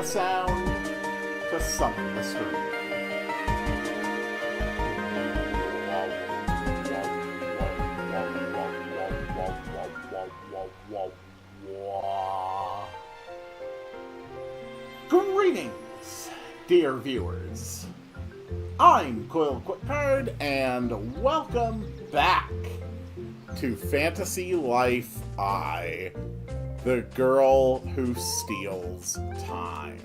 the sound to summon the stream. Greetings, dear viewers. I'm Coil Quickcard, and welcome back to Fantasy Life I, the girl who steals time.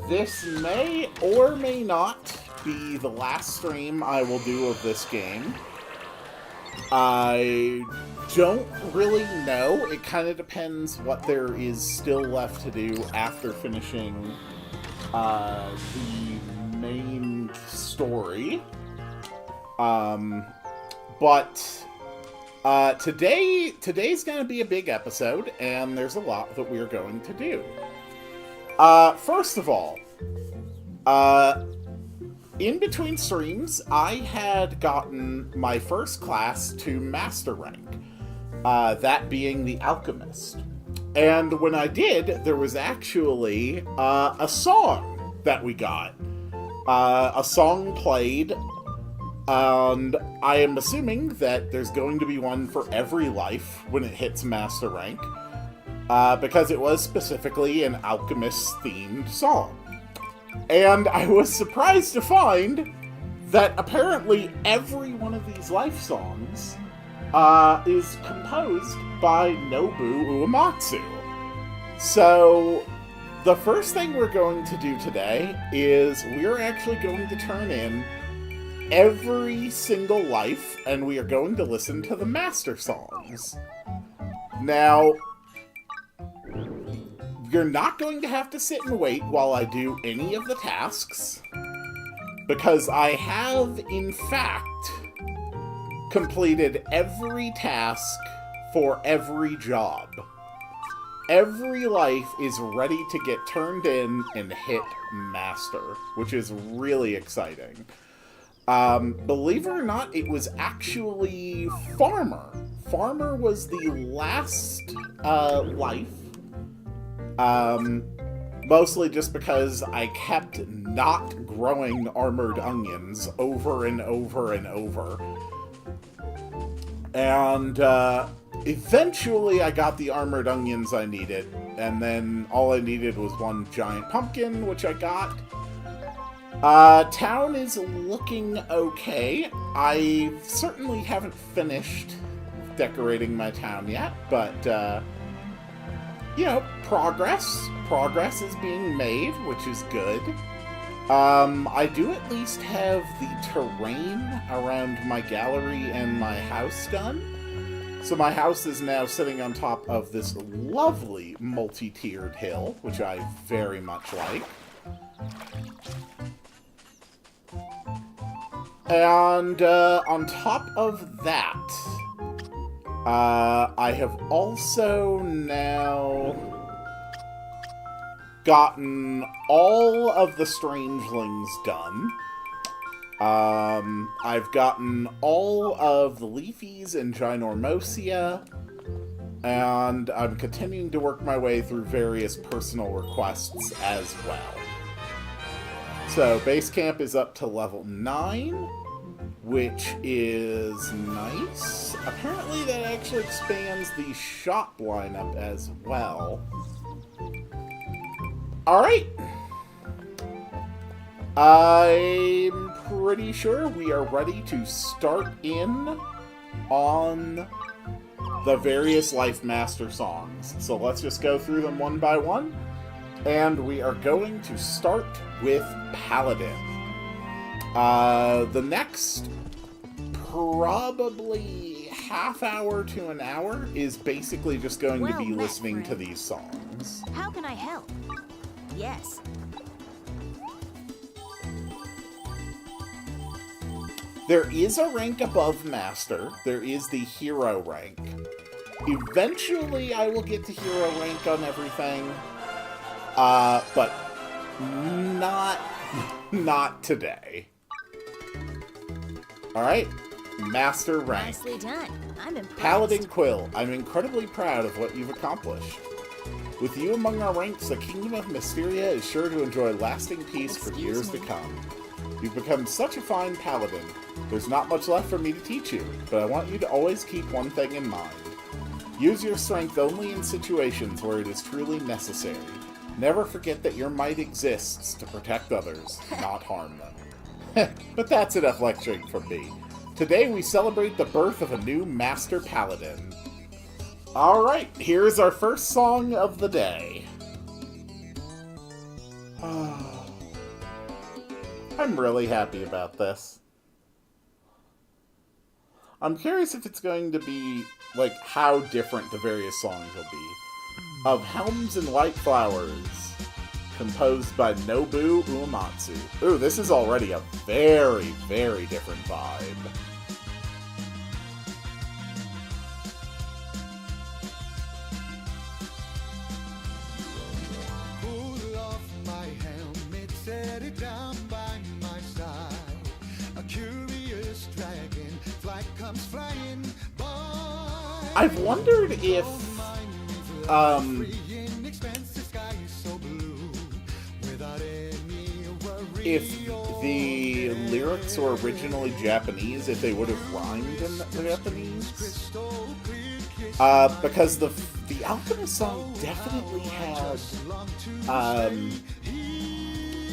This may or may not be the last stream I will do of this game. I don't really know. It kind of depends what there is still left to do after finishing the main story. But today's going to be a big episode, and there's a lot that we're going to do. First of all, in between streams, I had gotten my first class to Master Rank, that being the Alchemist. And when I did, there was actually a song that we got. A song played, and I am assuming that there's going to be one for every life when it hits Master Rank, because it was specifically an Alchemist-themed song. And I was surprised to find that apparently every one of these life songs is composed by Nobu Uematsu. So, the first thing we're going to do today is we're actually going to turn in every single life, and we are going to listen to the master songs. Now, you're not going to have to sit and wait while I do any of the tasks, because I have, in fact, completed every task for every job. Every life is ready to get turned in and hit Master, which is really exciting. Believe it or not, it was actually Farmer. Farmer was the last life. Mostly just because I kept not growing armored onions over and over and over. And, eventually I got the armored onions I needed, and then all I needed was one giant pumpkin, which I got. Town is looking okay. I certainly haven't finished decorating my town yet, but, you know, progress. Progress is being made, which is good. I do at least have the terrain around my gallery and my house done. So my house is now sitting on top of this lovely multi-tiered hill, which I very much like. And on top of that, I have also now gotten all of the strangelings done. I've gotten all of the Leafies and Ginormosia, and I'm continuing to work my way through various personal requests as well. So, base camp is up to level 9, which is nice. Apparently that actually expands the shop lineup as well. Alright. I'm pretty sure we are ready to start in on the various Life Master songs. So let's just go through them one by one. And we are going to start with Paladin. The next probably half hour to an hour is basically just going to be listening to these songs. How can I help? Yes. There is a rank above Master. There is the Hero rank. Eventually I will get to Hero rank on everything. But not today. Alright, Master rank. Nicely done. I'm impressed. Paladin Quill, I'm incredibly proud of what you've accomplished. With you among our ranks, the Kingdom of Mysteria is sure to enjoy lasting peace for years to come. You've become such a fine paladin. There's not much left for me to teach you, but I want you to always keep one thing in mind. Use your strength only in situations where it is truly necessary. Never forget that your might exists to protect others, not harm them. But that's enough lecturing from me. Today we celebrate the birth of a new Master Paladin. Alright, here's our first song of the day. I'm really happy about this. I'm curious if it's going to be, like, how different the various songs will be. Of Helms and White Flowers, composed by Nobu Uematsu. Ooh, this is already a very, very different vibe. Pull off my helmet, set it down by my side. A curious dragonfly comes flying by. I've wondered if, if the lyrics were originally Japanese, if they would have rhymed in Japanese. Because the Alchemist song definitely had,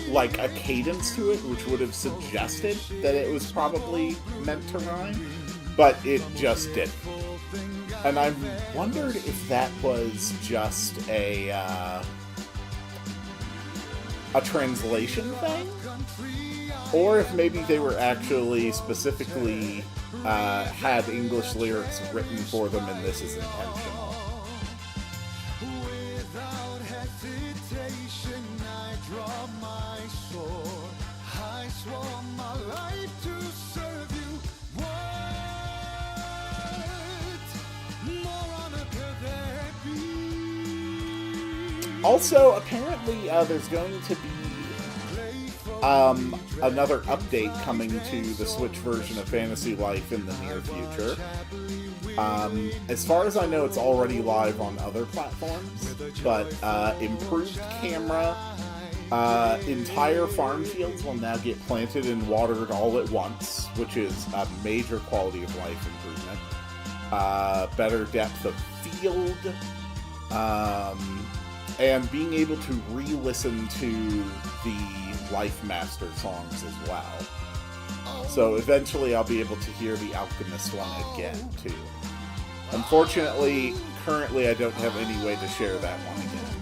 like, a cadence to it, which would have suggested that it was probably meant to rhyme, but it just didn't. And I wondered if that was just a translation thing, or if maybe they were actually specifically had English lyrics written for them and this is intentional. Without hesitation, I draw my sword. I swore my life to serve you. What more honor could there be? Also, apparently, there's going to be another update coming to the Switch version of Fantasy Life in the near future. As far as I know, it's already live on other platforms, but improved camera, entire farm fields will now get planted and watered all at once, which is a major quality of life improvement. Better depth of field, and being able to re-listen to the Life Master songs as well. So eventually I'll be able to hear the Alchemist one again, too. Unfortunately, currently I don't have any way to share that one again.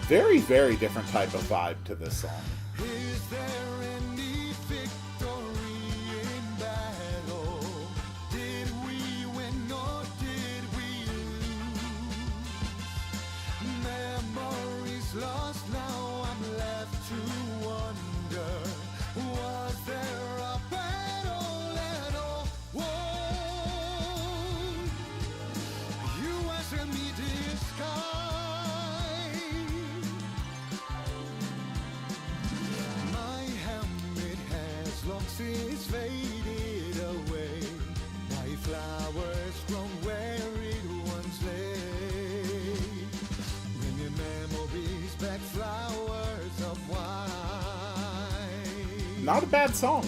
Very, very different type of vibe to this song. Is there any victory in battle? Did we win or did we lose? Memories lost, now I'm left to wonder. Was there a battle at all? Whoa. You answer me, dear sky. My helmet has long since faded away. My flowers grown where it once lay. Bring your memories back, flowers of wine. Not a bad song.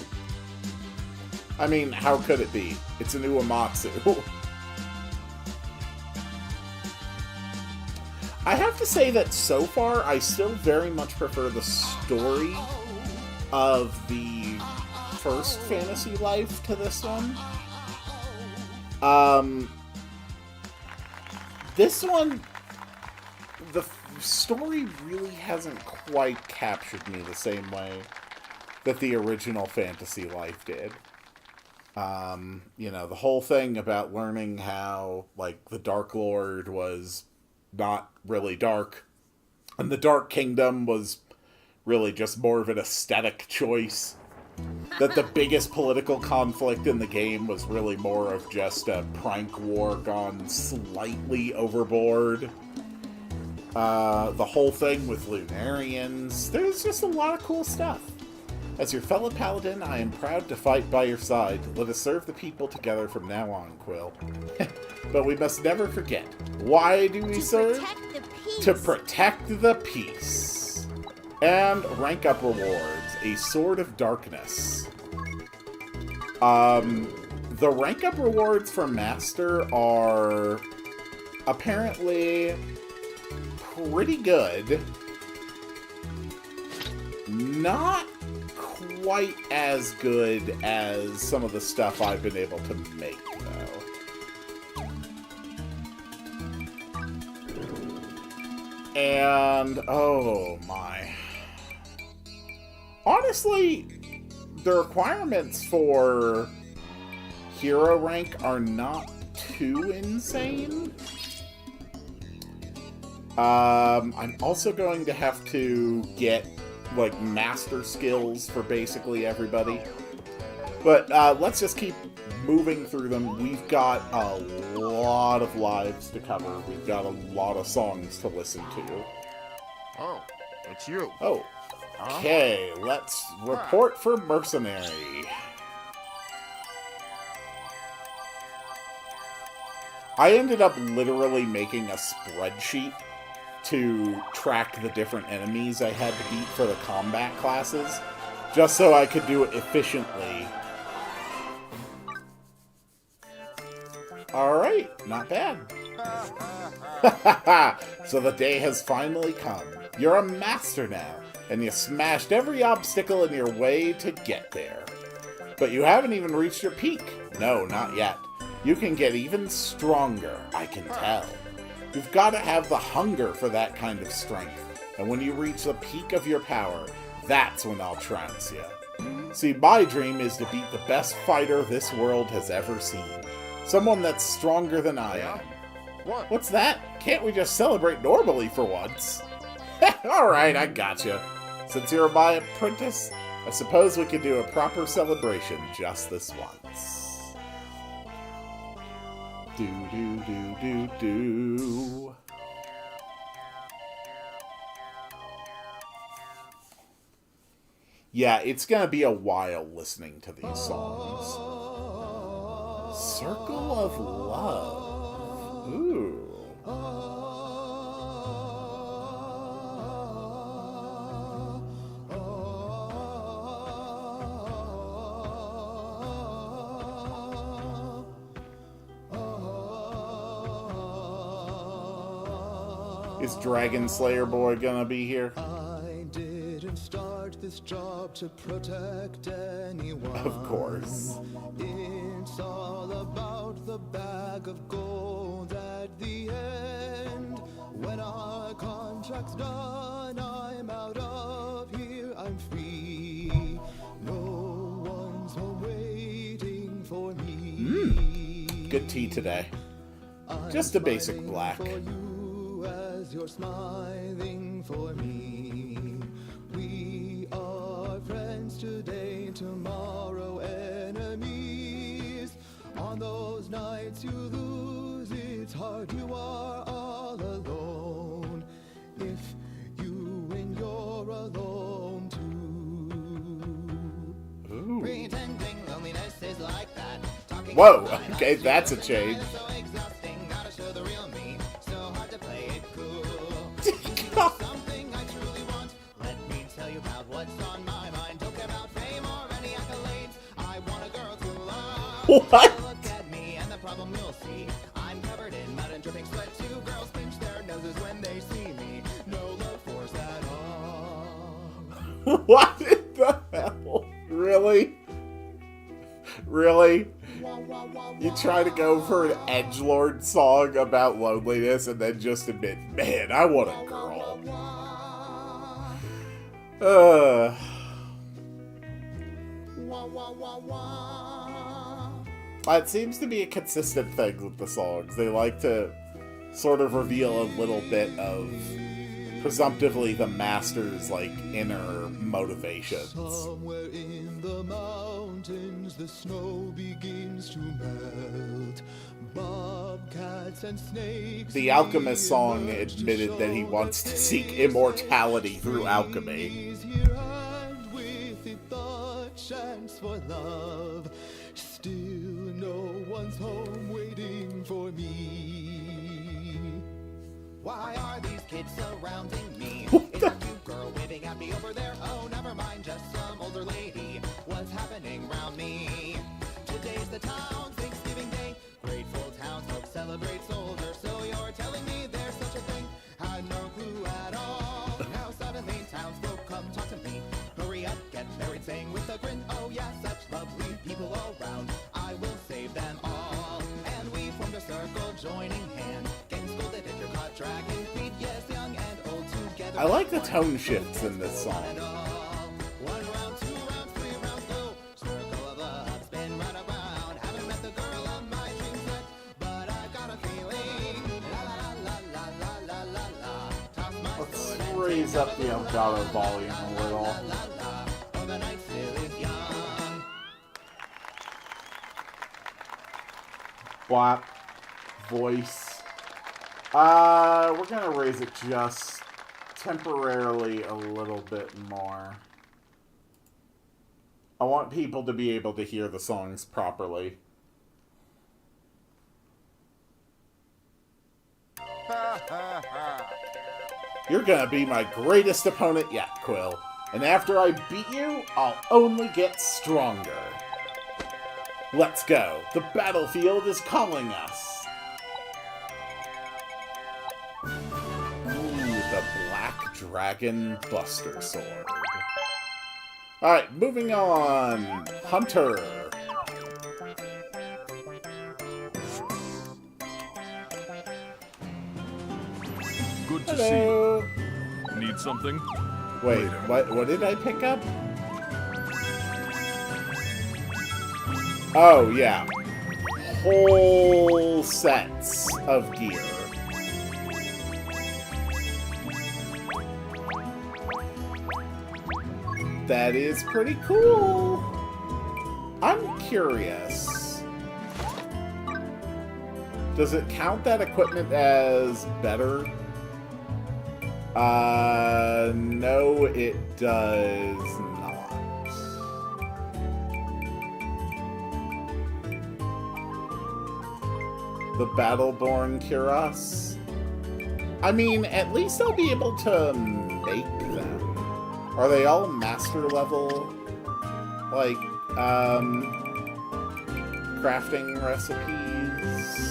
I mean, how could it be? It's an Uematsu. I have to say that so far, I still very much prefer the story of the first Fantasy Life to this one. This one, the story really hasn't quite captured me the same way that the original Fantasy Life did. You know, the whole thing about learning how, like, the Dark Lord was not really dark, and the Dark Kingdom was really just more of an aesthetic choice. That the biggest political conflict in the game was really more of just a prank war gone slightly overboard. The whole thing with Lunarians. There's just a lot of cool stuff. As your fellow paladin, I am proud to fight by your side. Let us serve the people together from now on, Quill. But we must never forget. Why do we serve? Protect the peace. To protect the peace. And rank up rewards. A Sword of Darkness. The rank up rewards for Master are apparently pretty good. Not quite as good as some of the stuff I've been able to make, though. And, oh my. Honestly, the requirements for hero rank are not too insane. I'm also going to have to get, like, master skills for basically everybody. But let's just keep moving through them. We've got a lot of lives to cover. We've got a lot of songs to listen to. Oh, it's you. Oh, okay. Let's report for Mercenary. I ended up literally making a spreadsheet to track the different enemies I had to beat for the combat classes, just so I could do it efficiently. Alright, not bad. So the day has finally come. You're a master now, and you smashed every obstacle in your way to get there. But you haven't even reached your peak. No, not yet. You can get even stronger, I can tell. You've got to have the hunger for that kind of strength. And when you reach the peak of your power, that's when I'll trounce you. See, my dream is to beat the best fighter this world has ever seen. Someone that's stronger than I am. What? What's that? Can't we just celebrate normally for once? Alright, I gotcha. Since you're my apprentice, I suppose we could do a proper celebration just this once. Do do do do do. Yeah, it's gonna be a while listening to these songs. Circle of Love. Ooh. Is Dragon Slayer Boy gonna be here? I didn't start this job to protect anyone. Of course. It's all about the bag of gold at the end. When our contract's done, I'm out of here, I'm free. No one's home waiting for me. Good tea today. Just a basic black. For you as you're smiling for me. We are friends today, tomorrow enemies. On those nights you lose, it's hard, you are all alone. If you win, you're alone too. Ooh. Pretending loneliness is like that. Talking Whoa, about okay, how that's a you change. are so exhausting, gotta show the real me. So hard to play it cool. Something I truly want. Let me tell you about what's on my mind. Don't care about fame or any accolades. I want a girl to love. What? Look at me and the problem you'll see. I'm covered in mud and dripping sweat. Two girls pinch their noses when they see me. No love force at all. What in the hell? Really? Really? You try to go for an edgelord song about loneliness and then just admit, man, I want a girl. It seems to be a consistent thing with the songs. They like to sort of reveal a little bit of presumptively the master's like inner motivations. Somewhere in the mountains, the snow begins to melt. Bobcats and snakes. The Alchemist song admitted that he wants to seek immortality through alchemy. He's here and with it the chance for love. Still no one's home waiting for me. Why are these kids surrounding me? Is a cute girl waving at me over there? Oh, never mind, just some older lady. What's happening around me? Today's the town's Thanksgiving Day. Grateful townsfolk celebrate soldiers. So you're telling me there's such a thing? Had no clue at all. Now suddenly townsfolk come talk to me. Hurry up, get married, saying with a grin. Oh yeah, such lovely people all round. I will save them all. And we formed a circle, joining hands. Getting scolded if you're caught dragging feet. Yes, young and old together. I like the tone shifts in this song. One raise up the Elgato volume a little. Blap. Voice. We're gonna raise it just temporarily a little bit more. I want people to be able to hear the songs properly. You're gonna be my greatest opponent yet, Quill. And after I beat you, I'll only get stronger. Let's go. The battlefield is calling us. Ooh, the Black Dragon Buster Sword. Alright, moving on. Hunter. Good to Hello. see you. Need something? Wait, what did I pick up? Oh, yeah. Whole sets of gear. That is pretty cool. I'm curious. Does it count that equipment as better? No, it does not. The Battleborn Cuirass? I mean, at least I'll be able to make them. Are they all master level? Like, crafting recipes?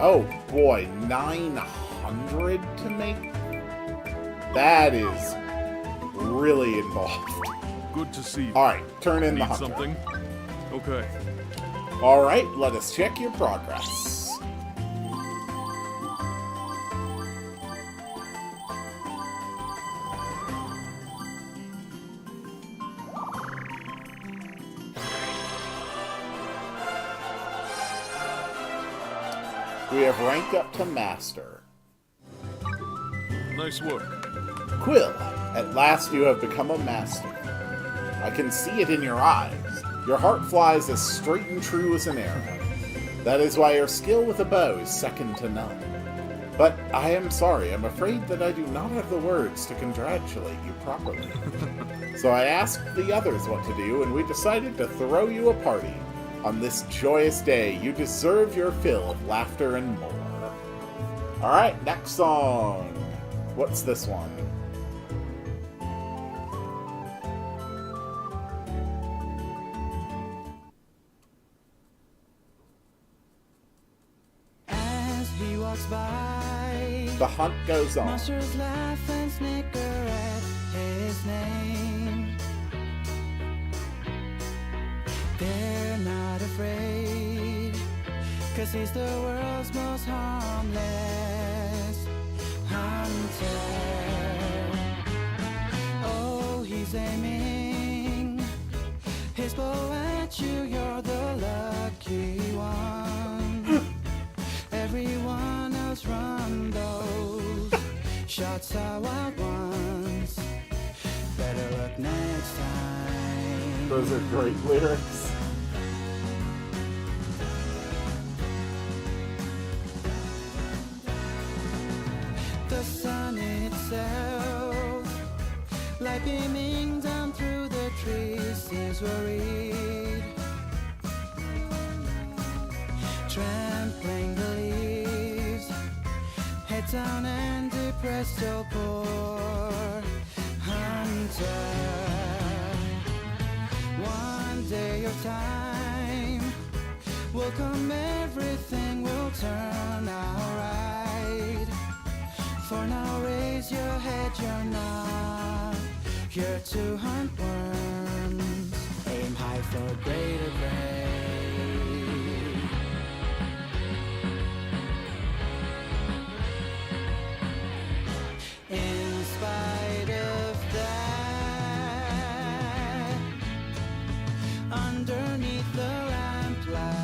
Oh boy, 900 to make? That is really involved. Good to see you. Alright, turn in the Need hunter. something? Okay. Alright, let us check your progress. We have ranked up to Master. Nice work. Quill, at last you have become a Master. I can see it in your eyes. Your heart flies as straight and true as an arrow. That is why your skill with a bow is second to none. But I am sorry, I'm afraid that I do not have the words to congratulate you properly. So I asked the others what to do, and we decided to throw you a party. On this joyous day, you deserve your fill of laughter and more. Alright, next song. What's this one? As he walks by, The hunt goes on. monsters laugh and snicker at his name. They're not afraid, 'cause he's the world's most harmless hunter. Oh, he's aiming his bow at you, you're the lucky one. Everyone else run those shots are wild ones. Better look next time. Those are great lyrics. The sun itself, light beaming down through the trees, seems worried, trampling the leaves, head down and depressed, so poor hunter. One day of time will come, everything will turn out right. For now, raise your head, you're not here to hunt worms. Aim high for greater prey. In spite of that, underneath the lamplight,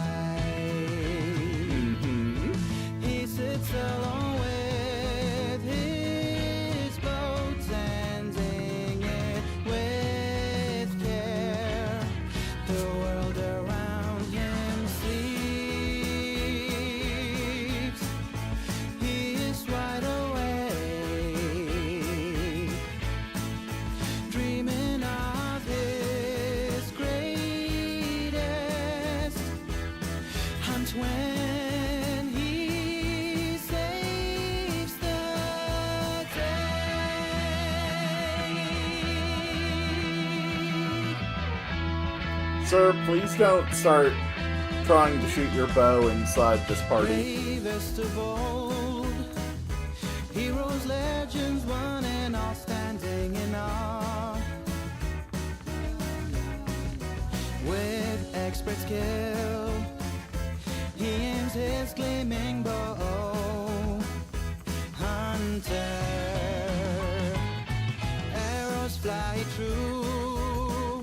Sir, please don't start trying to shoot your bow inside this party. Bravest of old, heroes, legends, one and all standing in awe. With expert skill, he aims his gleaming bow. Hunter, arrows fly true,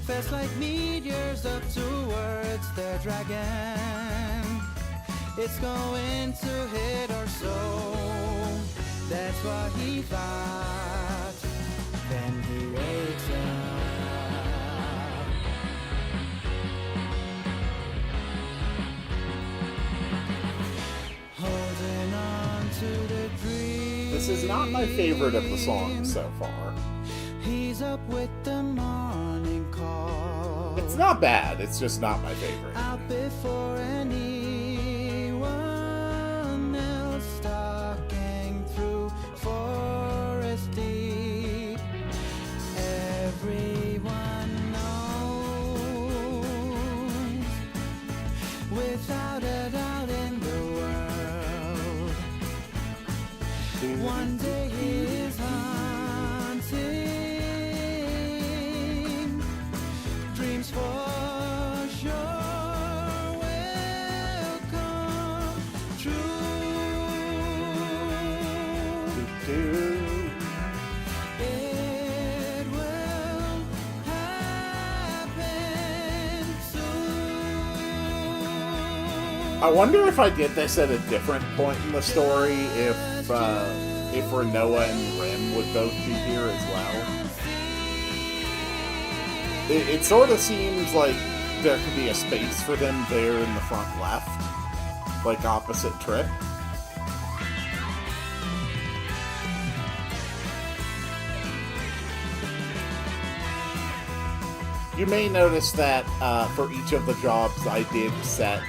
fast like meteors up towards the dragon. It's going to hit our soul. That's why he fought. Then he wakes up. Holding on to the dream. This is not my favorite of the songs so far. He's up with the morning call. It's not bad, it's just not my favorite. Out before anyone else, stalking through forest deep. Everyone knows, without a doubt in the world, one day he is hunting. Dreams for sure will come true. It will happen soon. I wonder if I did this at a different point in the story, if Renoa and Rim would both be here as well. It sort of seems like there could be a space for them there in the front left, like opposite Trip. You may notice that for each of the jobs I did set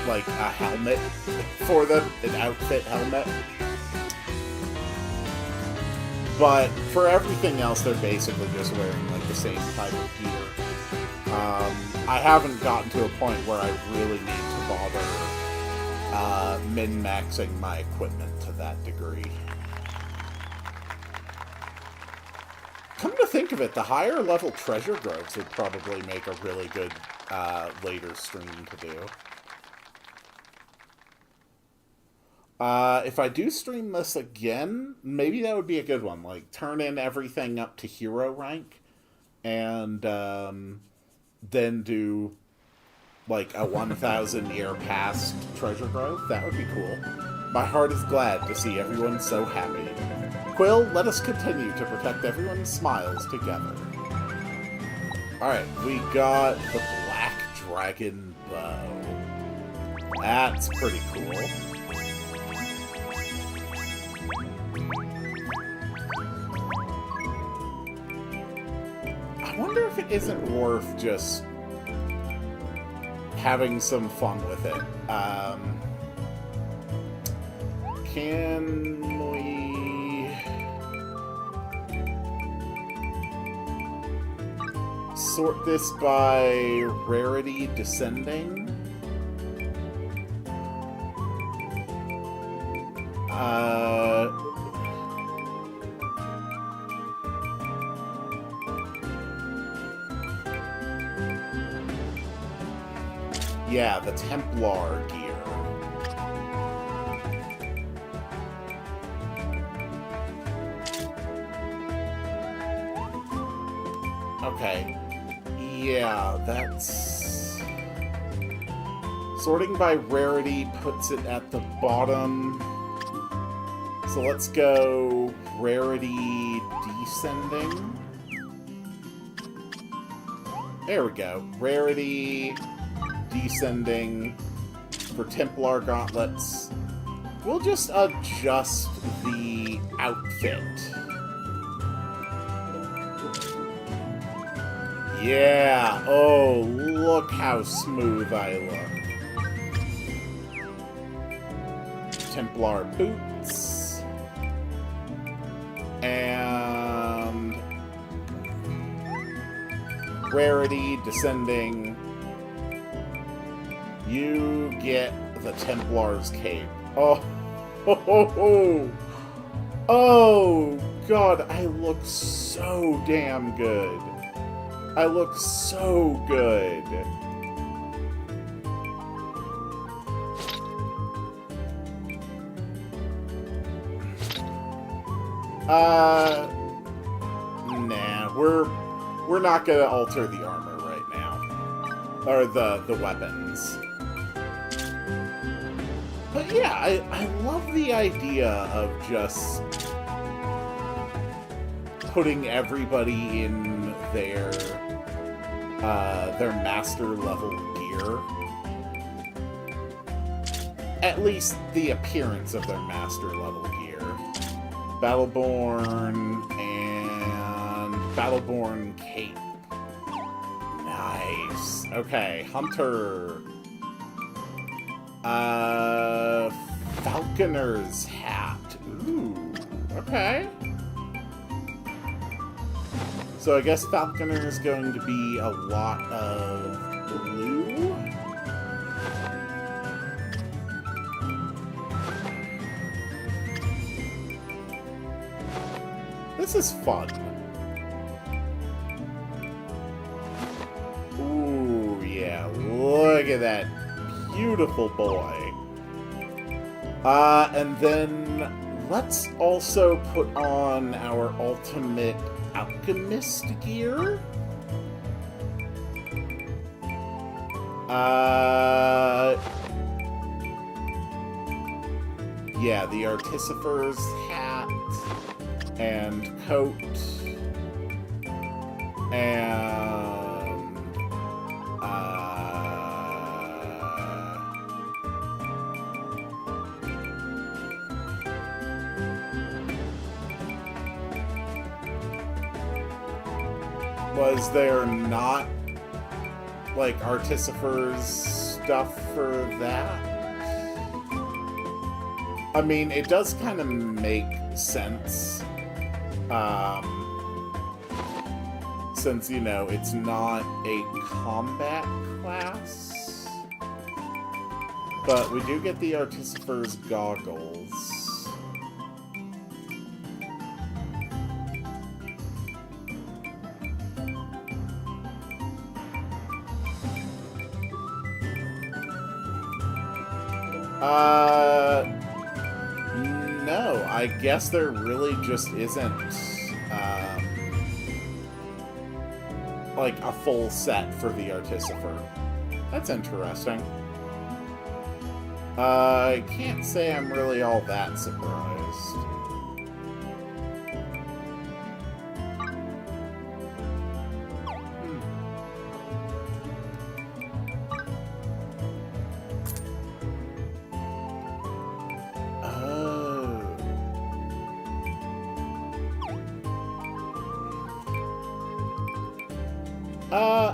like a helmet for them, an outfit helmet. But for everything else, they're basically just wearing like the same type of gear. I haven't gotten to a point where I really need to bother min-maxing my equipment to that degree. Come to think of it, the higher level treasure groves would probably make a really good later stream to do. If I do stream this again, maybe that would be a good one. Like, turn in everything up to hero rank, and then do, like, a 1,000 year past treasure grove. That would be cool. My heart is glad to see everyone so happy. Quill, let us continue to protect everyone's smiles together. Alright, we got the Black Dragon Bow. That's pretty cool. I wonder if it isn't worth just having some fun with it. Can we... sort this by rarity descending? Yeah, the Templar gear. Okay. Yeah, that's... sorting by rarity puts it at the bottom. So let's go rarity descending. There we go. Rarity descending for Templar gauntlets. We'll just adjust the outfit. Yeah! Oh, look how smooth I look. Templar boots. And rarity, descending. You get the Templar's Cape. Oh, oh, God, I look so damn good. I look so good. Nah, we're not gonna alter the armor right now. Or the weapons. But yeah, I love the idea of just putting everybody in their master level gear. At least the appearance of their master level gear. Battleborn and Battleborn Cape. Nice. Okay, Hunter. Falconer's Hat. Ooh, okay. So I guess Falconer is going to be a lot of blue. This is fun. Ooh, yeah, look at that beautiful boy. And then let's also put on our ultimate alchemist gear. Yeah, the Artificer's hat and coat and was there not like Artificer's stuff for that? I mean, it does kind of make sense. Since, you know, it's not a combat class. But we do get the Artificer's goggles. No, I guess there really just isn't, like, a full set for the Artificer. That's interesting. I can't say I'm really all that surprised.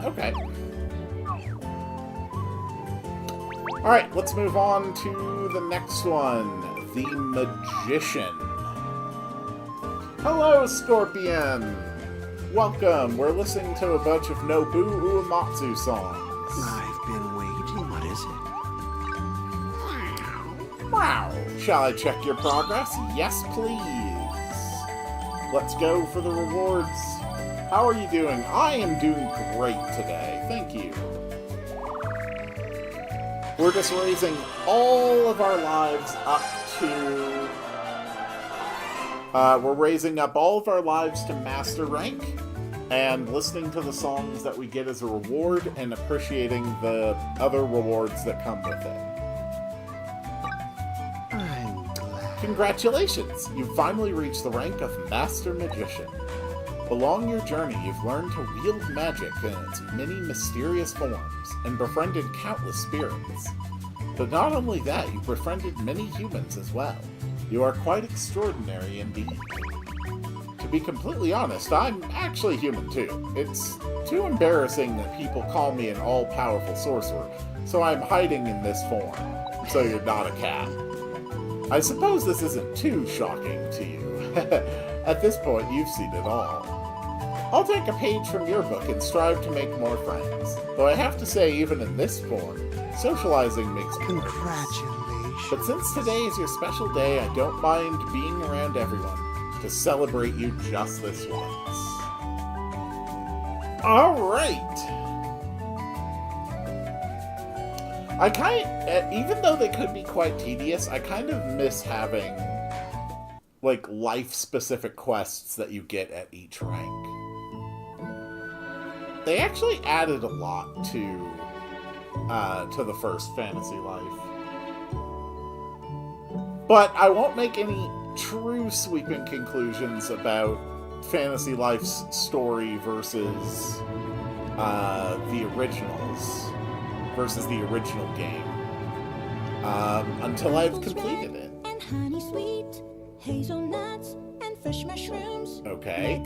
Okay. Alright, let's move on to the next one. The Magician. Hello, Scorpion! Welcome! We're listening to a bunch of Nobu Uematsu songs. I've been waiting. What is it? Wow! Shall I check your progress? Yes, please! Let's go for the rewards. How are you doing? I am doing great today. Thank you. We're just raising all of our lives up to... we're raising up all of our lives to Master Rank, and listening to the songs that we get as a reward, and appreciating the other rewards that come with it. I'm glad. Congratulations! You've finally reached the rank of Master Magician. Along your journey, you've learned to wield magic in its many mysterious forms, and befriended countless spirits. But not only that, you've befriended many humans as well. You are quite extraordinary indeed. To be completely honest, I'm actually human too. It's too embarrassing that people call me an all-powerful sorcerer, so I'm hiding in this form, so you're not a cat. I suppose this isn't too shocking to you. At this point, you've seen it all. I'll take a page from your book and strive to make more friends. Though I have to say, even in this form, socializing makes me nervous. Congratulations. But since today is your special day, I don't mind being around everyone to celebrate you just this once. Alright! Even though they could be quite tedious, I kind of miss having, like, life-specific quests that you get at each rank. They actually added a lot to the first Fantasy Life. But I won't make any true sweeping conclusions about Fantasy Life's story versus the originals, versus the original game, until I've completed it. And honey sweet, hazelnuts, and fresh mushrooms. Okay.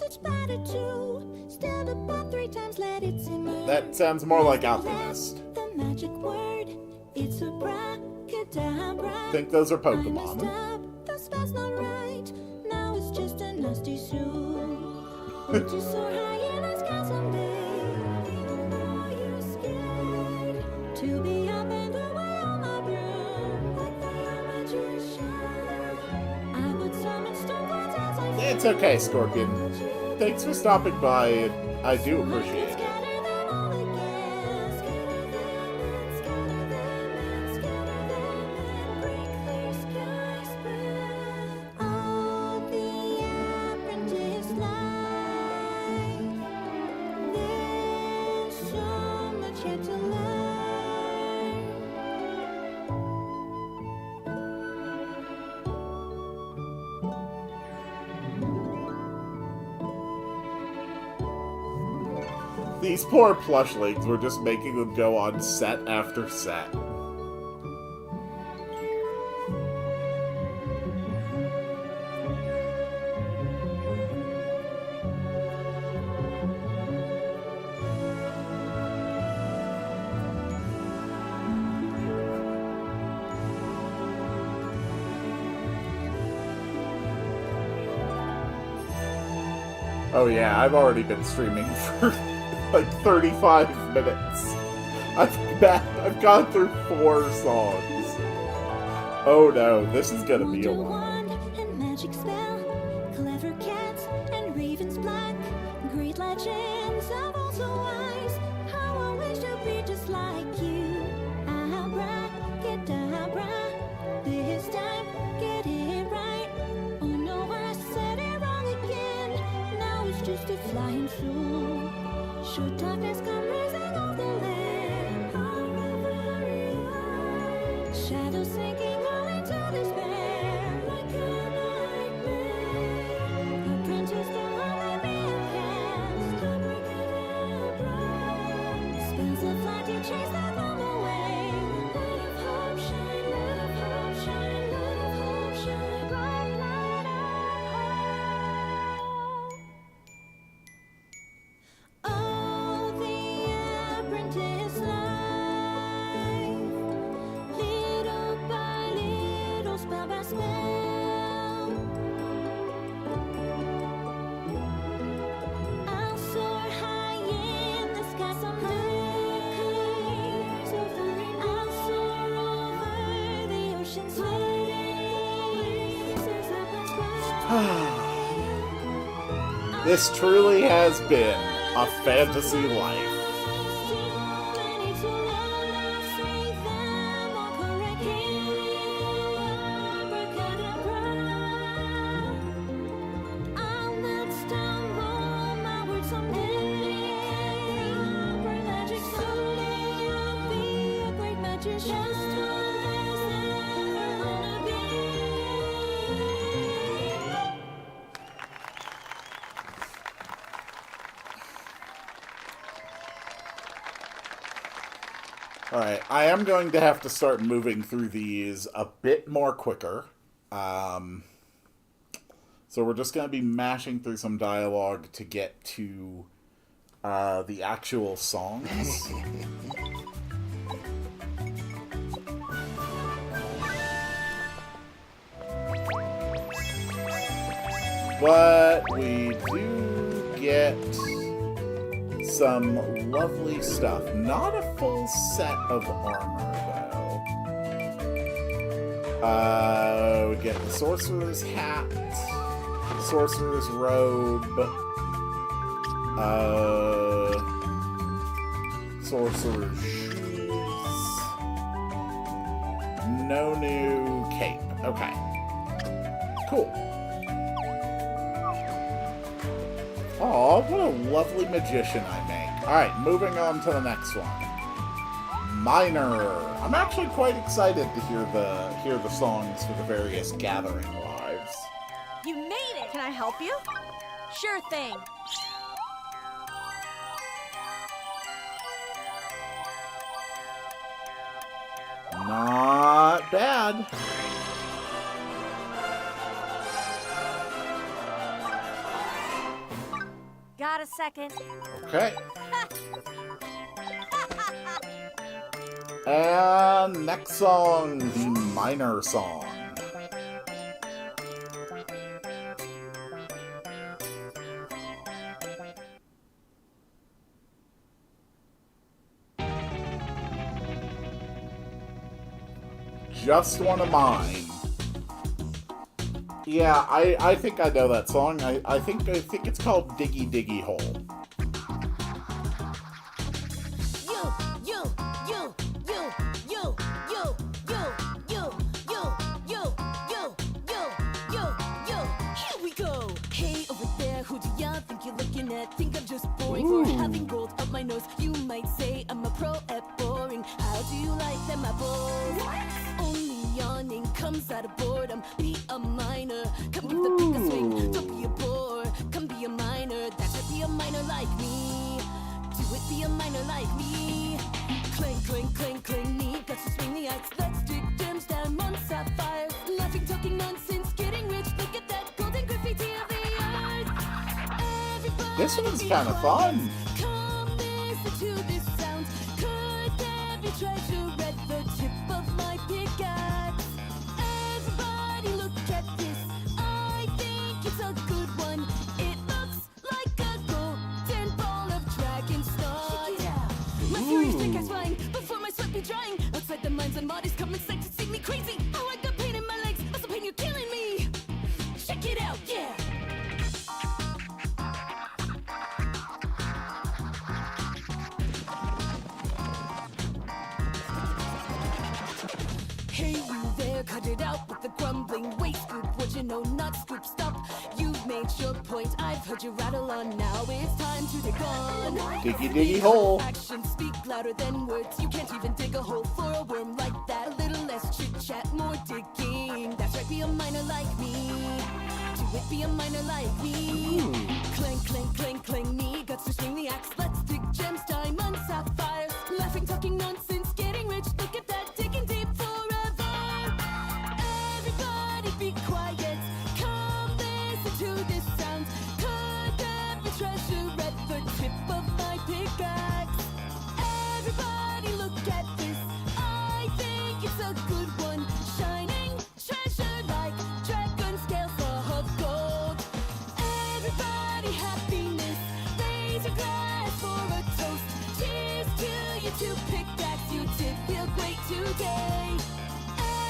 It's better too. Stir the pot 3 times, let it simmer. That sounds more like Alchemist. The magic word, it's abracadabra. Think those are Pokemon. The spell's not right. Now it's just a nasty soup. Would you soar high in the sky someday? Even though you're scared to be up and away on my broom, like the magician. I would summon stone cold as I It's okay, Scorpion. Thanks for stopping by. I do appreciate it. These poor plushlings were just making them go on set after set. Oh yeah, I've already been streaming for like 35 minutes. I've gone through 4 songs. Oh no, this is gonna be a while. And magic spell, clever cats and ravens black, great legends of all so wise. How I wish to be just like you. Abracadabra, this time get it right. Oh no, I said it wrong again. Now it's just a flying fool. Should darkness come rising off the land? Shadows sinking all into despair, like a nightmare. Apprentice, don't let me cast. Abracadabra. Spells of light to chase that bomb away. Light of hope shine, light of hope shine, light of hope shine, bright light of hope. Oh, the apprentice life, little by little, spell by spell. I'll soar high in the sky someday. I'll soar over the ocean's waves as I This truly has been a fantasy life. I'll not stumble my words someday. Magic someday I'll be a great magician. Just one less ever wanna be. Alright, I am going to have to start moving through these a bit more quicker. So we're just going to be mashing through some dialogue to get to the actual songs. What we do get some lovely stuff. Not a full set of armor, though. We get the Sorcerer's Hat, Sorcerer's Robe, Sorcerer's Shoes. No new cape. Okay. Cool. Aw, what a lovely magician I make. Alright, moving on to the next one. Miner. I'm actually quite excited to hear the songs for the various gathering lives. You made it! Can I help you? Sure thing. Not bad. Got a second? Okay. And next song, the Miner song. Just One of Mine. Yeah, I think I know that song. I think it's called Diggy Diggy Hole. Here we go. Hey, over there, who do y'all think you're looking at? Think I'm just boring for having gold up my nose. You might say I'm a pro at boring. How do you like them apples? Only yawning comes out of boredom. Be a miner. Come give the pick a swing. Don't be a bore. Come be a miner. That's right, be a miner like me. Do it, be a miner like me. Clang, clang, clang, clang, me. Got to swing the axe. Let's dig gems, diamonds, sapphires. Laughing, talking nonsense, getting rich. Look at that golden graffiti of the earth. Everybody This one's be kind of quiet. fun. Come listen to this sound. Could there be treasure at the tip of my pickaxe? Everybody look at this. I think it's a good one. It looks like a golden ball of dragon star. Yeah. My furious drink is flying before my sweat be drying. Outside the mines and bodies come inside to see me crazy. Oh, I got pain in my legs. Muscle pain, you're killing me. Check it out, yeah. Hey, you there, cut it out with the grumbling. Wait, Scoop, what you know, not Scoop, stop. You've made your point, I've heard you rattle on. Now it's time to dig on. Diggy diggy hole. Actions speak louder than words. You can't even dig a hole for a worm like that. A little less chit chat, more digging. That's right, be a miner like me. Do it, be a miner like me. Clang, clang, clang, clang, me. Guts to swing the axe. Let's dig gems, diamonds, sapphires. Laughing, talking nonsense, getting rich. Look at that, digging deep forever. Everybody be quiet. Come listen to this sound. Could there be treasure at the tip of my pickaxe? Everybody look at this. I think it's a good one. Shining treasure like dragon scales of gold. Everybody happiness. Raise your glass for a toast. Cheers to you two pickaxe. You did feel great today.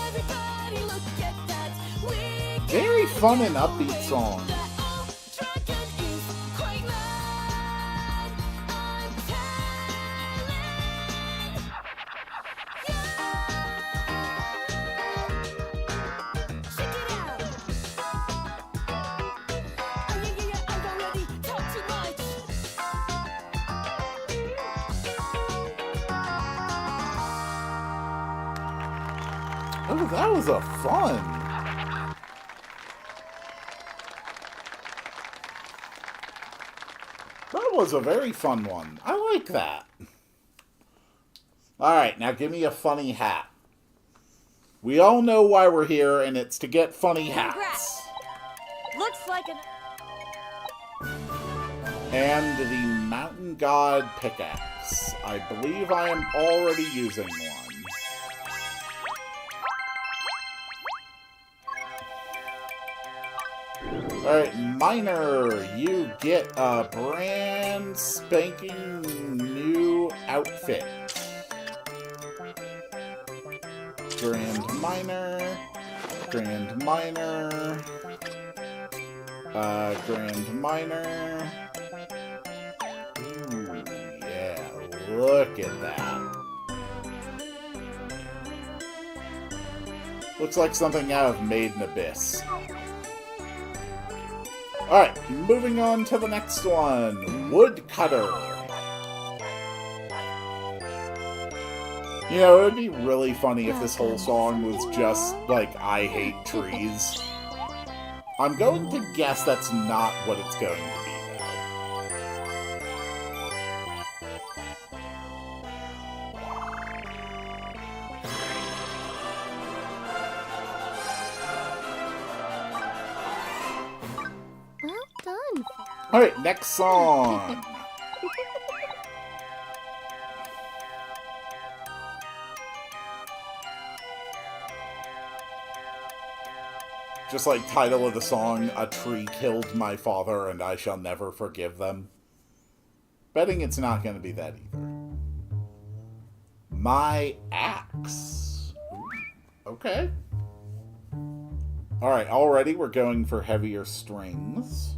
Everybody look at that. We Very fun and upbeat song. that old dragon is quite mad. I'm telling you. Check it out. Oh yeah, I've already talked too much. Oh, that was a fun. That was a very fun one. I like that. Alright, now give me a funny hat. We all know why we're here, and it's to get funny hats. Congrats. Looks like an... And the Mountain God pickaxe. I believe I am already using one. Alright, Miner, you get a brand spanking new outfit. Grand Miner, Grand Miner, Grand Miner. Ooh, yeah, look at that. Looks like something out of Made in Abyss. Alright, moving on to the next one. Woodcutter. You know, it would be really funny if this whole song was just, like, I hate trees. I'm going to guess that's not what it's going to be, Well done. though. Alright, next song. Just like title of the song, A Tree Killed My Father and I Shall Never Forgive Them. Betting it's not going to be that either. My Axe. Ooh, okay. Alright, already we're going for heavier strings.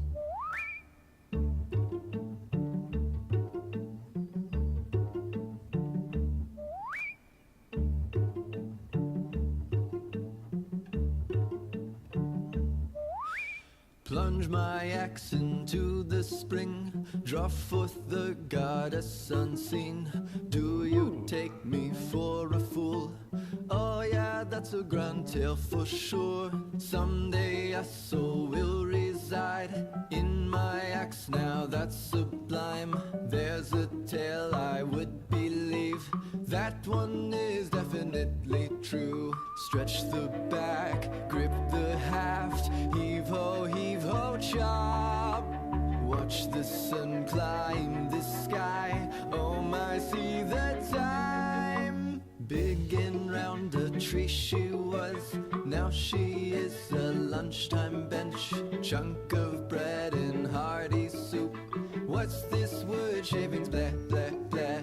Plunge my axe into the spring, draw forth the goddess unseen. Do you take me for a fool? Oh yeah, that's a grand tale for sure. Someday a soul will reside in my axe, now that's sublime. There's a tale I would believe, that one is definitely true. Stretch the back, grip the haft, heave ho, chop. Watch the sun climb the sky, oh my, see the time. Big and round a tree she was, now she is a lunchtime bench. Chunk of bread and hearty soup, what's this wood shavings, blah, blah, blah.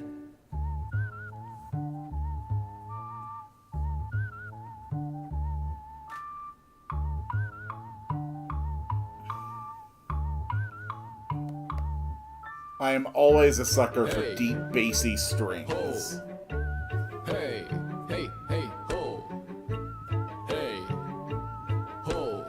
I am always a sucker for deep, bassy strings. Hey, hey, hey, ho. Hey, ho.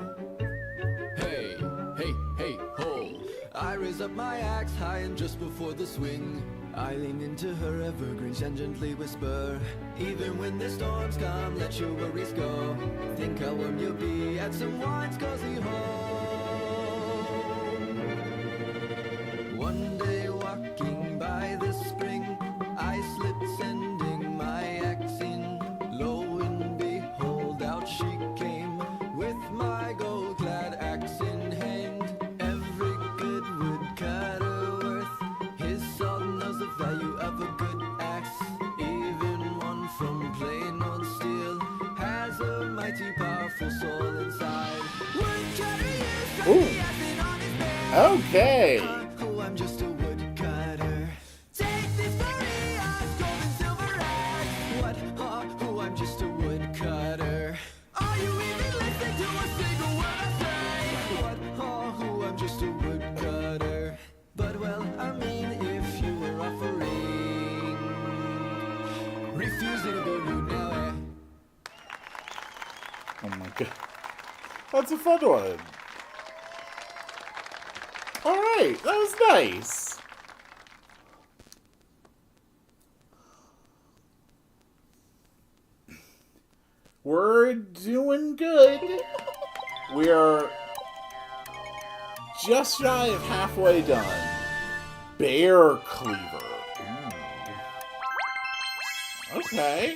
Hey, hey, hey, ho. I raise up my axe high and just before the swing, I lean into her evergreens and gently whisper, even when the storms come, let your worries go. Think how warm you'll be at someone's cozy home. One day walking by the spring, I slipped sending my axe in. Lo and behold, out she came with my gold-clad axe in hand. Every good woodcutter worth his salt knows the value of a good axe. Even one from plain old steel has a mighty powerful soul inside. Woodcutter used to be acting on his bed. Okay. Oh, I'm just a woodcutter. Take this story of gold and silver axe. What? Oh, I'm just a woodcutter. Are you even listening to a single word I say? What? Oh, I'm just a woodcutter. But well, I mean, if you were offering, refusing to be rude now, eh? Oh my god. That's a fun one. Alright, that was nice. We're doing good. We are just shy of halfway done. Bear Cleaver. Ooh. Okay.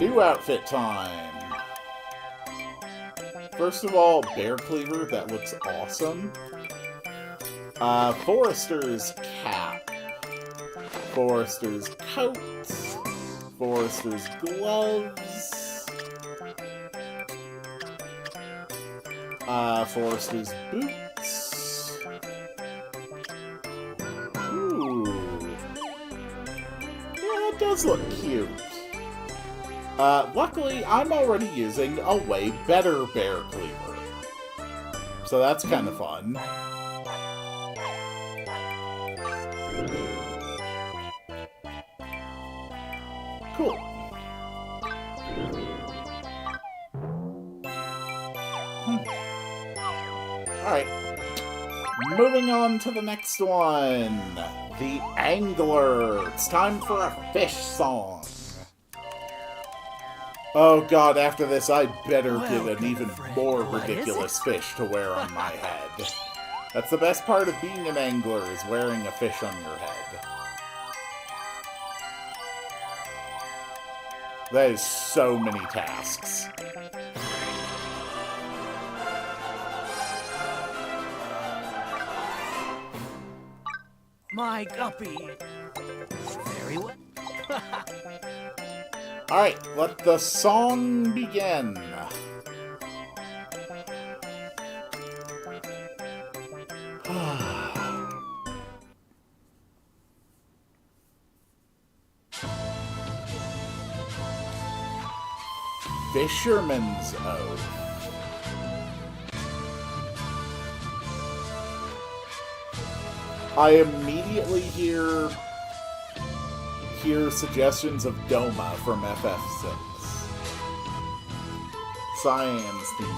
New outfit time. First of all, Bear Cleaver, that looks awesome. Forester's cap. Forester's coat. Forester's gloves. Forrester's boots. Ooh. Yeah, it does look cute. Luckily, I'm already using a way better bear cleaver. So that's kind of fun. Cool. Alright. Moving on to the next one. The Angler. It's time for a fish song. Oh god, after this I'd better get an even more ridiculous fish to wear on my head. That's the best part of being an angler, is wearing a fish on your head. That is so many tasks. My guppy. Very well. Alright, let the song begin. Fisherman's Oath. I immediately hear suggestions of Doma from FF6. Cyan's theme.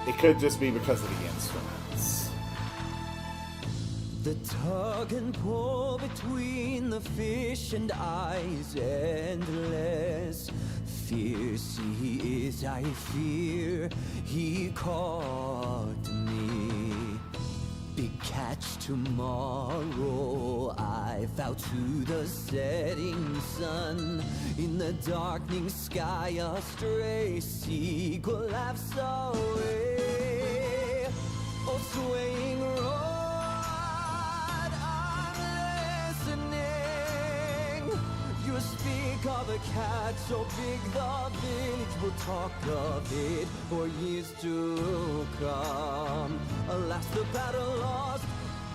It could just be because of the instruments. The tug and pull between the fish and I is endless. Fierce he is, I fear he caught me. Big catch tomorrow, I vow to the setting sun. In the darkening sky, a stray seagull laughs away. Oh, swaying rod, I'm listening. You speak of a catch so big the village will talk of it for years to come. Alas, the battle lost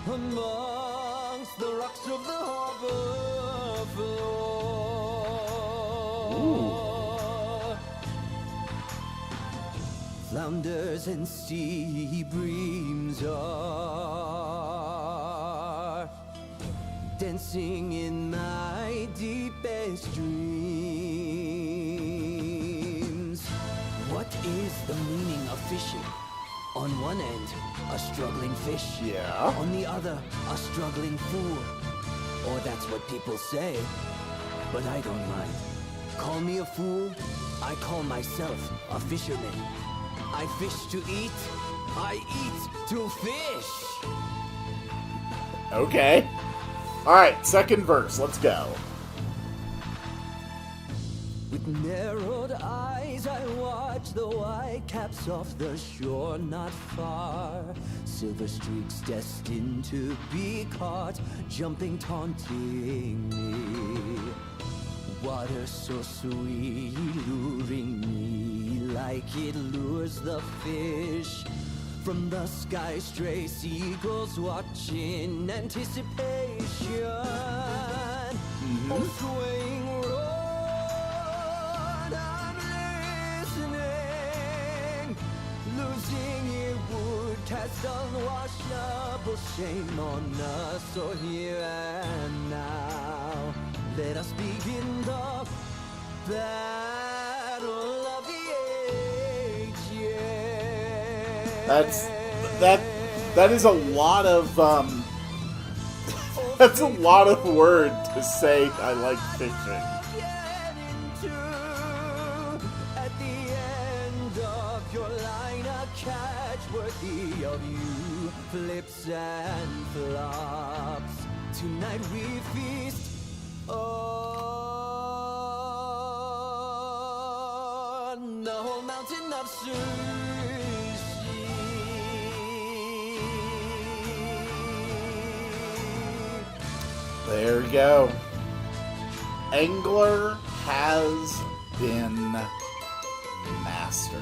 amongst the rocks of the harbor floor. Flounders and sea breams are dancing in my deepest dreams. What is the meaning of fishing? On one end, a struggling fish. Yeah. On the other, a struggling fool. Or that's what people say. But I don't mind. Call me a fool, I call myself a fisherman. I fish to eat, I eat to fish. Okay. Alright, second verse, let's go. With narrowed eyes I watch the white caps off the shore not far. Silver streaks destined to be caught, jumping, taunting me. Water so sweet, luring me like it lures the fish. From the sky stray seagulls watch in anticipation. Oh, swaying rod, I'm listening. Losing it would cast unwashable shame on us. So here and now, let us begin the battle of the ages. That is a lot of that's a lot of word to say. I like fishing. At the end of your line, a catch worthy of you flips and flops. Tonight we feast on the whole mountain of sushi. There we go. Angler has been mastered.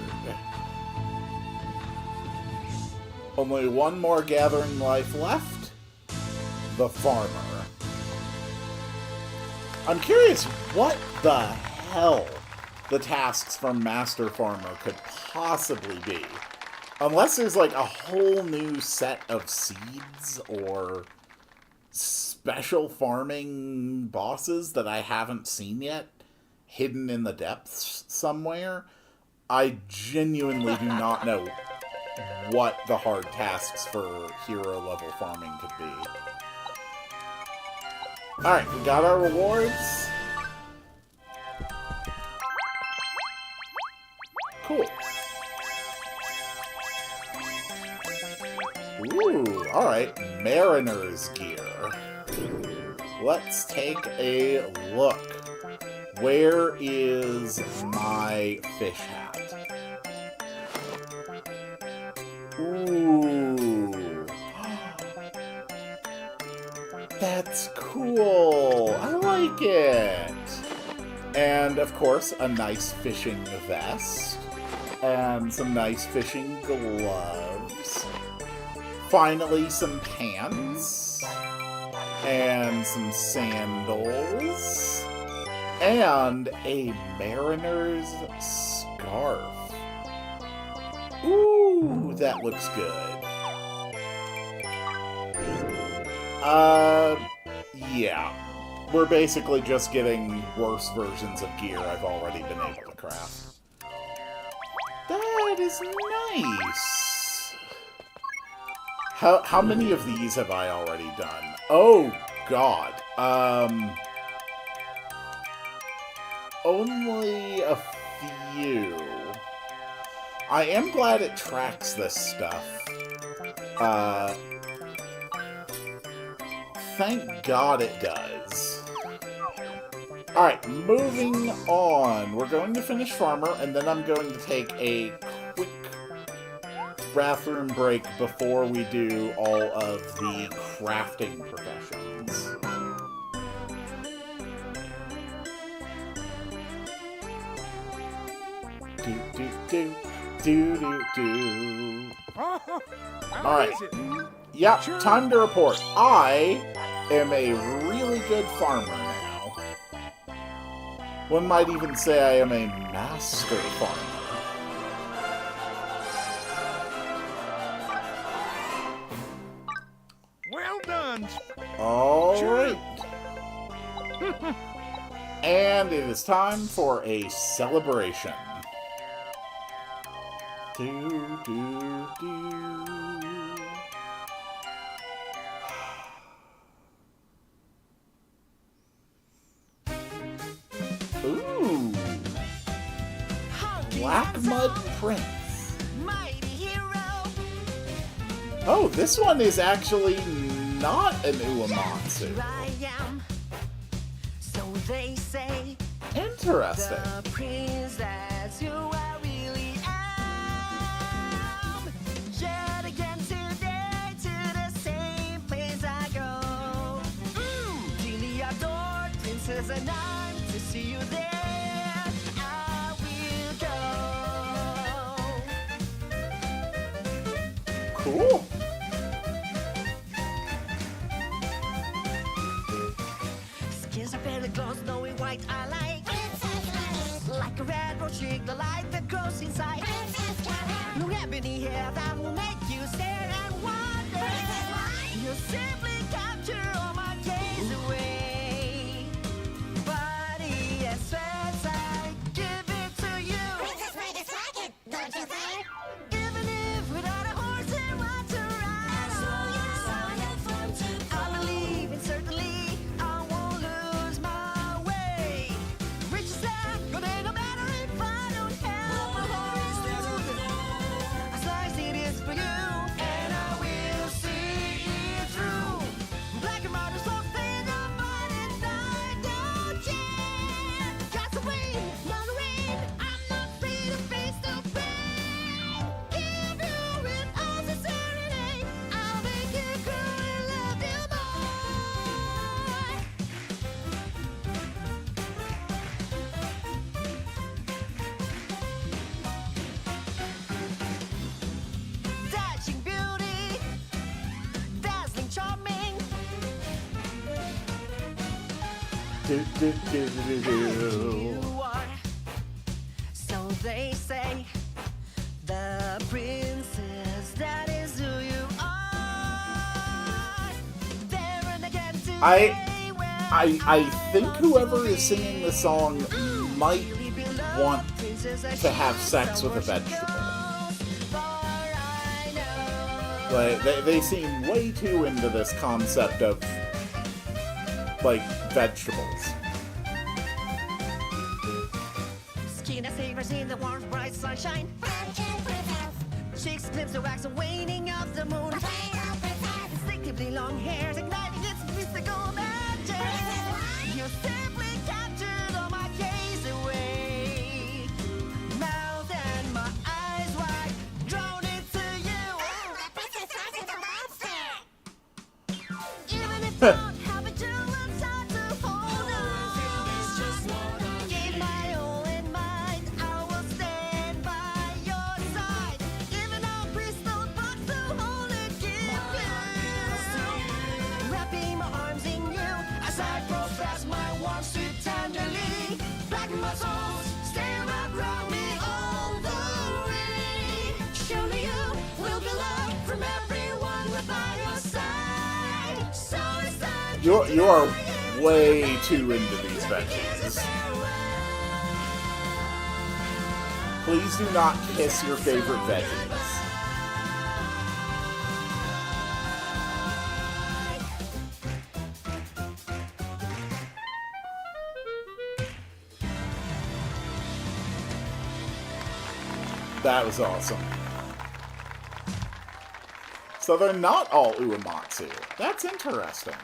Only one more gathering life left. The farmer. I'm curious what the hell the tasks from Master Farmer could possibly be. Unless there's like a whole new set of seeds or special farming bosses that I haven't seen yet, hidden in the depths somewhere. I genuinely do not know what the hard tasks for hero level farming could be. Alright, we got our rewards. Cool. Ooh, alright. Mariner's gear. Let's take a look. Where is my fish hat? Ooh. That's cool. I like it. And, of course, a nice fishing vest. And some nice fishing gloves. Finally, some pants. And some sandals. And a mariner's scarf. Ooh, that looks good. Yeah. We're basically just getting worse versions of gear I've already been able to craft. That is nice! How many of these have I already done? Oh, God. Only a few. I am glad it tracks this stuff. Thank God it does. Alright, moving on. We're going to finish Farmer, and then I'm going to take a quick bathroom break before we do all of the crafting professions. Do. Alright. Yep, time to report. I am a really good farmer now. One might even say I am a master farmer. Well done. Alright. And it is time for a celebration. Ooh. Black Mud Prince. Oh, this one is actually not an Uematsu. So they say. Interesting. The princess you I really am. Yet again today to the same place I go. Dearly adored princess, and I'm to see you there. I will go. Cool. Skins are very glow, snowy white, I like. Like a red rose chick, the light that grows inside. No ebony hair that will make you stare and wonder. You simply capture all my gaze away. Body and sweats, I give it to you. Princess Bride is rockin', don't you think? Even if without a horse and rider do, do, do, do, do. You are, so they say, the princess, that is who you are. There and again today, I think whoever is singing the song might want to have sex with a vegetable. Like, they seem way too into this concept of, like, vegetables. Skin as savors in the warm, bright sunshine. Cheeks glimpse the wax and waning of the moon. Instinctively long hairs igniting its mystical magic. You simply captured all my gaze away. Mouth and my eyes wide, drawn into you. Even if I don't have a jewel inside to hold on. Give my all in mind, I will stand by your side. Even our crystal box to hold and give you. Wrapping my arms in you as I profess my warm, sweet, tenderly. Black muscles stare around me all the way. Surely you will be loved from everyone with by your side. So it's time to You are way too into these veggies. Please do not kiss your favorite veggies. That was awesome. So they're not all Uematsu. That's interesting.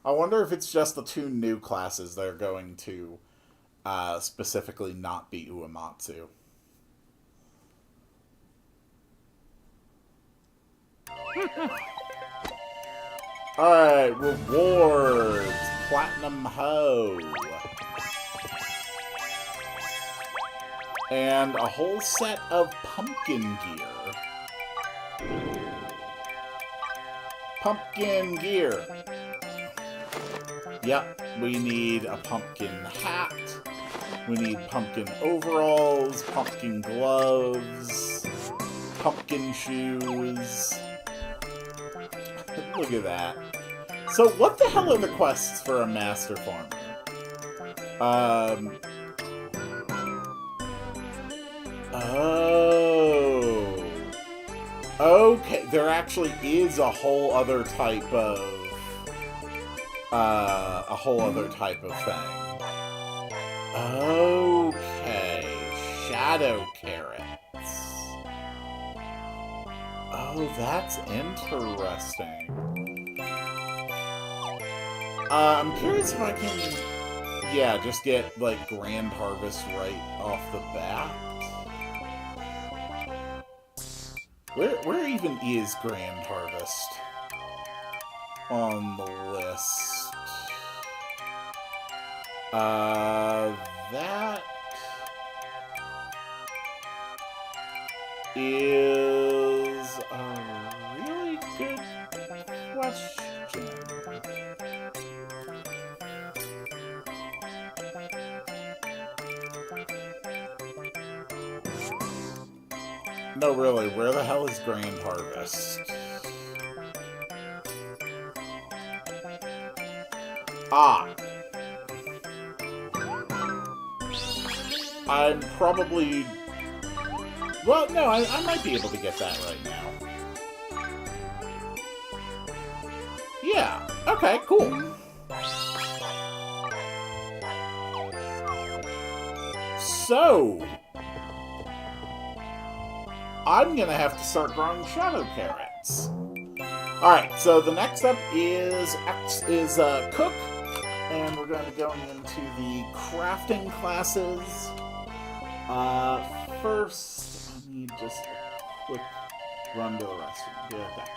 I wonder if it's just the two new classes that are going to specifically not be Uematsu. Alright, rewards. Platinum Hoe. And a whole set of pumpkin gear. Pumpkin gear. Yep, we need a pumpkin hat. We need pumpkin overalls, pumpkin gloves, pumpkin shoes. Look at that. So what the hell are the quests for a master farmer? Oh. Okay, there actually is a whole other type of thing. Okay. Shadow carrots. Oh, that's interesting. I'm curious if I can, yeah, just get, like, Grand Harvest right off the bat. Where even is Grand Harvest on the list? That is a really good question. No, really, where the hell is Grand Harvest? Ah! I'm probably... Well, no, I might be able to get that right now. Yeah, okay, cool. So... I'm gonna have to start growing shadow carrots. Alright, so the next up is Cook, and we're going to be going into the crafting classes. First, I need just a quick run to the restroom. Be right back.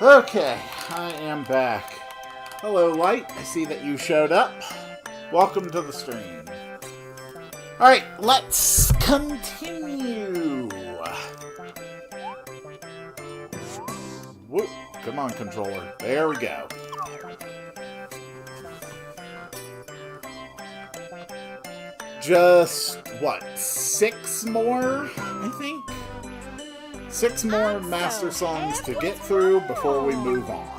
Okay, I am back. Hello, Light. I see that you showed up. Welcome to the stream. Alright, let's continue. Whoop. Come on, controller. There we go. Just, what, 6 more, I think? 6 more master songs to get through before we move on.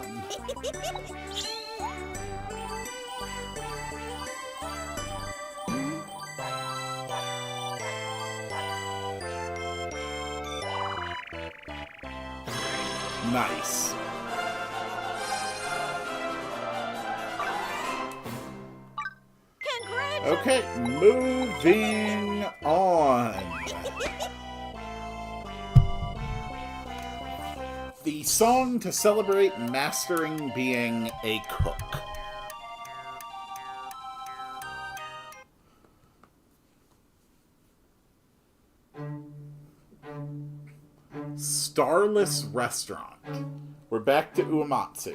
Nice. Okay, moving on. The song to celebrate mastering being a cook. Starless Restaurant. We're back to Uematsu.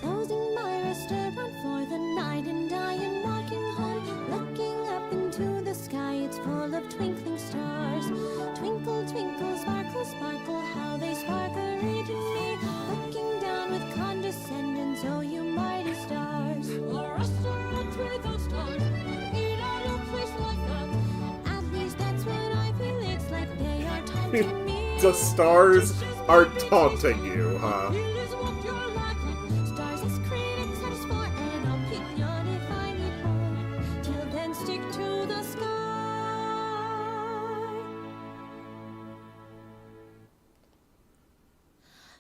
Closing my restaurant for the night, and I am walking home, looking up into the sky. It's full of twinkling stars. Twinkle, twinkle, sparkle, sparkle, how they sparkle reaching me. Looking down with condescendence, oh you mighty stars. A restaurant without stars, eat at a place like that. At least that's what I feel. It's like they are taunting me. The stars are taunting you, huh? Stars as critics are just for an opinion. If I need more, till then stick to the sky.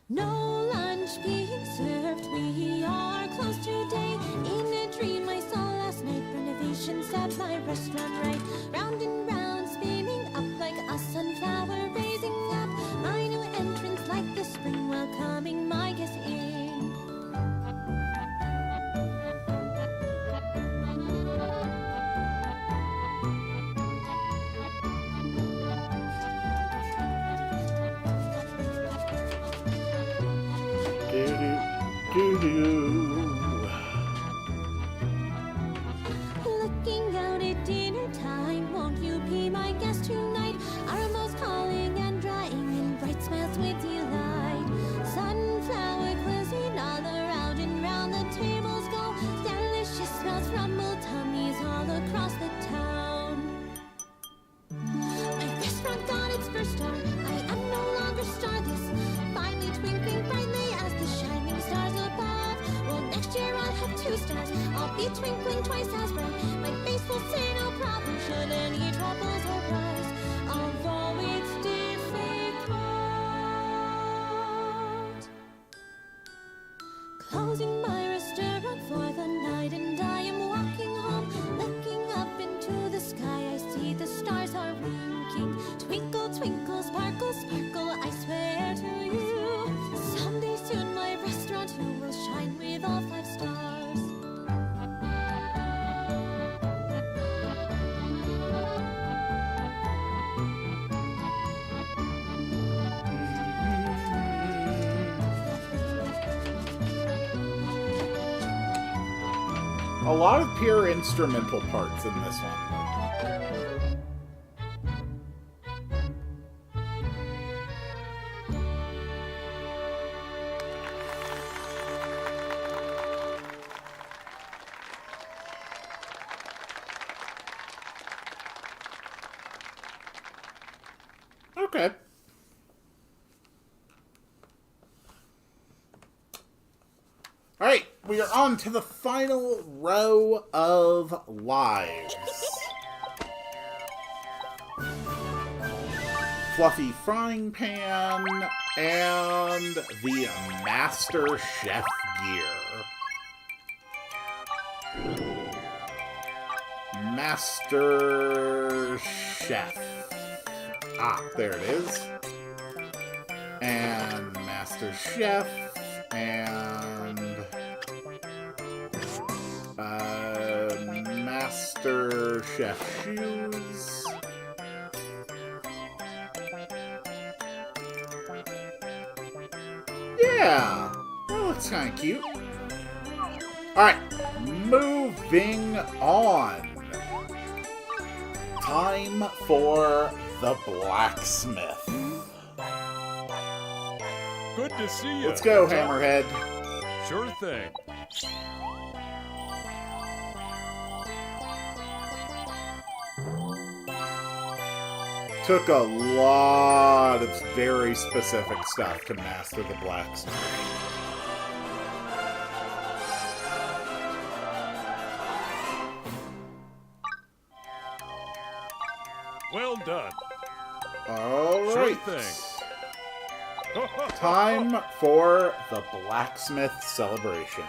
No lunch being served, we are closed today. In a dream I saw last night, renovations at my restaurant right. Round and round, spinning up like a sunflower raising up. My new entrance like the spring, welcoming my guests in. Looking out at dinner time, won't you be my guest tonight? Aromas calling and drying in bright smiles with delight. Sunflower cuisine all around and round the tables go. Delicious smells rumble tummies all across the town. My restaurant got its first star. I am no longer starless, finally twinkling brightly as the shining stars above. Well, next year I'll have 2 stars. I'll be twinkling twice as bright. My face will say no problem should any troubles arise. Although it's difficult. Closing my restaurant for the night, and I am walking home, looking up into the sky. I see the stars are winking. Twinkle, twinkle, sparkle, sparkle, I swear to you, someday soon my restaurant too will shine with all 5 stars. A lot of pure instrumental parts in this one. Okay. Alright, we are on to the final row of lives. Fluffy Frying Pan and the Master Chef Gear. Master Chef. Ah, there it is. And Master Chef, and Master Chef Shoes. Yeah, that looks kind of cute. Alright, moving on. Time for the blacksmith. Good to see you. Let's go, Hammerhead. Sure thing. Took a lot of very specific stuff to master the blacksmith. Well done. All Sure right. thing. Time for the blacksmith celebration.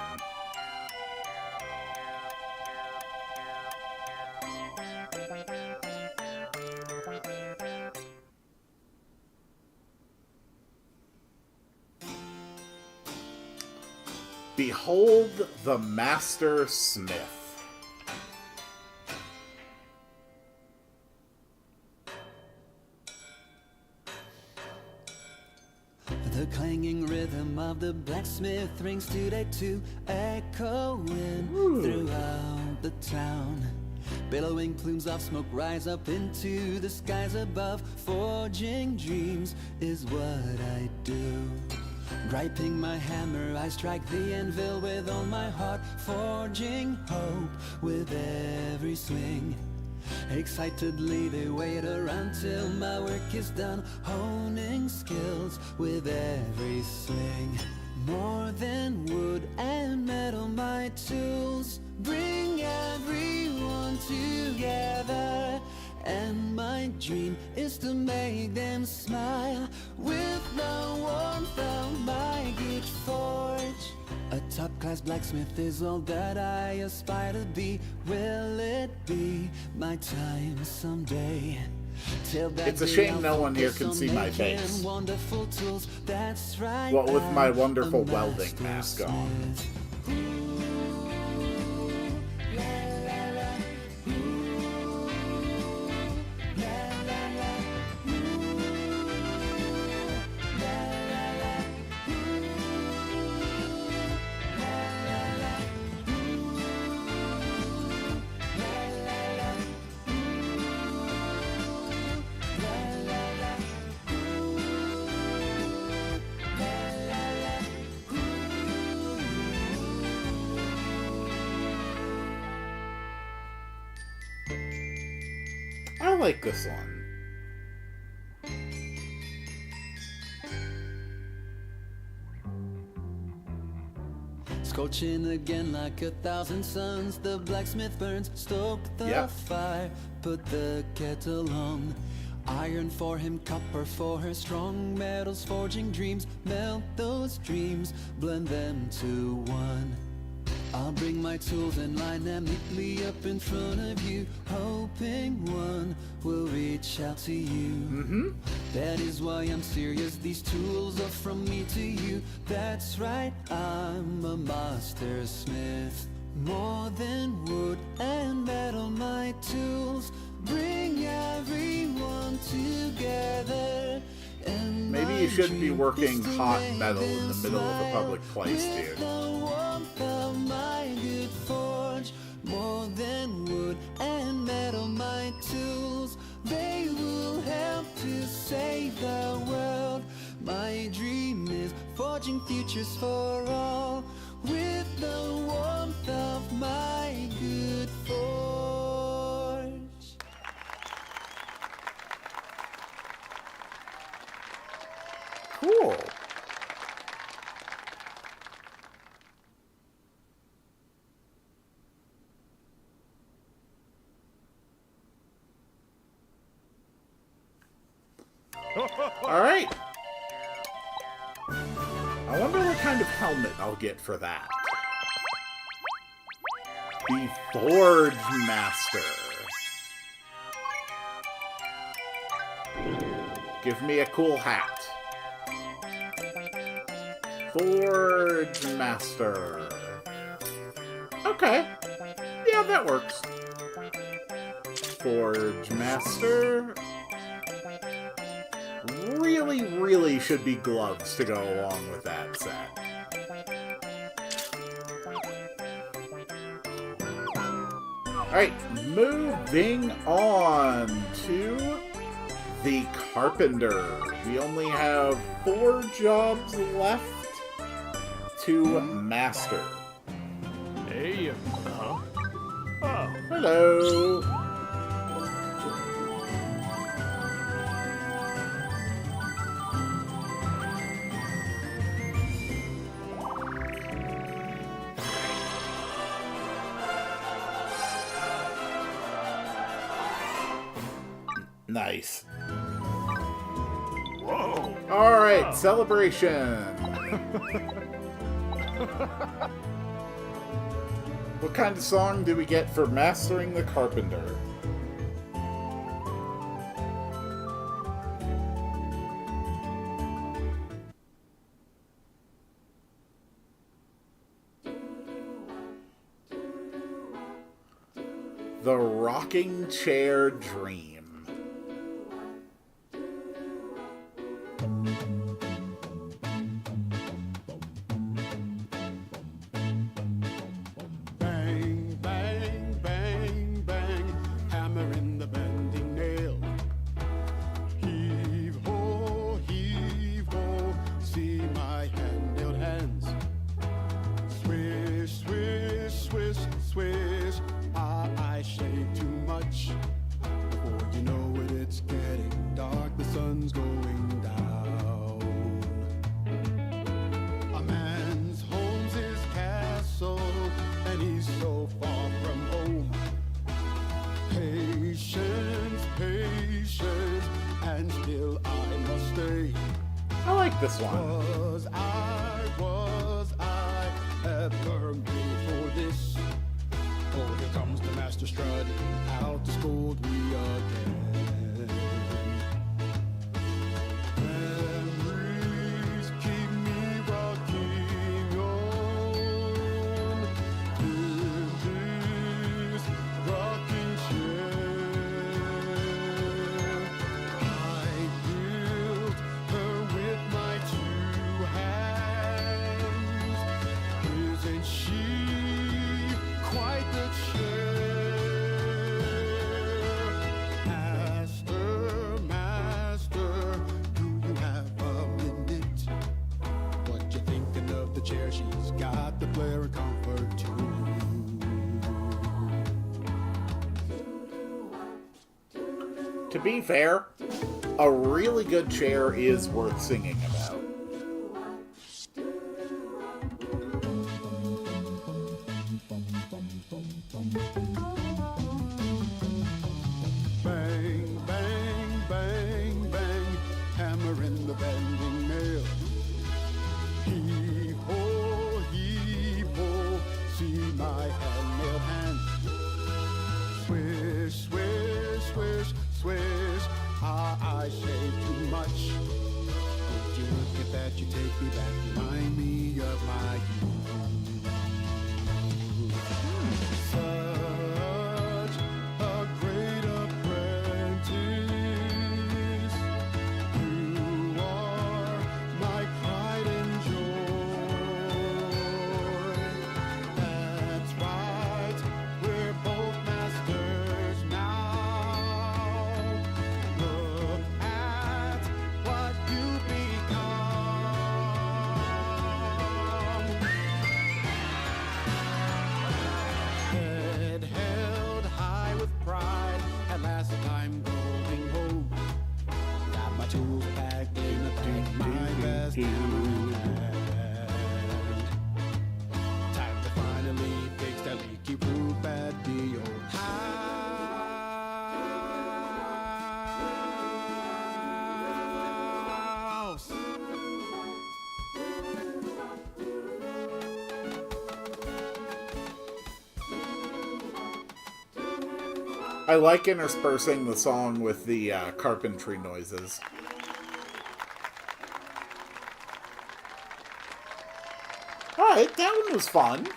Behold the Master Smith. The clanging rhythm of the blacksmith rings today to echoing throughout the town. Billowing plumes of smoke rise up into the skies above. Forging dreams is what I do. Griping my hammer, I strike the anvil with all my heart. Forging hope with every swing. Excitedly they wait around till my work is done. Honing skills with every swing. More than wood and metal, my tools bring everyone together. And my dream is to make them smile with the warmth of my good forge. A top-class blacksmith is all that I aspire to be. Will it be my time someday? Till that It's a day shame I'll no one here focus can on see my making face. wonderful tools. That's right, What with my I'm a wonderful welding master mask on. smith. I like this one. Scorching again like 1,000 suns, the blacksmith burns, stoke the Yep. fire, put the kettle on. Iron for him, copper for her, strong metals forging dreams, melt those dreams, blend them to one. I'll bring my tools and line them neatly up in front of you, hoping one will reach out to you. That is why I'm serious, these tools are from me to you. That's right, I'm a master smith. More than wood and metal, my tools bring everyone together. And Maybe my you shouldn't be dream working is to hot make metal in them the middle of a smile public place, with dude. the warmth of my good forge. More than wood and metal, my tools, they will help to save the world. My dream is forging futures for all with the warmth of my good forge. Cool. All right. I wonder what kind of helmet I'll get for that. The Forge Master. Give me a cool hat. Forge Master. Okay. Yeah, that works. Forge Master. Really should be gloves to go along with that set. Alright, moving on to the Carpenter. We only have 4 jobs left to master. Hey, huh? Oh, Hello. Nice. whoa. Alright, celebration. What kind of song do we get for mastering the Carpenter? The Rocking Chair Dream. Bang, bang, bang, bang, hammer in the bending nail. Heave ho, see my hand-held hands. Swish, swish, swish, swish. I shake too much. Before you know it, it's getting dark. The sun's going down. A man's home's his castle, and he's so far from home. Patience, patience, and still I must stay. I like this one. Was I ever made for this? Oh, here comes the master strutting out to scold me again. Memories keep me rocking on in this rocking chair. I built her with my 2 hands. Isn't she quite the chair? Master, do you have a minute? What you thinking of the chair? She's got the flair and comfort too. To be fair, a really good chair is worth singing about. Bang, bang, bang, bang, hammer in the bending nail. Heave ho, see my hand-nailed hand. Swish, swish, swish, swish, I shave too much. Would you look at that, you take me back, remind me of my youth. Such a great apprentice. You are my pride and joy. That's right, we're both masters now. Look at what you become. Head held high with pride, at last I'm going home. Got my tools packed in a bag, my best hammer in hand. Time to finally fix that leaky roof at the old house. I like interspersing the song with the carpentry noises. that one was fun.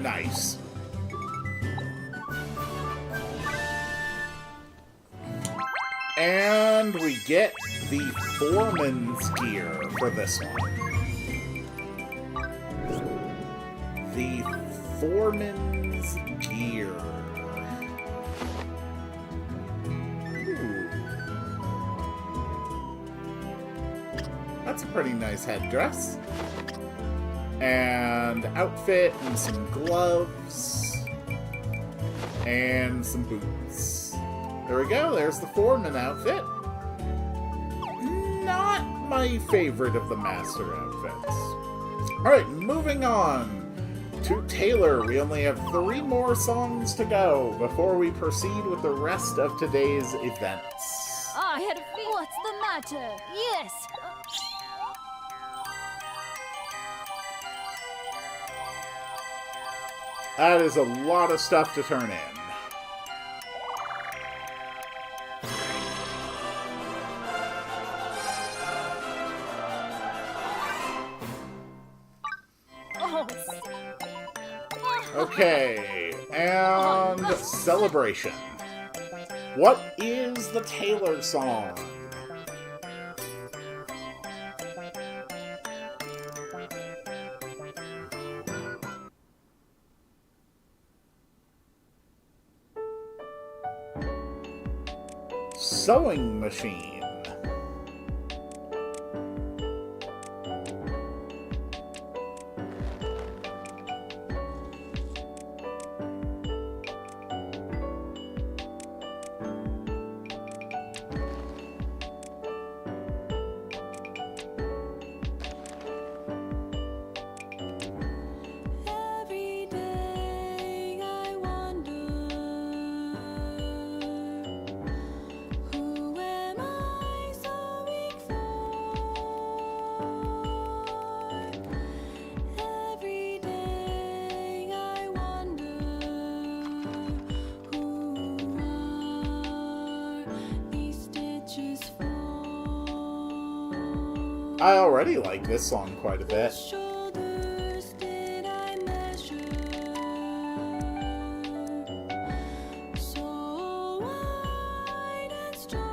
Nice. And we get the Foreman's gear for this one. The Foreman's gear. Ooh. That's a pretty nice headdress. And outfit, and some gloves, and some boots. There we go, there's the Foreman outfit. Not my favorite of the Master outfits. Alright, moving on to Taylor. We only have 3 more songs to go before we proceed with the rest of today's events. I had a feel. What's the matter? Yes. That is a lot of stuff to turn in. Oh. Okay, and Celebration. What is the Taylor song? Sewing Machine. Every day I wonder, who am I sewing for? Every day I wonder, who are these stitches for? I already like this song quite a bit. Shoulders did I measure, so wide and strong,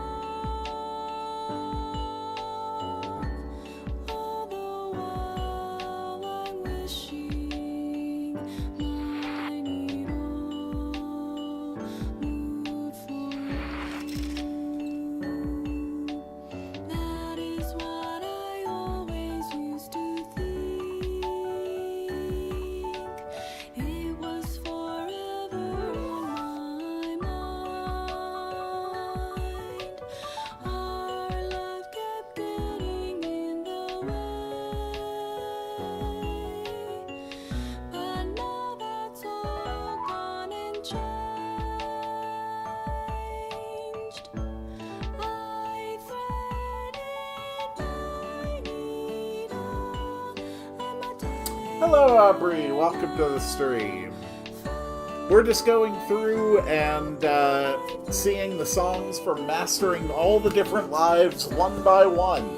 all the while I'm wishing my needle would for you. That is what I always used to think. It was forever on my mind. Our love kept getting in the way, but now that's all gone and changed. I threaded my needle and my tail. Hello, Aubrey. Welcome to the stream. We're just going through and seeing the songs from Mastering All the Different Lives one by one.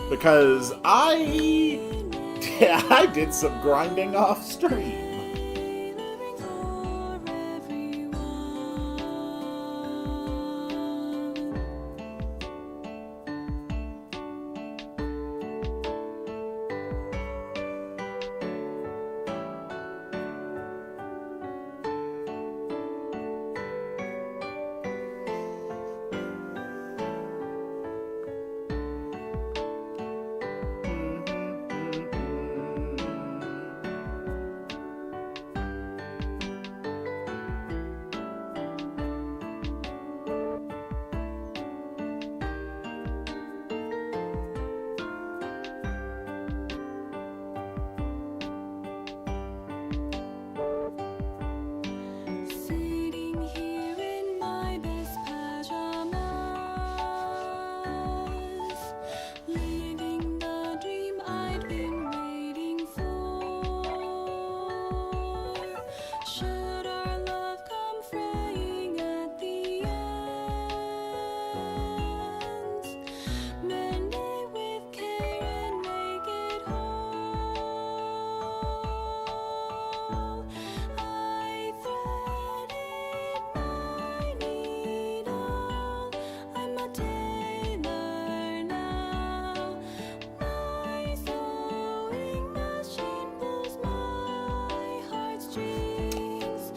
Because I did some grinding off stream. Living for everyone.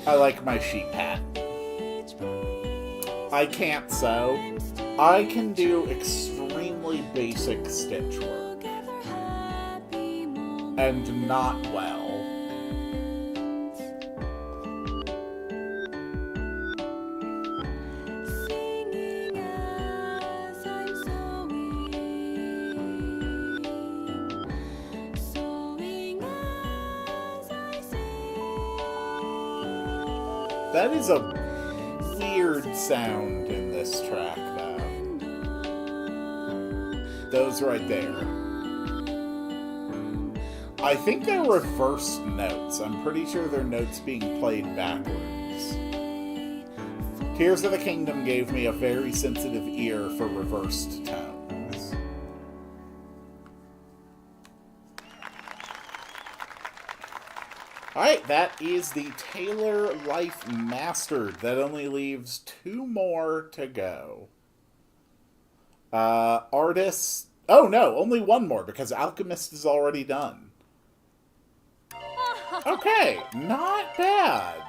I like my sheep hat. I can't sew. I can do extremely basic stitch work. And not well. That is a weird sound in this track, though. Those right there. I think they're reversed notes. I'm pretty sure they're notes being played backwards. Tears of the Kingdom gave me a very sensitive ear for reversed tones. Alright, that is the Taylor Life Mastered. That only leaves 2 more to go. Artist... Oh no, only 1 more, because Alchemist is already done. Okay, not bad.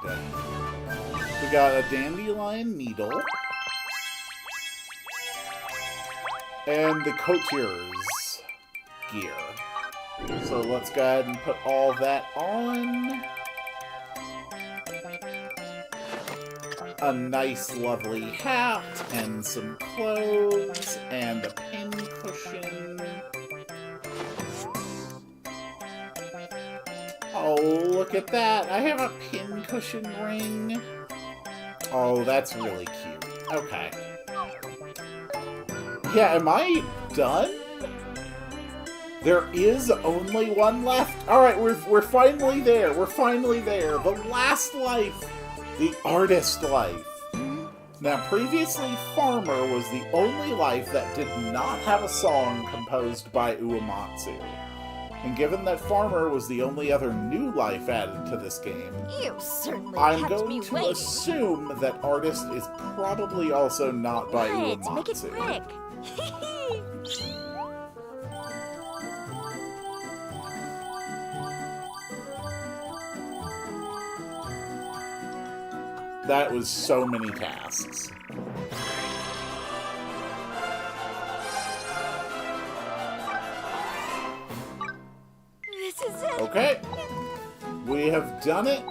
We got a Dandelion Needle. And the Courtier's gear. So let's go ahead and put all that on. A nice, lovely hat, and some clothes, and a pin cushion. Oh, look at that! I have a pin cushion ring. Oh, that's really cute. Okay. Yeah, am I done? There is only 1 left. Alright, we're finally there. We're finally there. The last life. The artist life. Now, previously, Farmer was the only life that did not have a song composed by Uematsu. And given that Farmer was the only other new life added to this game, You certainly I'm kept going me to waiting. assume that artist is probably also not by Right, make it Uematsu. quick. That was so many tasks. This is it. Okay. We have done it.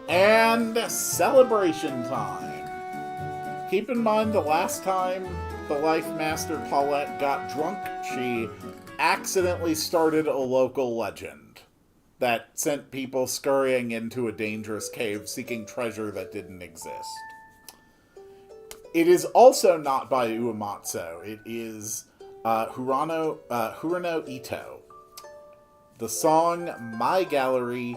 And celebration time. Keep in mind the last time the Life Master Paulette got drunk, she accidentally started a local legend that sent people scurrying into a dangerous cave seeking treasure that didn't exist. It is also not by Uematsu. It is Hirono Ito. The song My Gallery,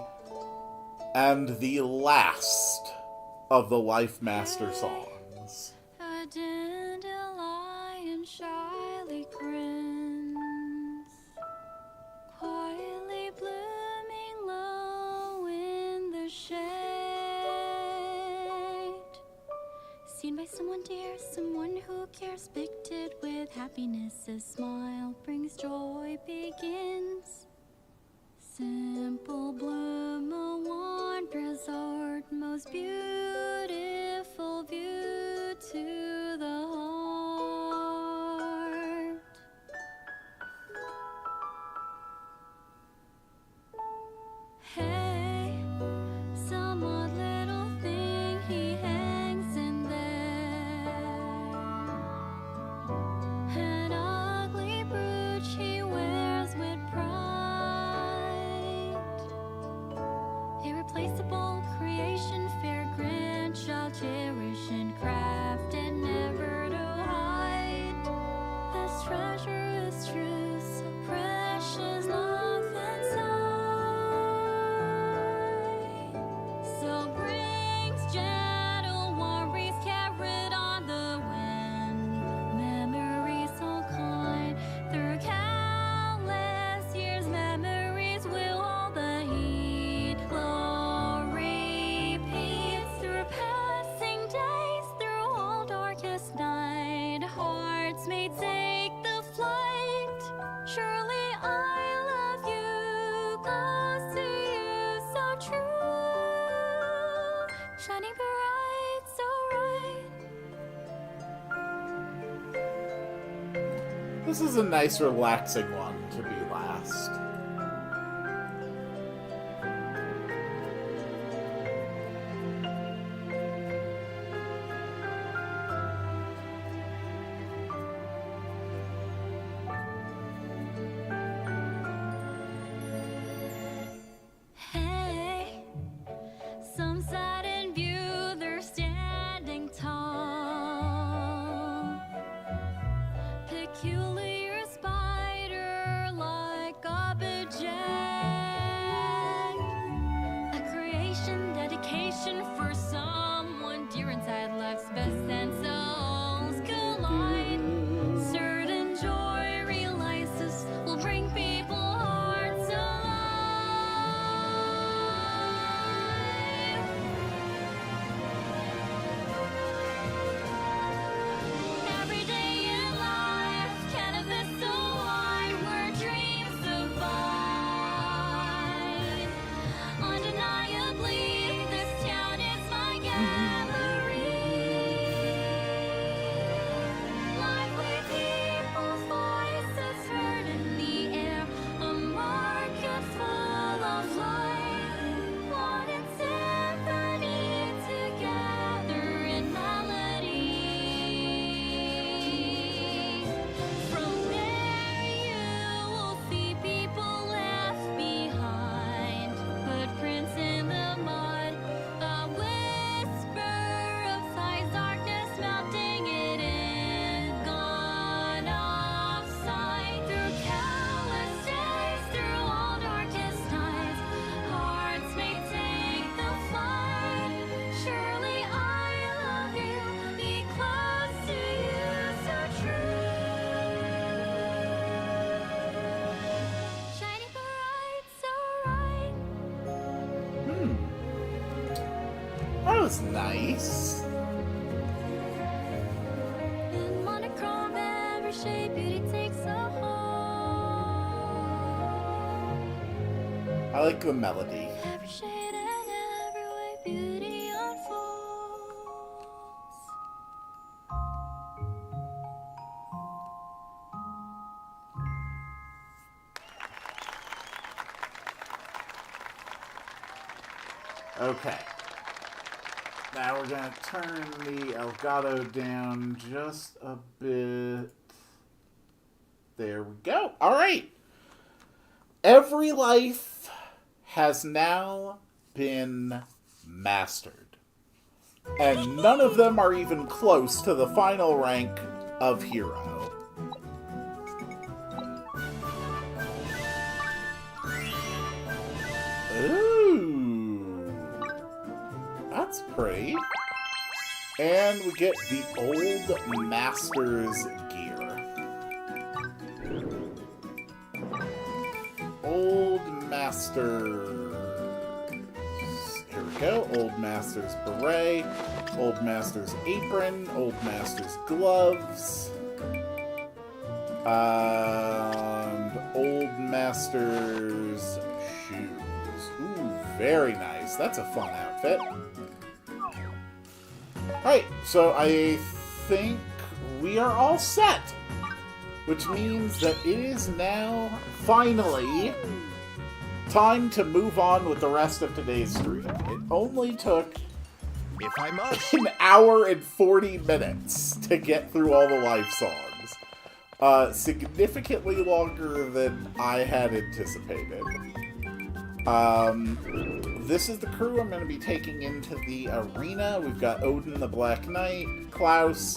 and the last of the Life Master songs. A dandelion shyly grins, quietly blooming low in the shade. Seen by someone dear, someone who cares, pictured with happiness. A smile brings joy, begins. Simple bloom, a wanderer's art, most beautiful view to the heart. Hey, some odd little thing he hangs in there. An ugly brooch he wears with pride. Irreplaceable creation, fair grandchild, cherish and craft and never to hide. This treasure is true, so precious, love inside. So brings gentle worries carried on the wind. Memories so kind through countless years. Memories will hold the heat. Glory repeats through passing days, through all darkest night. Hearts may take the flight. This is a nice, relaxing one to be last. Hey, some sudden view, they're standing tall. Peculiar spider like object. A creation, dedication for someone dear inside life's best and souls collide. Certain joy realizes will bring people hearts alive. Every day in life, canvas so wide where dreams abide. Undeniably, this town is my gallery. Lively people's voices heard in the air, a market full of life. One in symphony together in melody. From there you will see people left behind, footprints in the mud, a whisper of sighs, darkness melting it in, gone off sight. Through countless days, through all darkest nights, hearts may take the flight. Surely I love you, be close to you, so true. Shining bright, so right. That was nice. In monochrome, every shade, beauty takes a hold. I like the melody. Every shade and every way, beauty unfolds. Okay. Now we're gonna turn the Elgato down just a bit. There we go. Alright. Every life has now been mastered. And none of them are even close to the final rank of hero. Ooh. That's pretty. And we get the Old Masters gear. Old Masters. Here we go. Old Masters beret. Old Masters apron. Old Masters gloves. And Old Masters shoes. Ooh, very nice. That's a fun outfit. Alright, so I think we are all set. Which means that it is now, finally, time to move on with the rest of today's stream. It only took If I must. an hour and 40 minutes to get through all the life songs. Significantly longer than I had anticipated. This is the crew I'm going to be taking into the arena. We've got Odin the Black Knight, Klaus,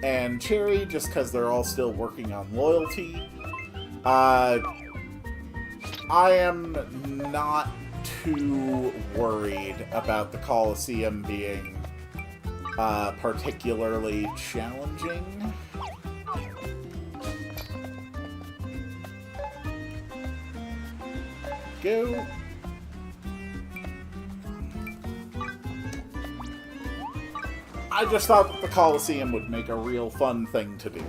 and Cherry, just because they're all still working on loyalty. I am not too worried about the Colosseum being particularly challenging. Go. I just thought that the Colosseum would make a real fun thing to do.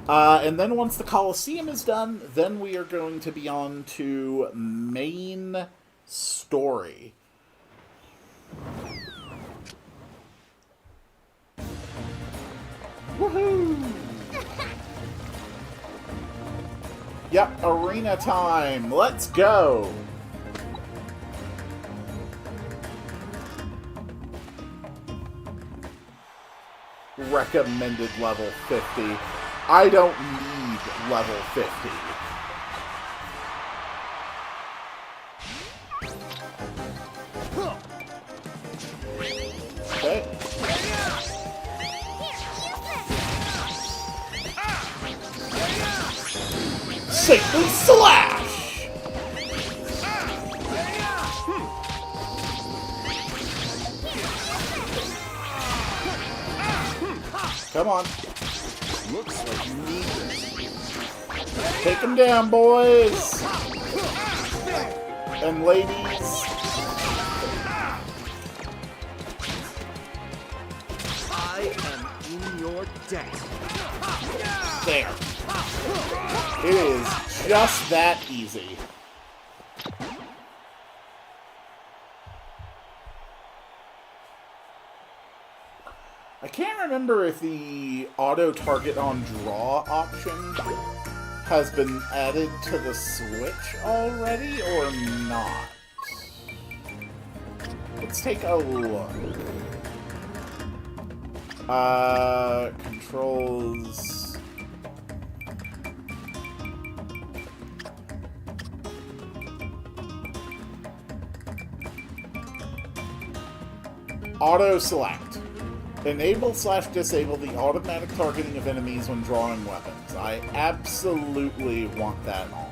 And then once the Colosseum is done, then we are going to be on to main story. Woohoo! Yep, arena time. Let's go. Recommended level 50. I don't need level 50. Okay. Saintly Slash! Come on. Looks like you need this. Take him down, boys! And ladies. I am in your debt. There. It is just that easy. I can't remember if the auto target on draw option has been added to the Switch already or not. Let's take a look. Controls. Auto select. Enable/disable the automatic targeting of enemies when drawing weapons. I absolutely want that on.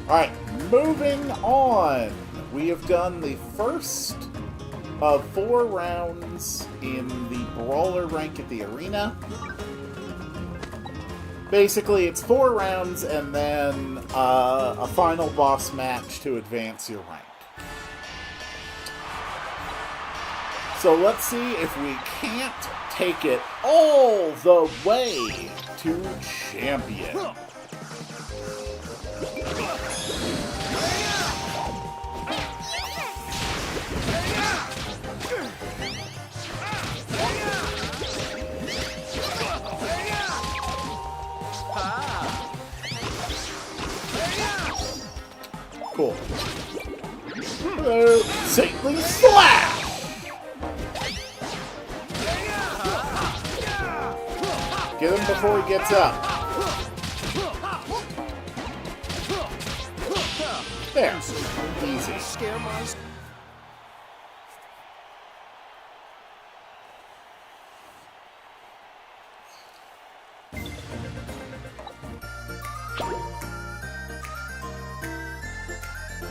Alright, moving on. We have done the first of 4 rounds in the Brawler rank at the arena. Basically, it's 4 rounds and then a final boss match to advance your rank. So let's see if we can't take it all the way to champion. Cool. Hello, Saintly Slash! Get him before he gets up. There. Easy.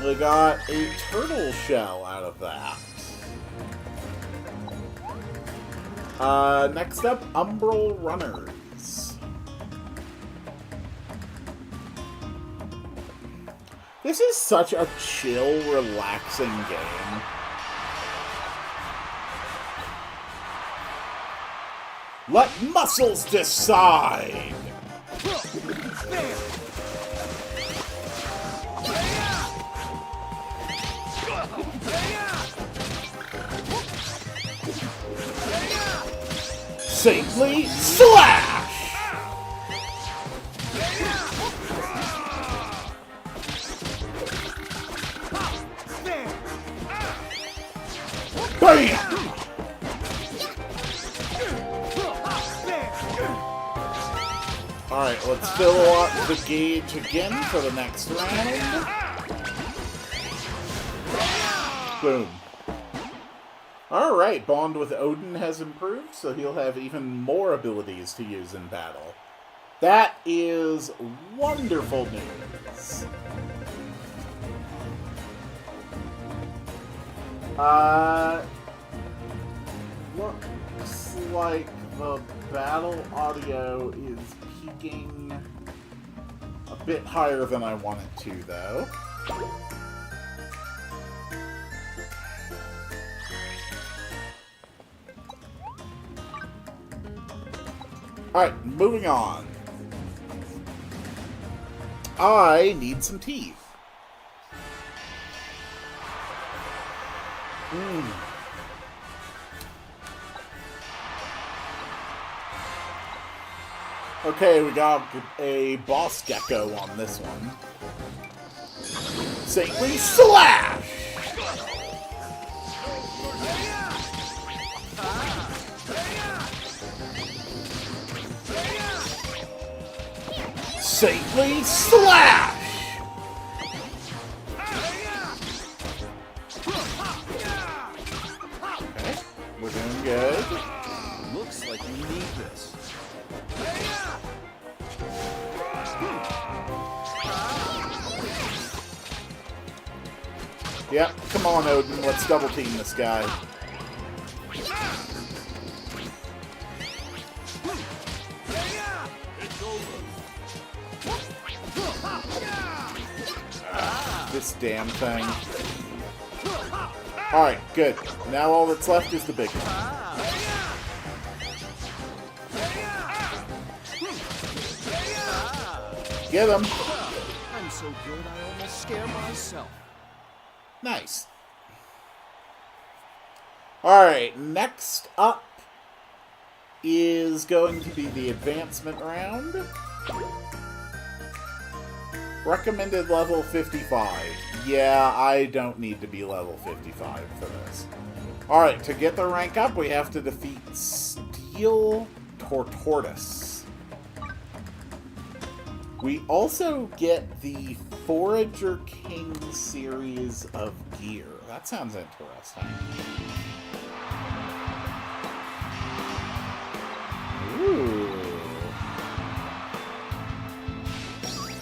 We got a turtle shell out of that. Next up, Umbral Runners. This is such a chill, relaxing game. Let muscles decide! Saintly Slash! BAM! Alright, let's fill up the gauge again for the next round. Boom. Alright, bond with Odin has improved, so he'll have even more abilities to use in battle. That is wonderful news. Looks like the battle audio is peaking a bit higher than I want it to, though. Alright, moving on. I need some teeth. Okay, we got a boss gecko on this one. Saintly Slash! Saintly Slash! Okay, we're doing good. Looks like you need this. Yep, come on, Odin, let's double team this guy. This damn thing. Alright, good. Now all that's left is the big one. Get him! I'm so good I almost scare myself. Nice. Alright, next up is going to be the advancement round. Recommended level 55. Yeah, I don't need to be level 55 for this. Alright, to get the rank up, we have to defeat Steel Tortoise. We also get the Forager King series of gear. That sounds interesting. Ooh.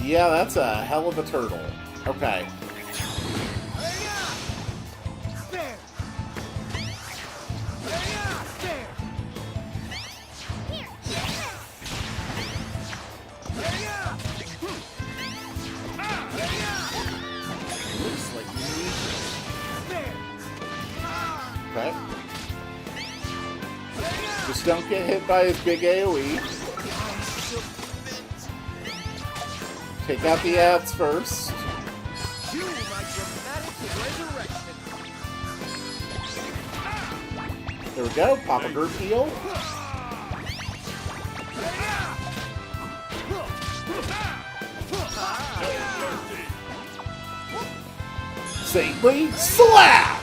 Yeah, that's a hell of a turtle. Okay. Looks like you need this. Okay. Just don't get hit by his big AoE. Take out the ads first. Cue my dramatic resurrection. There we go. Pop a group heal. Saintly Slash!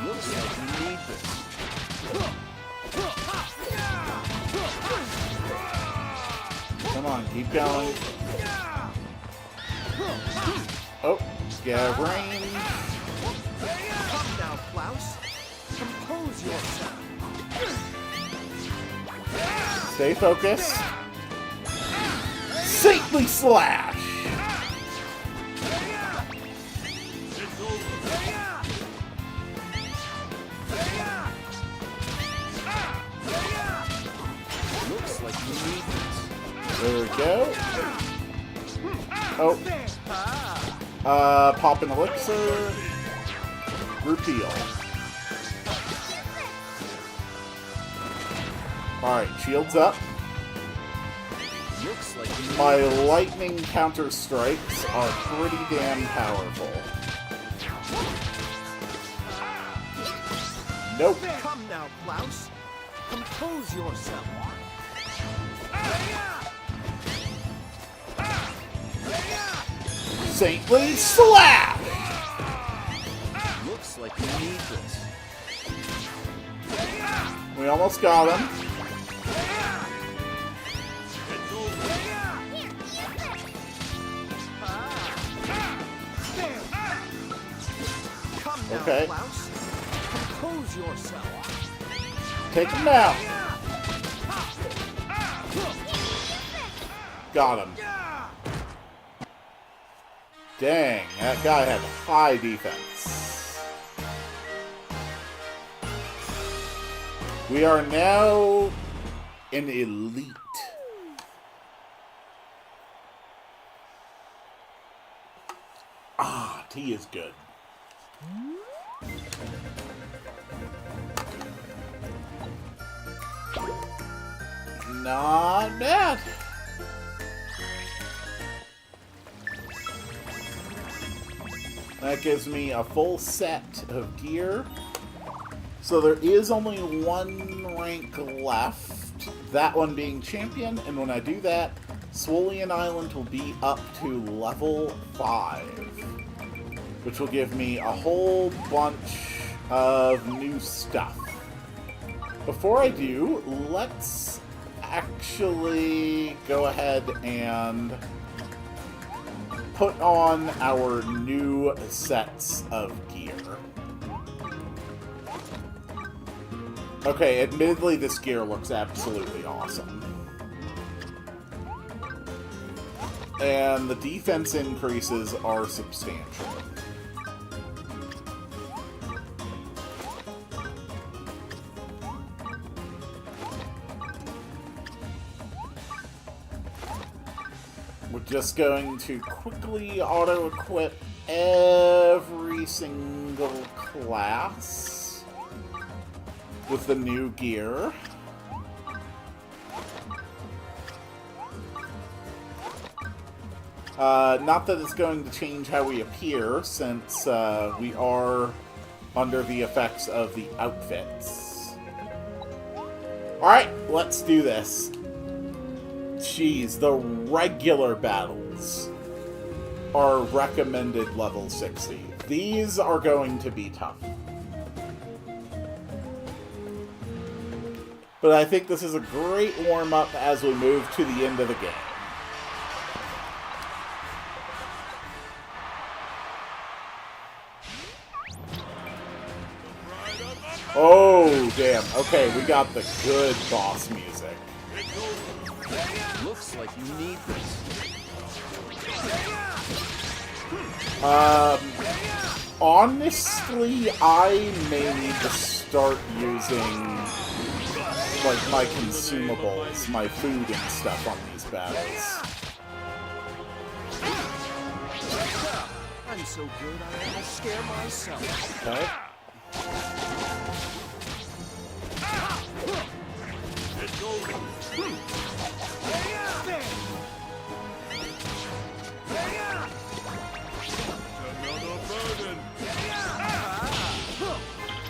Looks like you need this. Come on, keep going. Oh, get range. Come now, Klaus. Compose yourself. Stay focused. Saintly Slash! Looks like you need this. There we go. Oh. Pop an elixir. Repeal. Alright, shields up. Looks like you My lightning counter strikes are pretty damn powerful. Nope. Come now, Klaus. Compose yourself. Saintly Slash! Looks like you need this. We almost got him. Come now, Okay. Klaus. Compose yourself. Take him down. Got him. Dang, that guy had high defense. We are now an elite. Ah, tea is good. Not bad. That gives me a full set of gear. So there is only one rank left, that one being champion, and when I do that, Swolian Island will be up to level 5, which will give me a whole bunch of new stuff. Before I do, let's actually go ahead and put on our new sets of gear. Okay, admittedly this gear looks absolutely awesome. And the defense increases are substantial. We're just going to quickly auto-equip every single class with the new gear. Not that it's going to change how we appear, since we are under the effects of the outfits. Alright, let's do this. Jeez, the regular battles are recommended level 60. These are going to be tough. But I think this is a great warm-up as we move to the end of the game. Oh, damn. Okay, we got the good boss music. Looks like you need this. Honestly, I may need to start using, like, my consumables, my food and stuff on these battles. I'm so good I almost scare myself. Okay.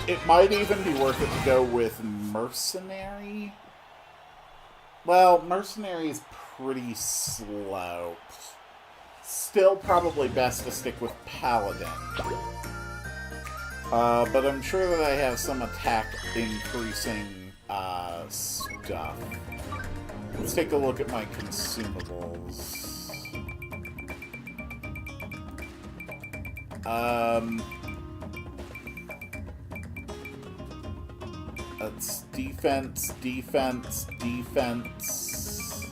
It might even be worth it to go with Mercenary. Well, Mercenary is pretty slow. Still probably best to stick with Paladin. But I'm sure that I have some attack increasing stuff. Let's take a look at my consumables. That's defense, defense, defense.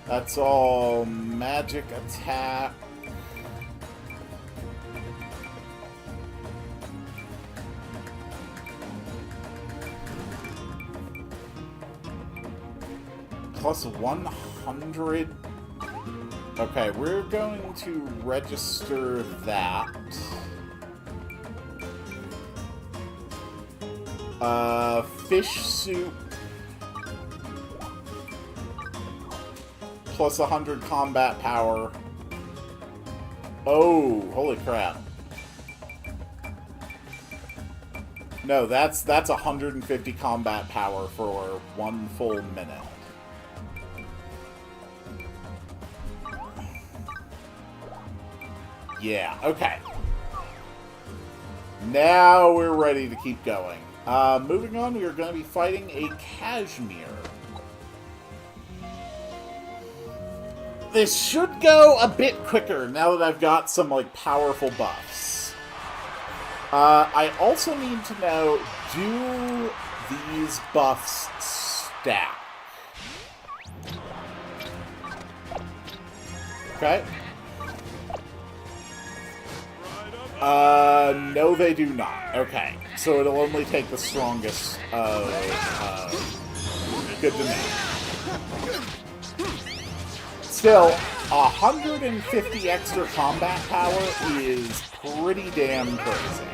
That's all magic attack. Plus 100. Okay, we're going to register that. Fish soup. Plus 100 combat power. Oh, holy crap. No, that's 150 combat power for 1 full minute. Yeah, okay. Now we're ready to keep going. Moving on, we are going to be fighting a Kashmir. This should go a bit quicker now that I've got some, like, powerful buffs. I also need to know, do these buffs stack? Okay. No they do not. Okay. So it'll only take the strongest good to know. Still, 150 extra combat power is pretty damn crazy.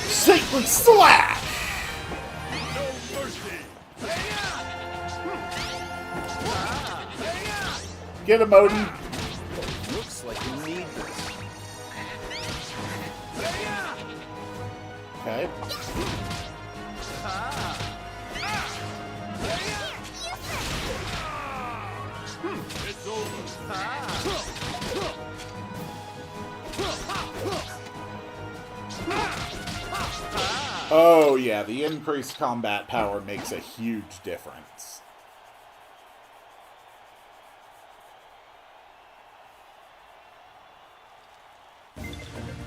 Saintly Slash! Get him, Odin. Looks like you need this. Okay. It's over. Oh, yeah, the increased combat power makes a huge difference.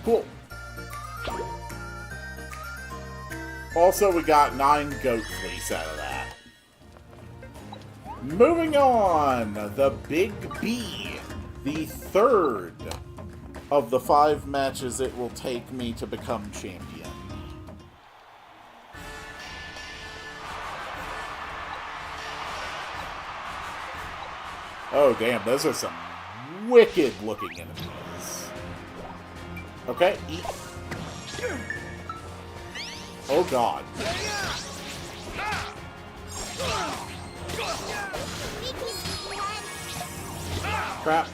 Cool. Also, we got 9 goat fleece out of that. Moving on, the Big B, the third of the 5 matches it will take me to become champion. Oh, damn, those are some wicked-looking enemies. Okay, eat. Oh, God. Crap.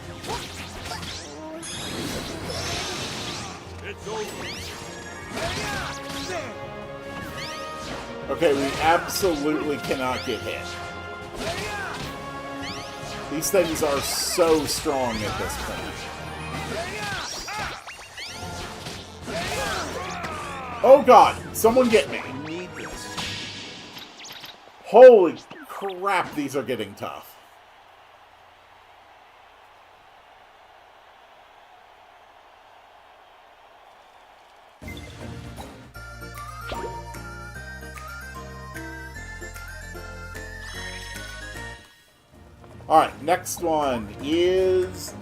It's over. Okay, we absolutely cannot get hit. These things are so strong at this point. Oh God! Someone get me! You need this. Holy crap, these are getting tough. Alright, next one is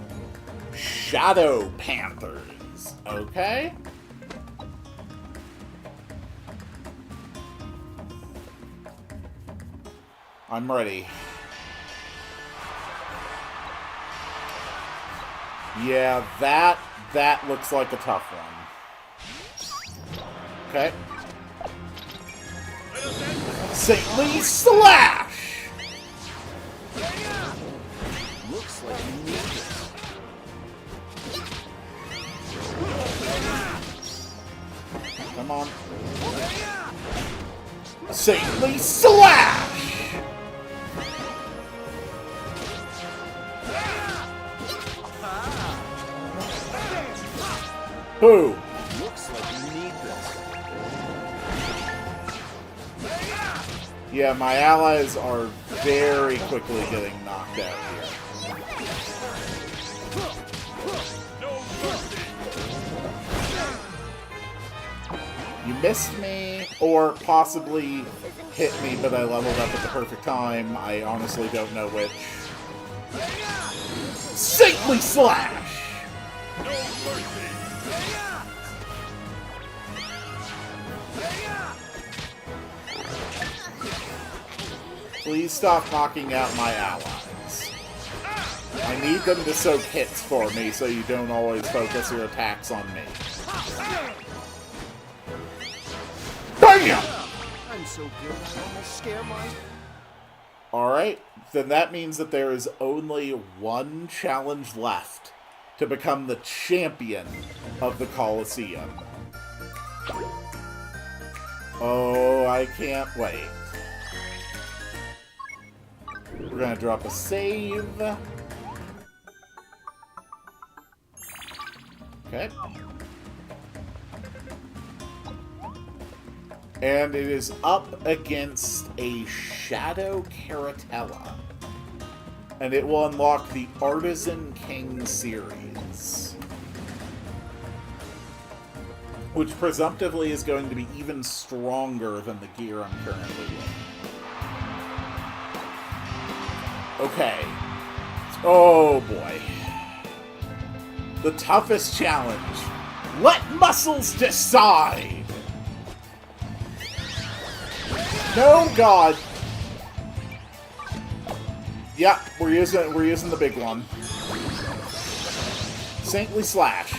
Shadow Panthers. Okay? I'm ready. Yeah, that looks like a tough one. Okay. Saintly Slash! Looks like you need this. Come on. Saintly Slash! Who? Looks like you need this. Yeah, my allies are very quickly getting knocked out here. You missed me, or possibly hit me, but I leveled up at the perfect time. I honestly don't know which. Saintly Slash! Please stop knocking out my allies. I need them to soak hits for me so you don't always focus your attacks on me. BAM! I'm so good I almost scare myself. Alright, then that means that there is only one challenge left to become the champion of the Colosseum. Oh, I can't wait. We're gonna drop a save. Okay. And it is up against a Shadow Caratella. And it will unlock the Artisan King series. Which presumptively is going to be even stronger than the gear I'm currently wearing. Okay. Oh boy. The toughest challenge. Let muscles decide! No, God. Yeah, we're using the big one. Saintly Slash.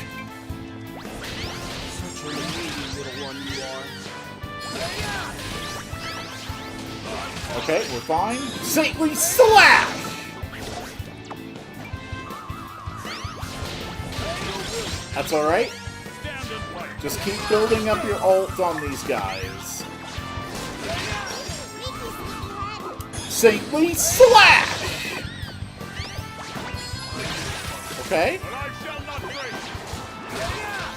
Such a needy little one you are. Okay, we're fine. Saintly Slash! That's alright. Just keep building up your ult on these guys. Saintly Slash! Okay. But I shall not break.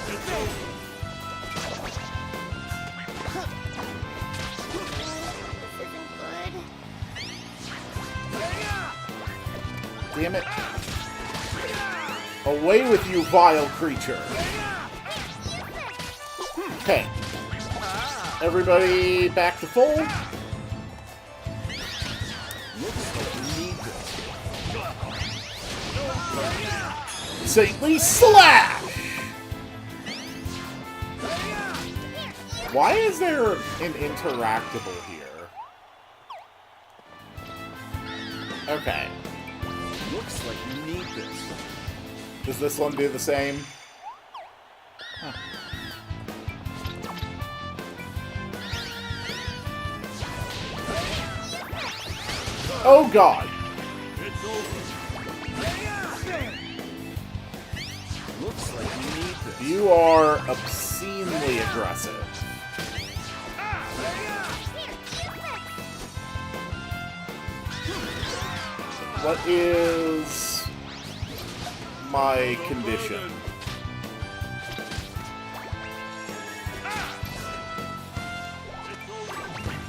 It's over. Damn it. Away with you, vile creature. Okay. Everybody back to full. Looks like you need this. Saintly Slash! Why is there an interactable here? Okay. Looks like you need this. Does this one do the same? Huh. Oh god! It's over. Looks like you need this. You are obscenely aggressive. What is my condition?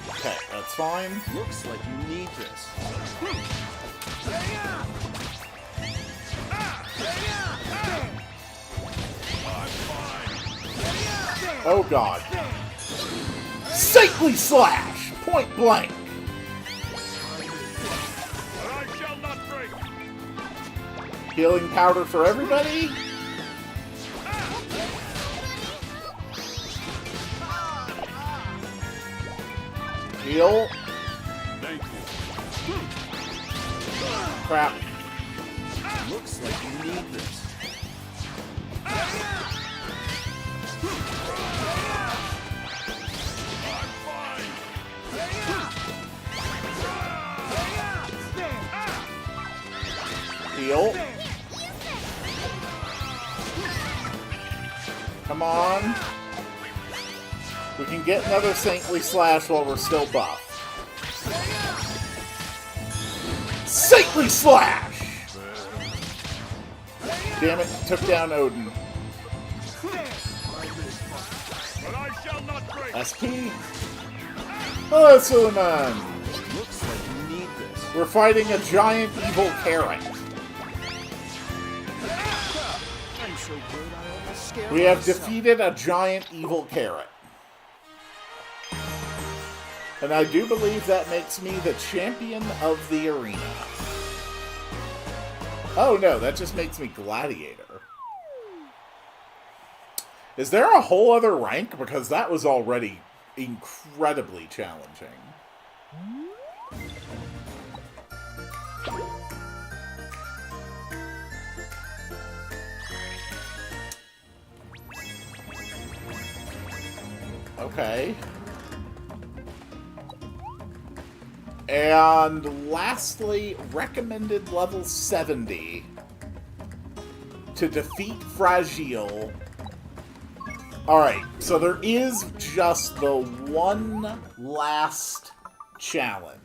Okay, that's fine. Looks like you need this. Oh god. Saintly Slash! Point blank! But I shall not break. Healing powder for everybody? Heal. Thank you. Crap. Looks like you need this. Heal. Come on. We can get another Saintly Slash while we're still buff. Saintly Slash! Damn it, took down Odin. But I shall not break. SP. Hello, Suleiman. Looks like you need this. We're fighting a giant evil carrot. I'm so good I almost scared We have myself. defeated a giant evil carrot. And I do believe that makes me the champion of the arena. Oh no, that just makes me gladiator. Is there a whole other rank? Because that was already incredibly challenging. Okay. And lastly, recommended level 70 to defeat Fragile. Alright, so there is just the one last challenge.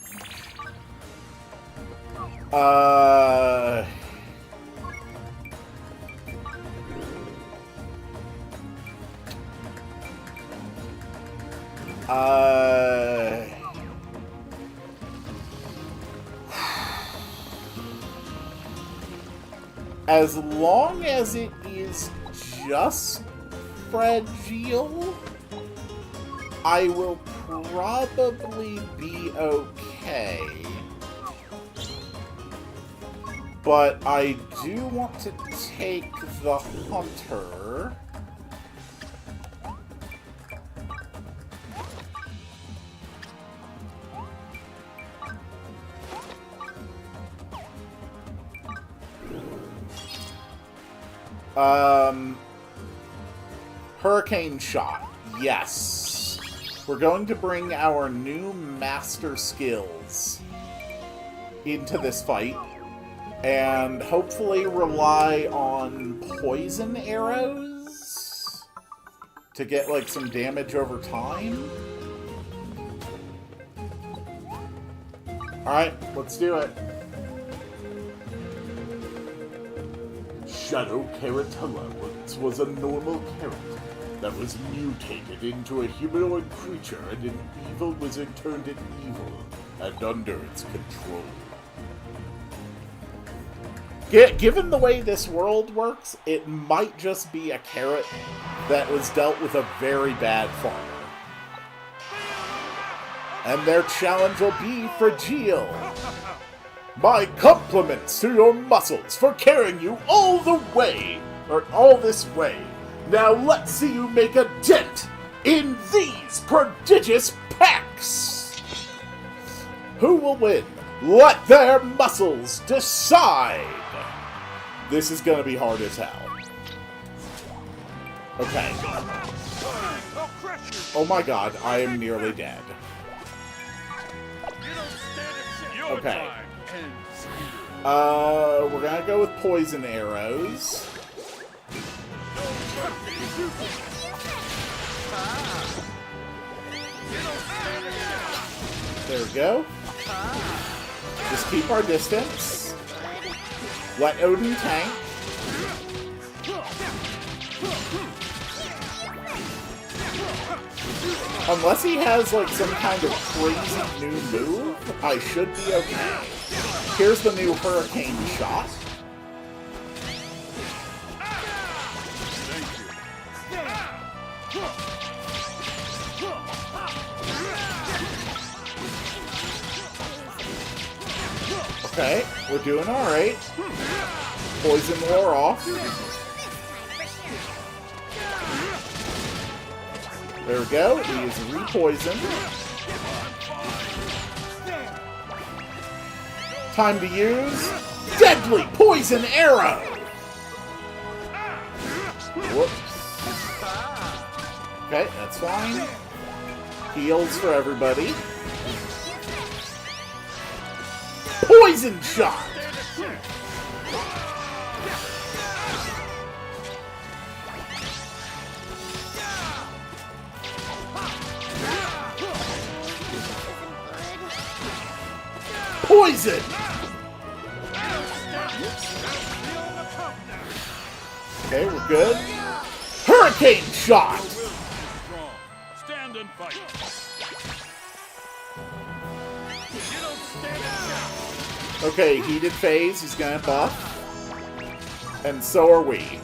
As long as it is just Fragile, I will probably be okay. But I do want to take the Hunter. Hurricane Shot. Yes. We're going to bring our new master skills into this fight. and hopefully rely on poison arrows to get like some damage over time. Alright, let's do it. Shadow Carrot Allowance was a normal carrot that was mutated into a humanoid creature, and an evil wizard turned it evil and under its control. Given the way this world works, it might just be a carrot that was dealt with a very bad farmer. And their challenge will be Fragile. My compliments to your muscles for carrying you all the way, or all this way. Now let's see you make a dent in these prodigious packs. Who will win? Let their muscles decide. This is gonna be hard as hell. Okay. Oh my god, I am nearly dead. Okay. We're gonna go with poison arrows. There we go. Just keep our distance. Let Odin tank. Unless he has like some kind of crazy new move, I should be okay. Here's the new Hurricane Shot. Okay, we're doing alright. Poison wore off. There we go, he is re-poisoned. Time to use Deadly Poison Arrow! Whoops. Okay, that's fine. Heals for everybody. Poison Shot! Poison! Okay, we're good. Hurricane Shot! Stand and fight. Okay, Heated Phase, he's gonna buff. And so are we.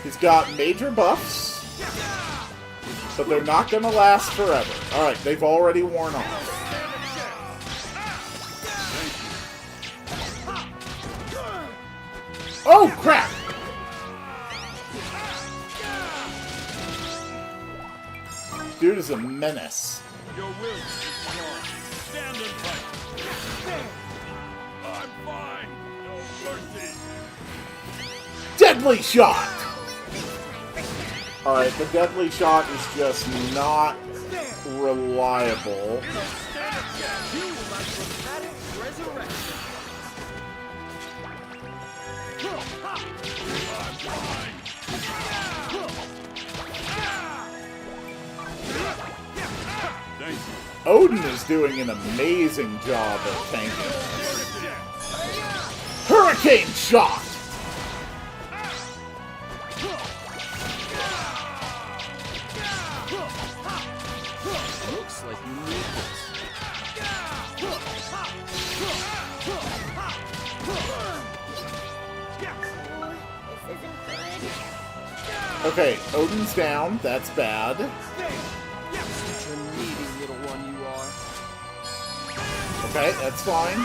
He's got major buffs, but they're not gonna last forever. Alright, they've already worn off. Oh, crap! Dude is a menace. Your will is strong. Stand and fight. I'm fine. No mercy. Deadly Shot! Alright, the Deadly Shot is just not reliable. Odin is doing an amazing job of tanking this. Hurricane Shot! Looks like you need this. Okay, Odin's down. That's bad. Such a needy little one you are. Okay, that's fine.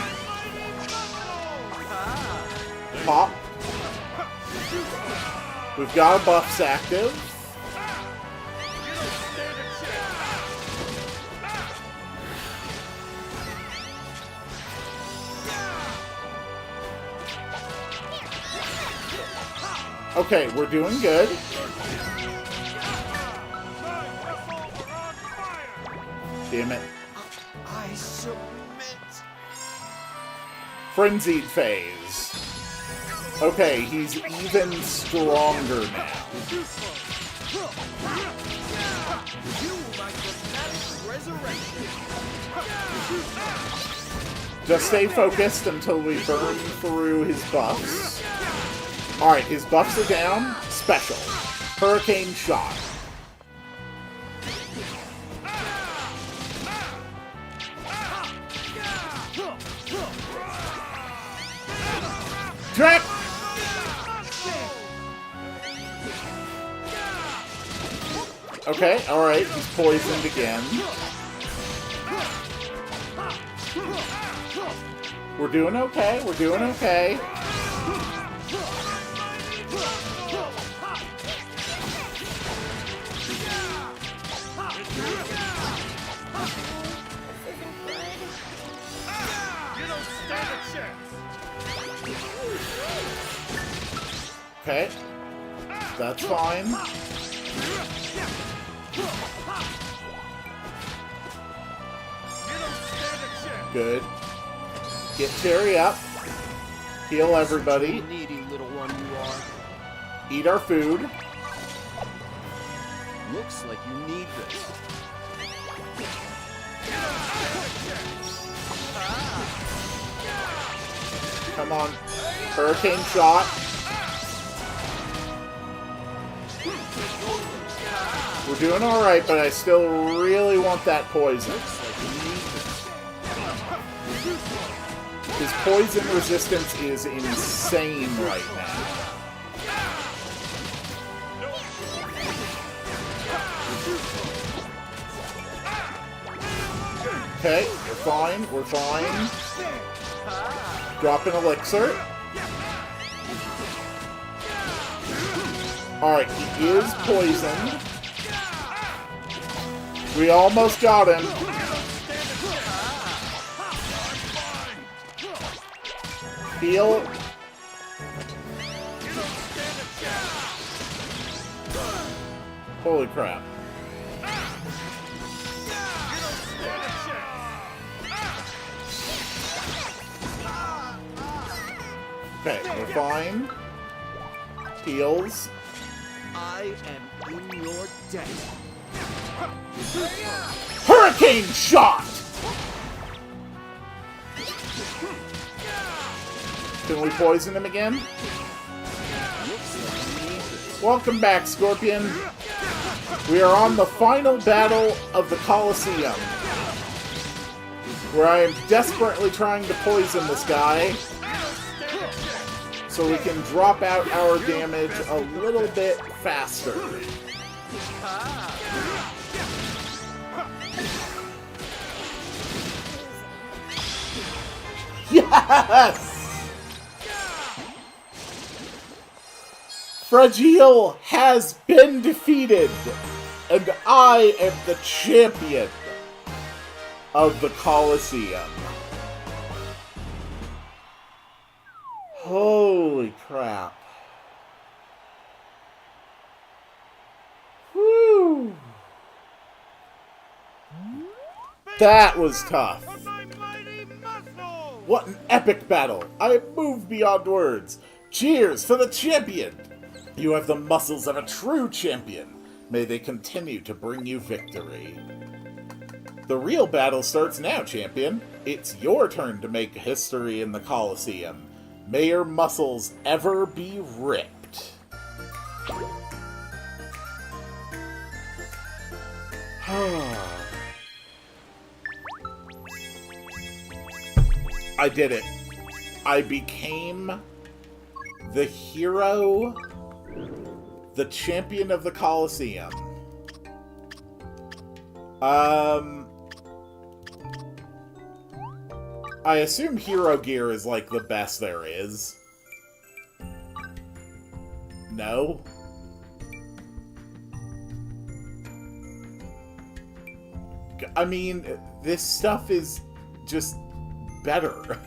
Pop. We've got our buffs active. Okay, we're doing good. Damn it. I submit. Frenzied phase. Okay, he's even stronger now. Just stay focused until we burn through his buffs. Alright, his buffs are down. Special. Hurricane shot. Trap! Okay, alright, he's poisoned again. We're doing okay, we're doing okay. Okay, that's fine. Good. Get Terry up. Heal everybody. Needy little one you are. Eat our food. Looks like you need this. Come on. Hurricane shot. We're doing alright, but I still really want that poison. His poison resistance is insane right now. Okay, we're fine, we're fine. Drop an elixir. Alright, he is poisoned. We almost got him. Heal. Holy crap. Okay, we're fine. Heals. I am in your debt. Hurricane shot! Can we poison him again? Welcome back, Scorpion. We are on the final battle of the Colosseum, where I am desperately trying to poison this guy so we can drop out our damage a little bit faster. Yes! Fragile has been defeated, and I am the champion of the Colosseum. Holy crap. Whew. That was tough. What an epic battle! I am moved beyond words. Cheers for the champion! You have the muscles of a true champion. May they continue to bring you victory. The real battle starts now, champion. It's your turn to make history in the Colosseum. May your muscles ever be ripped. I did it. I became the hero, the champion of the Colosseum. I assume hero gear is like the best there is. No? I mean, this stuff is just better.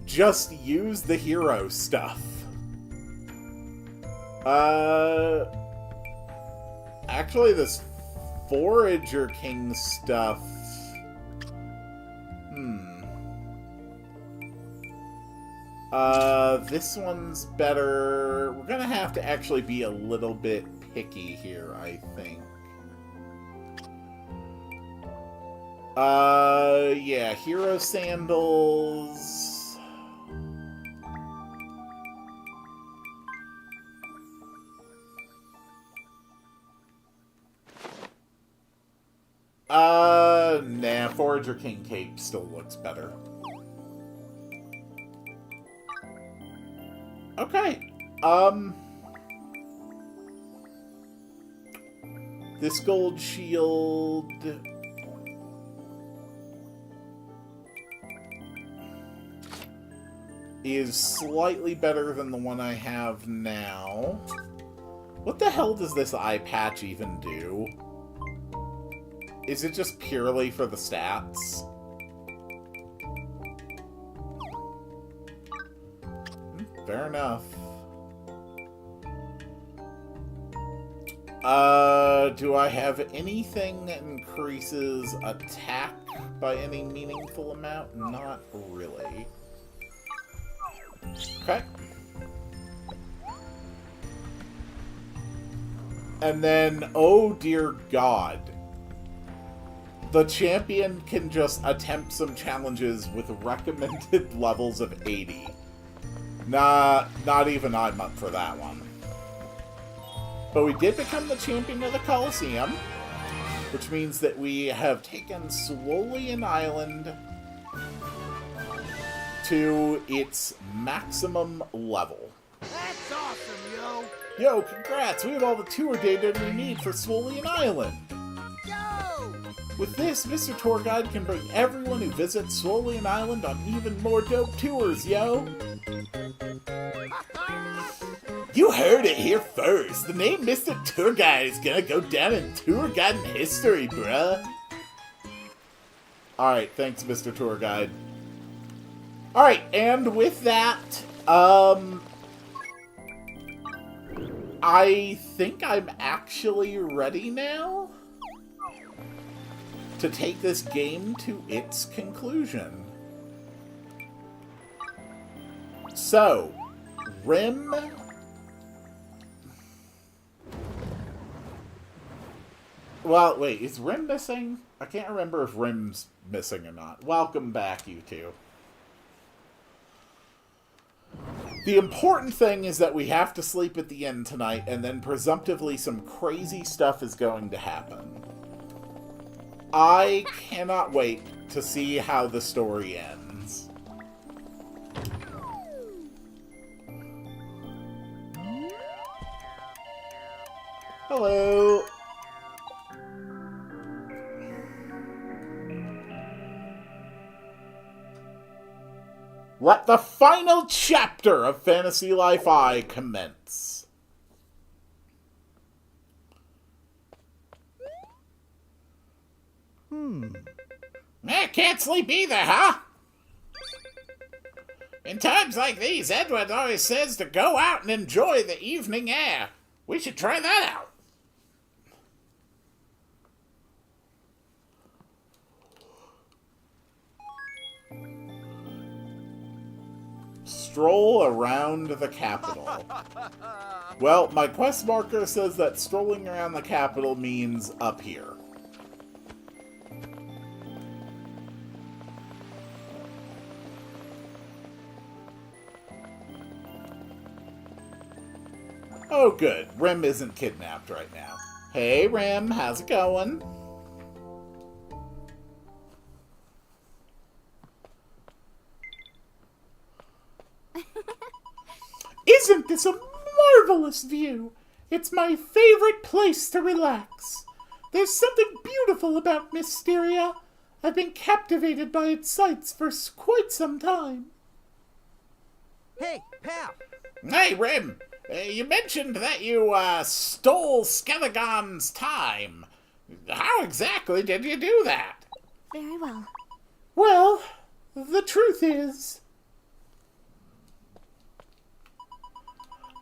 Just use the hero stuff. Actually, this Forager King stuff... This one's better. We're gonna have to actually be a little bit picky here, I think. Yeah, Hero Sandals. Nah, Forager King Cape still looks better. Okay, this gold shield... is slightly better than the one I have now. What the hell does this eye patch even do? Is it just purely for the stats? Fair enough. Do I have anything that increases attack by any meaningful amount? Not really. Okay. And then, oh dear God. The champion can just attempt some challenges with recommended levels of 80. Nah, not even I'm up for that one. But we did become the champion of the Colosseum, which means that we have taken Cerulean Island to its maximum level. That's awesome, yo! Yo, congrats! We have all the tour data we need for Cerulean Island! Yo! With this, Mr. Tour Guide can bring everyone who visits Cerulean Island on even more dope tours, yo! You heard it here first! The name Mr. Tour Guide is gonna go down in tour guiding history, bruh! Alright, thanks, Mr. Tour Guide. Alright, and with that, I think I'm actually ready now to take this game to its conclusion. So, Rim... Well, wait, is Rim missing? I can't remember if Rim's missing or not. Welcome back, you two. The important thing is that we have to sleep at the inn tonight, and then presumptively some crazy stuff is going to happen. I cannot wait to see how the story ends. Hello. Let the final chapter of Fantasy Life I commence. Can't sleep either, huh? In times like these, Edward always says to go out and enjoy the evening air. We should try that out. Stroll around the capital. Well, my quest marker says that strolling around the capital means up here. Oh, good. Rim isn't kidnapped right now. Hey, Rim, how's it going? Isn't this a marvelous view? It's my favorite place to relax. There's something beautiful about Mysteria. I've been captivated by its sights for quite some time. Hey, pal! Hey, Rim! You mentioned that you, stole Skelegon's time. How exactly did you do that? Very well. Well, the truth is...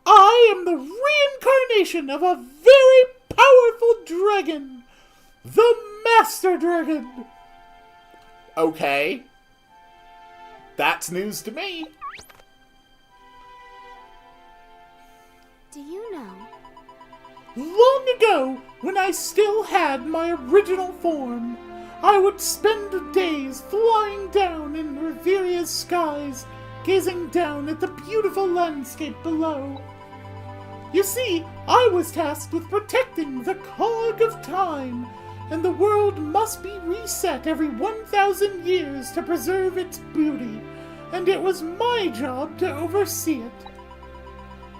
I am the reincarnation of a very powerful dragon. The Master Dragon! Okay. That's news to me. Do you know? Long ago, when I still had my original form, I would spend days flying down in Riveria's skies, gazing down at the beautiful landscape below. You see, I was tasked with protecting the Cog of Time, and the world must be reset every 1,000 years to preserve its beauty, and it was my job to oversee it.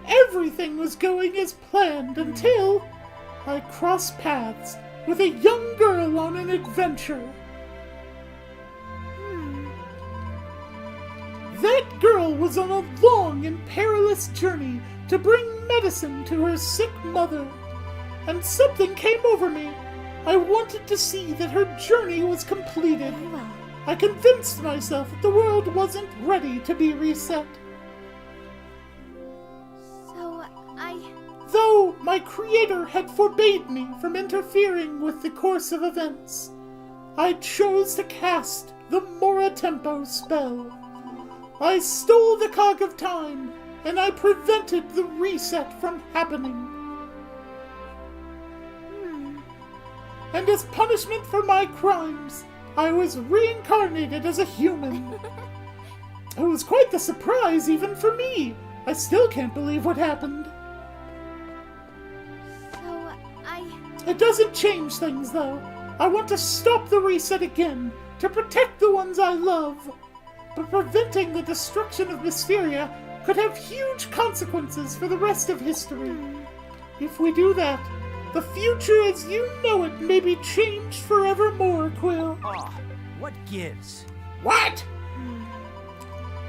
Everything was going as planned until I crossed paths with a young girl on an adventure. That girl was on a long and perilous journey to bring medicine to her sick mother, and something came over me. I wanted to see that her journey was completed. Very well. I convinced myself that the world wasn't ready to be reset. So, Though my creator had forbade me from interfering with the course of events, I chose to cast the Mora Tempo spell. I stole the Cog of Time, and I prevented the reset from happening. And as punishment for my crimes, I was reincarnated as a human. It was quite the surprise even for me. I still can't believe what happened. so, It doesn't change things, though. I want to stop the reset again, to protect the ones I love. But preventing the destruction of Mysteria could have huge consequences for the rest of history. If we do that, the future as you know it may be changed forevermore, Quill. Ah, what gives? What?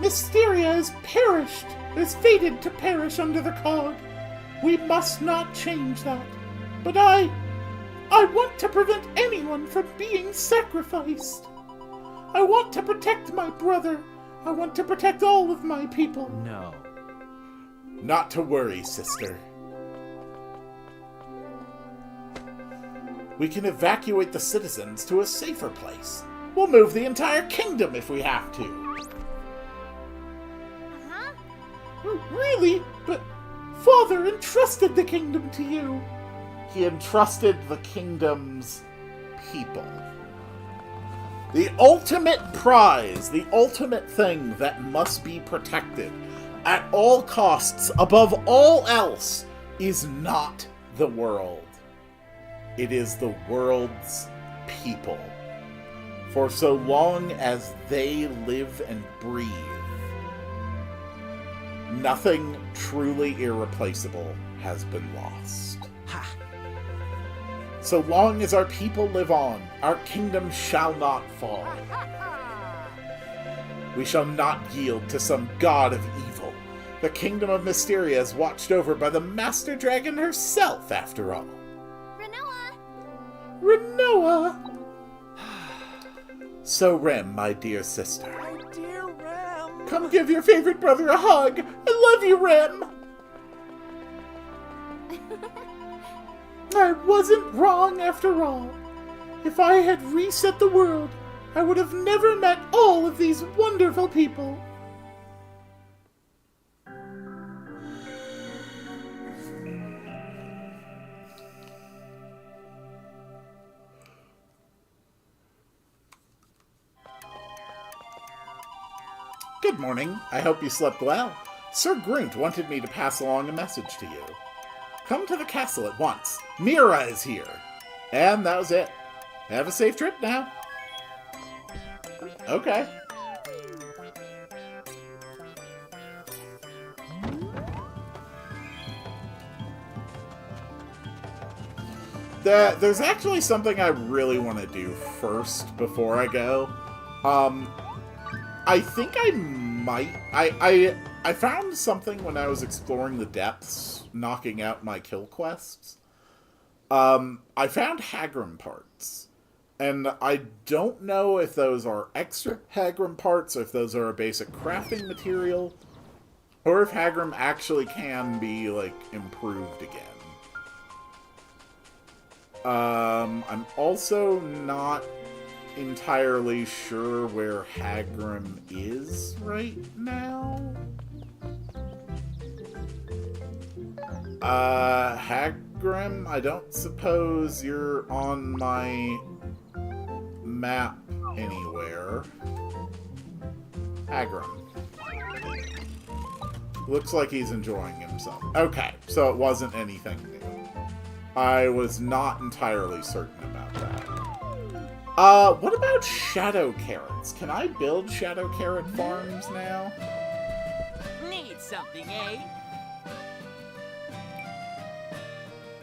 Mysteria is perished, is fated to perish under the Cog. We must not change that. But I want to prevent anyone from being sacrificed. I want to protect my brother. I want to protect all of my people. No. Not to worry, sister. We can evacuate the citizens to a safer place. We'll move the entire kingdom if we have to. Really? But Father entrusted the kingdom to you. He entrusted the kingdom's people. The ultimate prize, the ultimate thing that must be protected at all costs, above all else, is not the world. It is the world's people. For so long as they live and breathe, nothing truly irreplaceable has been lost. Ha! So long as our people live on, our kingdom shall not fall. We shall not yield to some god of evil. The kingdom of Mysteria is watched over by the Master Dragon herself, after all. Rinoa! So, Rem, my dear sister. My dear Rem! Come give your favorite brother a hug. I love you, Rem! I wasn't wrong after all. If I had reset the world, I would have never met all of these wonderful people. Good morning. I hope you slept well. Sir Grunt wanted me to pass along a message to you. Come to the castle at once. Mira is here. And that was it. Have a safe trip now. Okay. There's actually something I really want to do first before I go. I think I might... I found something when I was exploring the depths, knocking out my kill quests. I found Hagrim parts. And I don't know if those are extra Hagrim parts, or if those are a basic crafting material, or if Hagrim actually can be, like, improved again. I'm also not entirely sure where Hagrim is right now. Hagrim, I don't suppose you're on my map anywhere. Hagrim. Looks like he's enjoying himself. Okay, so it wasn't anything new. I was not entirely certain about that. What about shadow carrots? Can I build shadow carrot farms now? Need something, eh?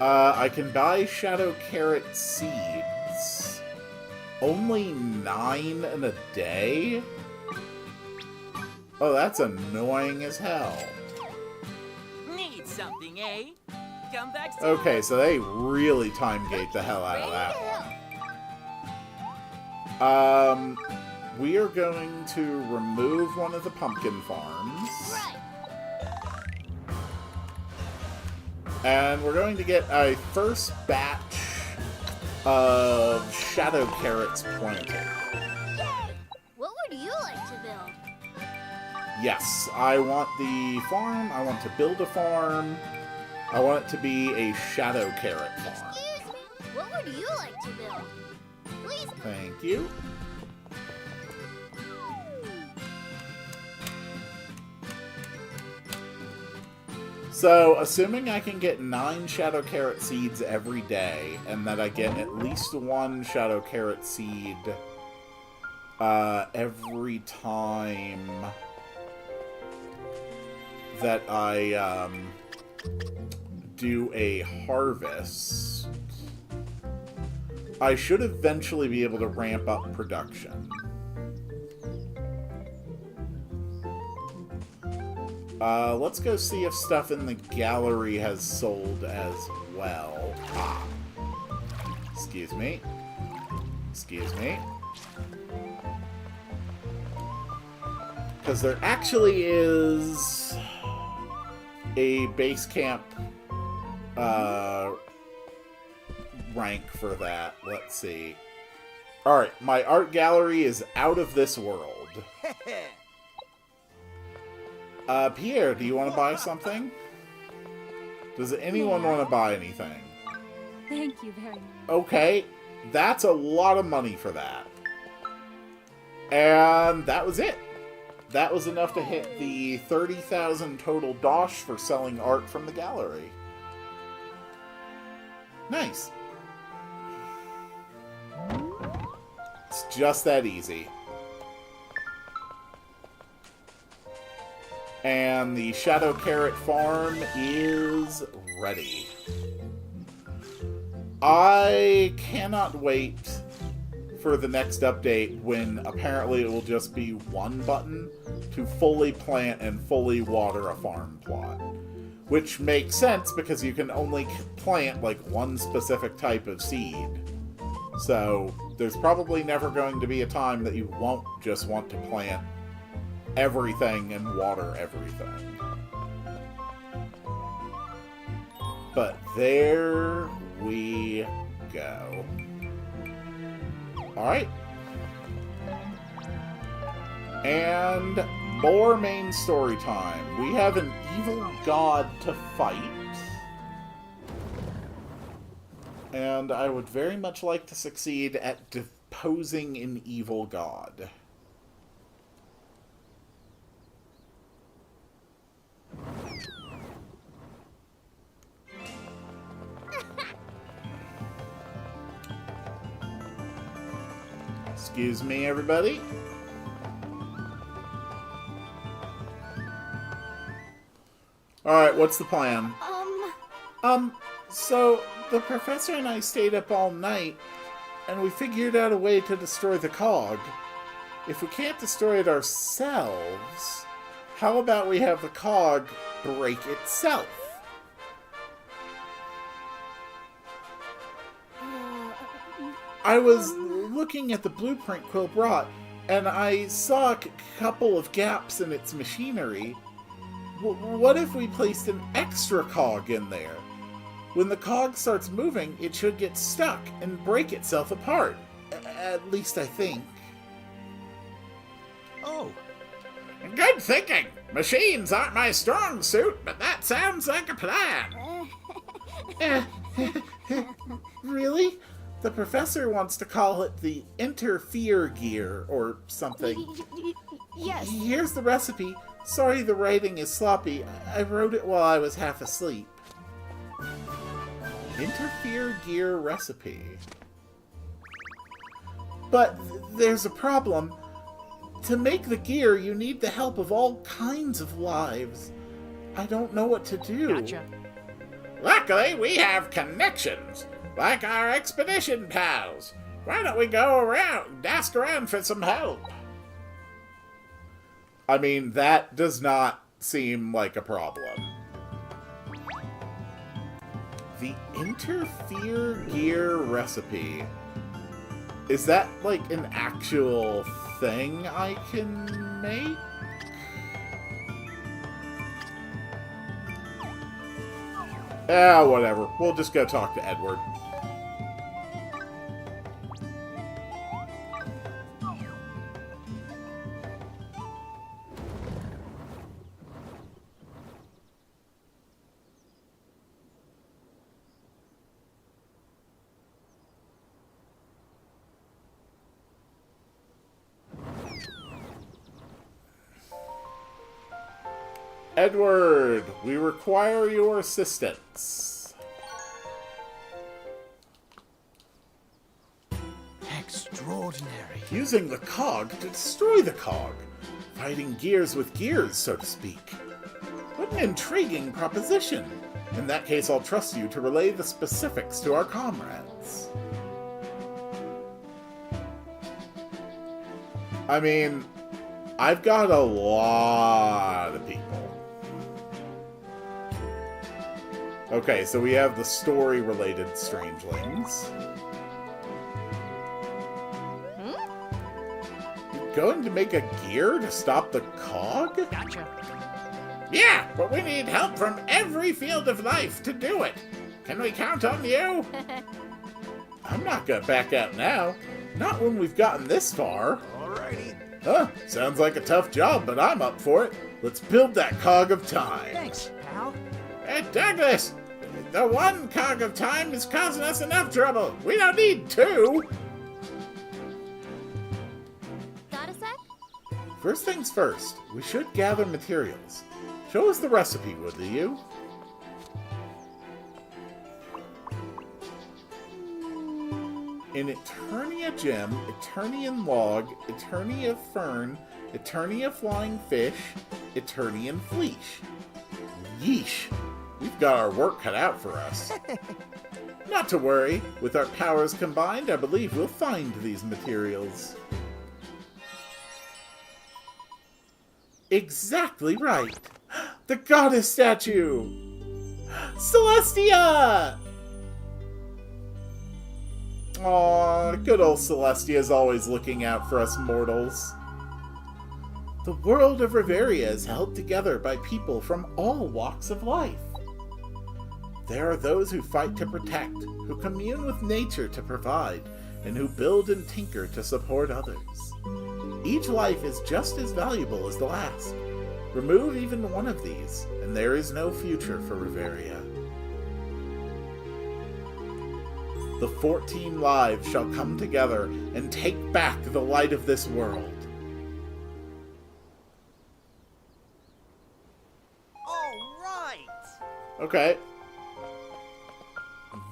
I can buy shadow carrot seeds. Only 9 in a day? Oh, that's annoying as hell. Need something, eh? Come back soon. Okay, so they really time gate the hell out of that one. We are going to remove one of the pumpkin farms. And we're going to get a first batch of shadow carrots planted. What would you like to build? Yes, I want the farm. I want to build a farm. I want it to be a shadow carrot farm. Excuse me. What would you like to build? Please. Thank you. So, assuming I can get 9 shadow carrot seeds every day, and that I get at least 1 shadow carrot seed every time that I do a harvest, I should eventually be able to ramp up production. Let's go see if stuff in the gallery has sold as well. Ah. Excuse me. Excuse me. Because there actually is a base camp rank for that. Let's see. Alright, my art gallery is out of this world. Pierre, do you want to buy something? Does anyone want to buy anything? Thank you very much. Okay, that's a lot of money for that. And that was it. That was enough to hit the 30,000 total dosh for selling art from the gallery. Nice. It's just that easy. And the Shadow Carrot farm is ready. I cannot wait for the next update when apparently it will just be one button to fully plant and fully water a farm plot. Which makes sense because you can only plant like one specific type of seed. So there's probably never going to be a time that you won't just want to plant everything and water everything. But there we go. Alright. And more main story time. We have an evil god to fight. And I would very much like to succeed at deposing an evil god. Excuse me, everybody. Alright, what's the plan? So the professor and I stayed up all night, and we figured out a way to destroy the cog. If we can't destroy it ourselves, how about we have the cog break itself? I was looking at the blueprint Quill brought, and I saw a couple of gaps in its machinery. What if we placed an extra cog in there? When the cog starts moving, it should get stuck and break itself apart. At least I think. Oh, Good thinking! Machines aren't my strong suit, but that sounds like a plan. Really? The professor wants to call it the interfere gear or something. Yes. Here's the recipe. Sorry the writing is sloppy. I wrote it while I was half asleep. Interfere gear recipe. But there's a problem. To make the gear, you need the help of all kinds of lives. I don't know what to do. Gotcha. Luckily, we have connections, like our expedition pals. Why don't we go around and ask around for some help? I mean, that does not seem like a problem. The interfere gear recipe. Is that like an actual thing I can make? Whatever. We'll just go talk to Edward. Edward, we require your assistance. extraordinary. Using the cog to destroy the cog. Fighting gears with gears, so to speak. What an intriguing proposition. In that case, I'll trust you to relay the specifics to our comrades. I mean, I've got a lot of people. Okay, so we have the story-related strangelings. You're going to make a gear to stop the cog? Gotcha. Yeah, but we need help from every field of life to do it. Can we count on you? I'm not gonna back out now. Not when we've gotten this far. Alrighty. Sounds like a tough job, but I'm up for it. Let's build that cog of time. Thanks, pal. Hey, Douglas! The one cog of time is causing us enough trouble. We don't need two. Got a sec? First things first, we should gather materials. Show us the recipe, would you? In Eternia Gem, Eternian Log, Eternia Fern, Eternia Flying Fish, Eternian Fleesh. Yeesh. We've got our work cut out for us. Not to worry. With our powers combined, I believe we'll find these materials. Exactly right. The goddess statue! Celestia! Aw, good old Celestia's always looking out for us mortals. The world of Riveria is held together by people from all walks of life. There are those who fight to protect, who commune with nature to provide, and who build and tinker to support others. Each life is just as valuable as the last. Remove even one of these, and there is no future for Riveria. The 14 lives shall come together and take back the light of this world. All right. Okay.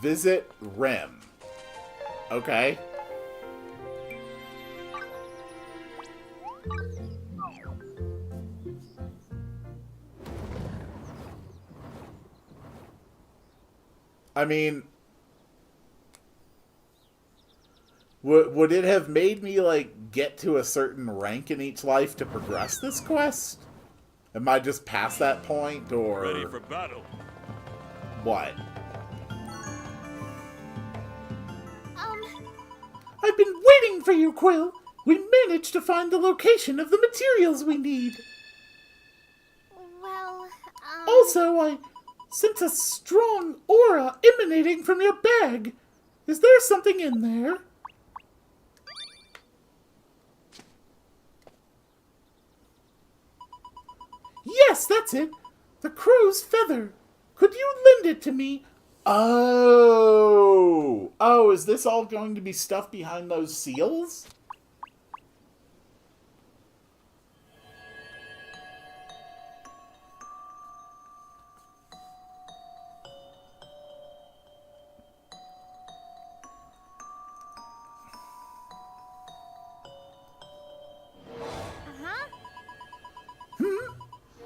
Visit Rem. Okay. I mean, would it have made me, like, get to a certain rank in each life to progress this quest? Am I just past that point, or... Ready for battle. What? I've been waiting for you, Quill! We managed to find the location of the materials we need! Well, Also, I sense a strong aura emanating from your bag. Is there something in there? Yes, that's it. The crow's feather. Could you lend it to me? Oh, is this all going to be stuff behind those seals?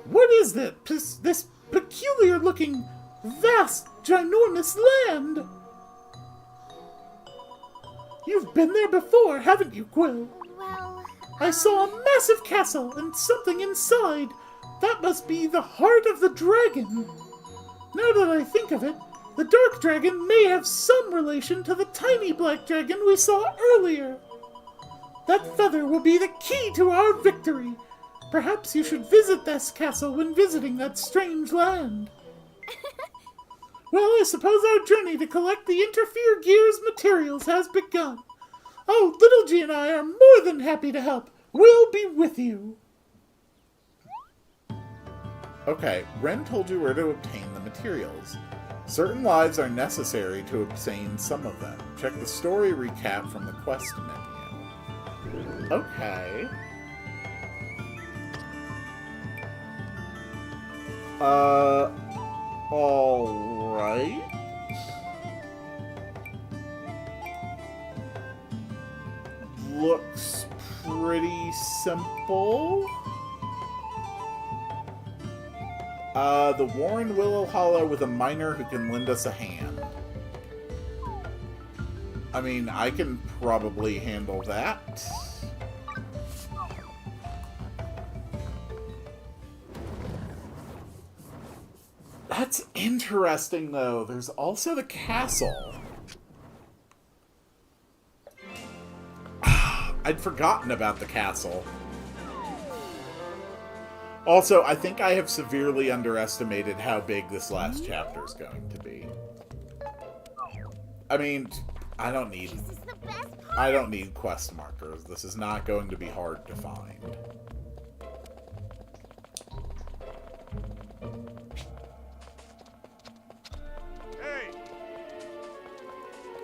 What is this peculiar-looking, vast, ginormous land? You've been there before, haven't you, Quill? Well, I saw a massive castle and something inside. That must be the heart of the dragon. Now that I think of it, the dark dragon may have some relation to the tiny black dragon we saw earlier. That feather will be the key to our victory. Perhaps you should visit this castle when visiting that strange land. Well, I suppose our journey to collect the Interfere Gear's materials has begun. Oh, Little G and I are more than happy to help. We'll be with you. Okay, Ren told you where to obtain the materials. Certain lives are necessary to obtain some of them. Check the story recap from the quest menu. Okay. Alright. Looks pretty simple. The Warren Willow Hollow with a miner who can lend us a hand. I mean, I can probably handle that. That's interesting, though. There's also the castle. I'd forgotten about the castle. Also, I think I have severely underestimated how big this last chapter is going to be. I mean, I don't need quest markers. This is not going to be hard to find.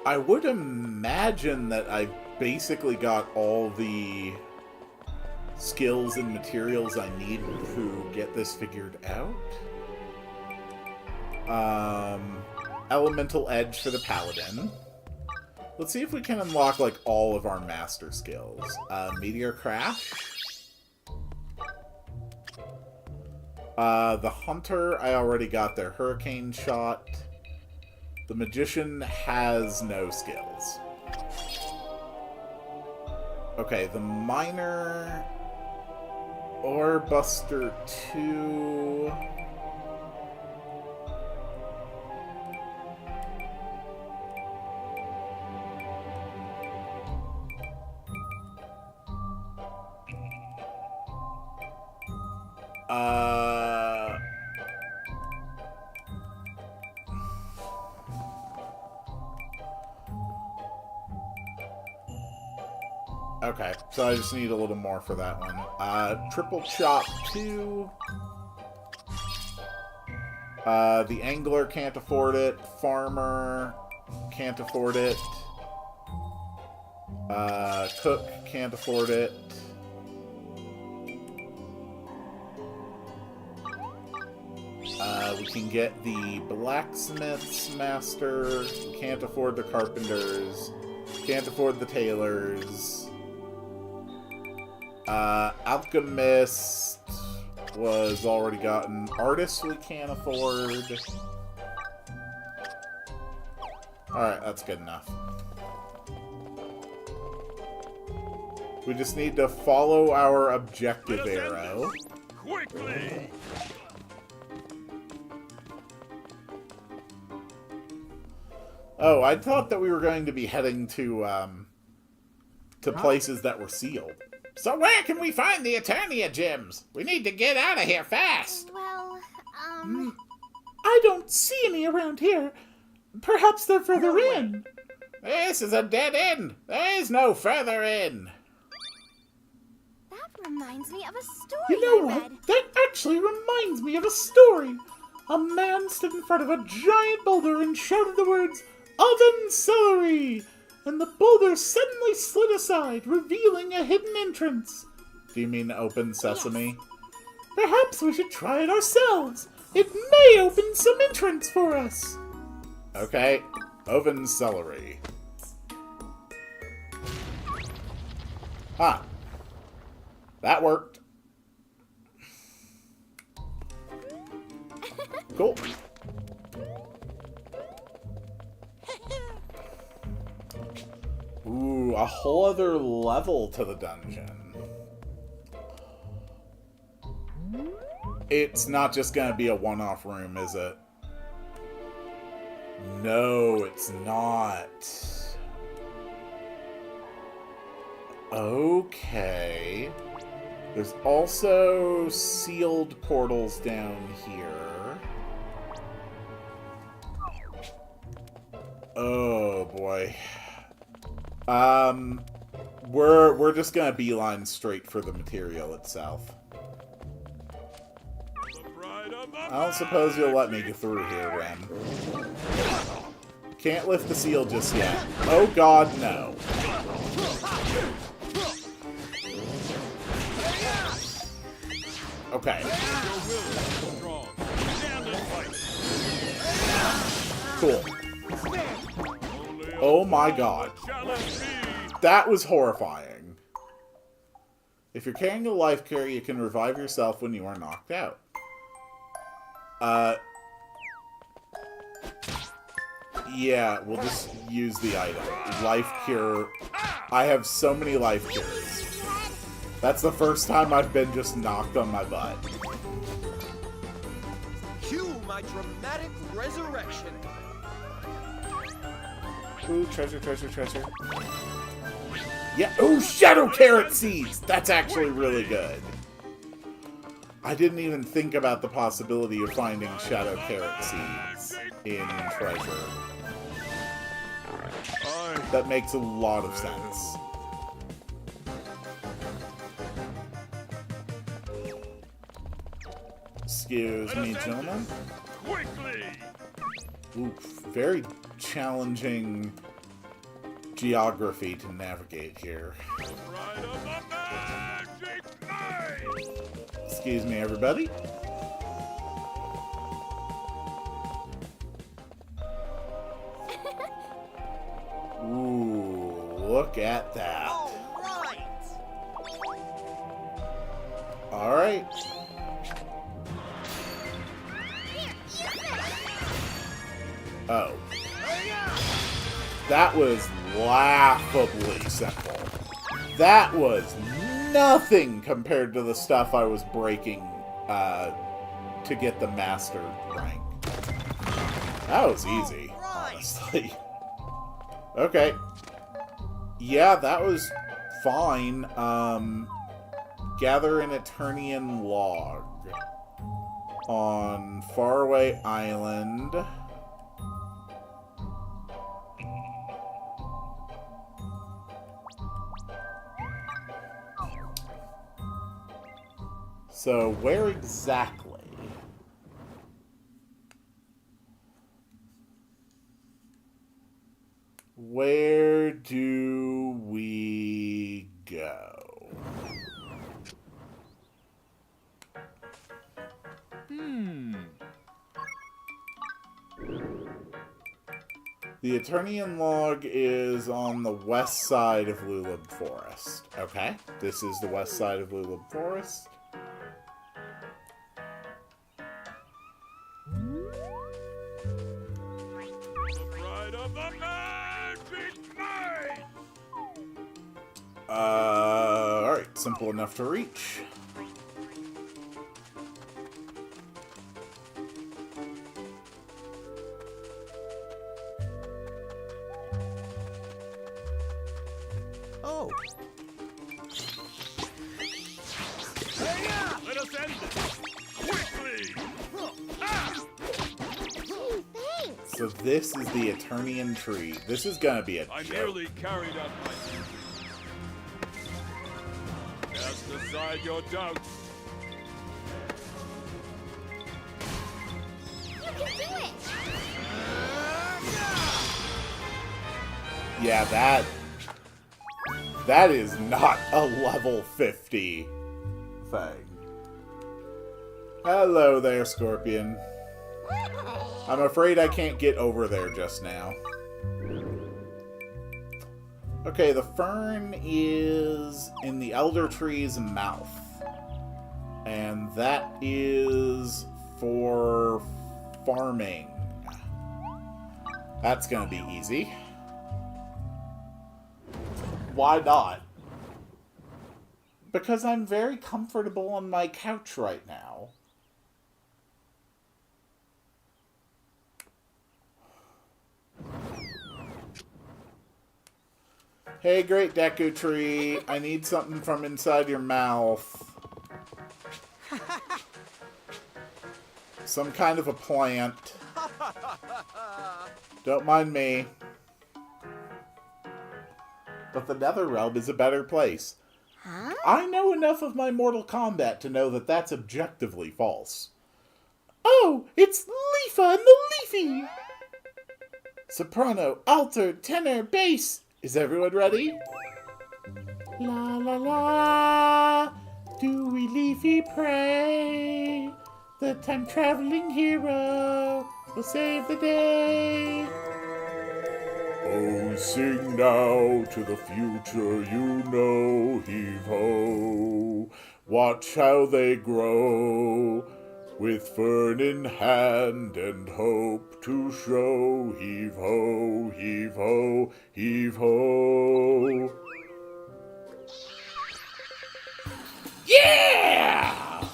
I would imagine that I've basically got all the skills and materials I need to get this figured out. Elemental Edge for the Paladin. Let's see if we can unlock, like, all of our master skills. Meteor Crash. The Hunter, I already got their Hurricane Shot. The Magician has no skills. Okay, the Miner... Ore Buster 2... Okay, so I just need a little more for that one. Triple Chop 2. The Angler can't afford it. Farmer can't afford it. Cook can't afford it. We can get the Blacksmith's Master. We can't afford the Carpenters. Can't afford the Tailors. Alchemist was already gotten. Artist we can't afford. Alright, that's good enough. We just need to follow our objective arrow. Quickly! Oh, I thought that we were going to be heading to places that were sealed. So where can we find the Eternia gems? We need to get out of here fast. well, I don't see any around here. Perhaps they're further in. This is a dead end. There is no further in. That reminds me of a story You know I what? read. That actually reminds me of a story. A man stood in front of a giant boulder and shouted the words, "Oven celery!" And the boulder suddenly slid aside, revealing a hidden entrance. Do you mean open sesame? Perhaps we should try it ourselves. It may open some entrance for us. Okay, oven celery. Huh. That worked. Cool. Ooh, a whole other level to the dungeon. It's not just gonna be a one-off room, is it? No, it's not. Okay. There's also sealed portals down here. Oh boy. We're just gonna beeline straight for the material itself. I don't suppose you'll let me get through here, Ren. Can't lift the seal just yet. Oh god, no. Okay. Cool. Oh my god. That was horrifying. If you're carrying a life carry, you can revive yourself when you are knocked out. Yeah, we'll just use the item. Life cure. I have so many life cures. That's the first time I've been just knocked on my butt. Cue my dramatic resurrection. Ooh, treasure, treasure, treasure. Yeah, ooh, Shadow Carrot Seeds! That's actually really good. I didn't even think about the possibility of finding Shadow Carrot Seeds in treasure. That makes a lot of sense. Excuse me, gentlemen. Quickly! Oof, very challenging geography to navigate here. Ride of the magic knife! Excuse me, everybody. Ooh, look at that. Alright. Oh. That was laughably simple. That was nothing compared to the stuff I was breaking to get the master rank. That was easy, honestly. Okay. Yeah, that was fine. Gather an Eternian log on Faraway Island. So, where exactly? Where do we go? The Eternian log is on the west side of Luleb Forest. Okay, this is the west side of Luleb Forest. Ride of the magic knife! Alright, simple enough to reach. Oh. Let us end this! Quickly! Ah! so this is the Eternian tree. This is gonna be a I joke. nearly carried out my duty. Cast aside your doubts. You can do it! Yeah, that is not a level 50 thing. Hello there, Scorpion. I'm afraid I can't get over there just now. Okay, the fern is in the elder tree's mouth. And that is for farming. That's gonna be easy. Why not? Because I'm very comfortable on my couch right now. Hey, Great Deku Tree, I need something from inside your mouth. Some kind of a plant. Don't mind me. But the Netherrealm is a better place. Huh? I know enough of my Mortal Kombat to know that that's objectively false. Oh, it's Leafa and the Leafy! Soprano, alto, tenor, bass. Is everyone ready? La la la, do we Leafy pray? The time-traveling hero will save the day. Oh, sing now to the future you know, heave-ho. Watch how they grow, with fern in hand and hope to show. Heave-ho, heave-ho, heave-ho. Yeah!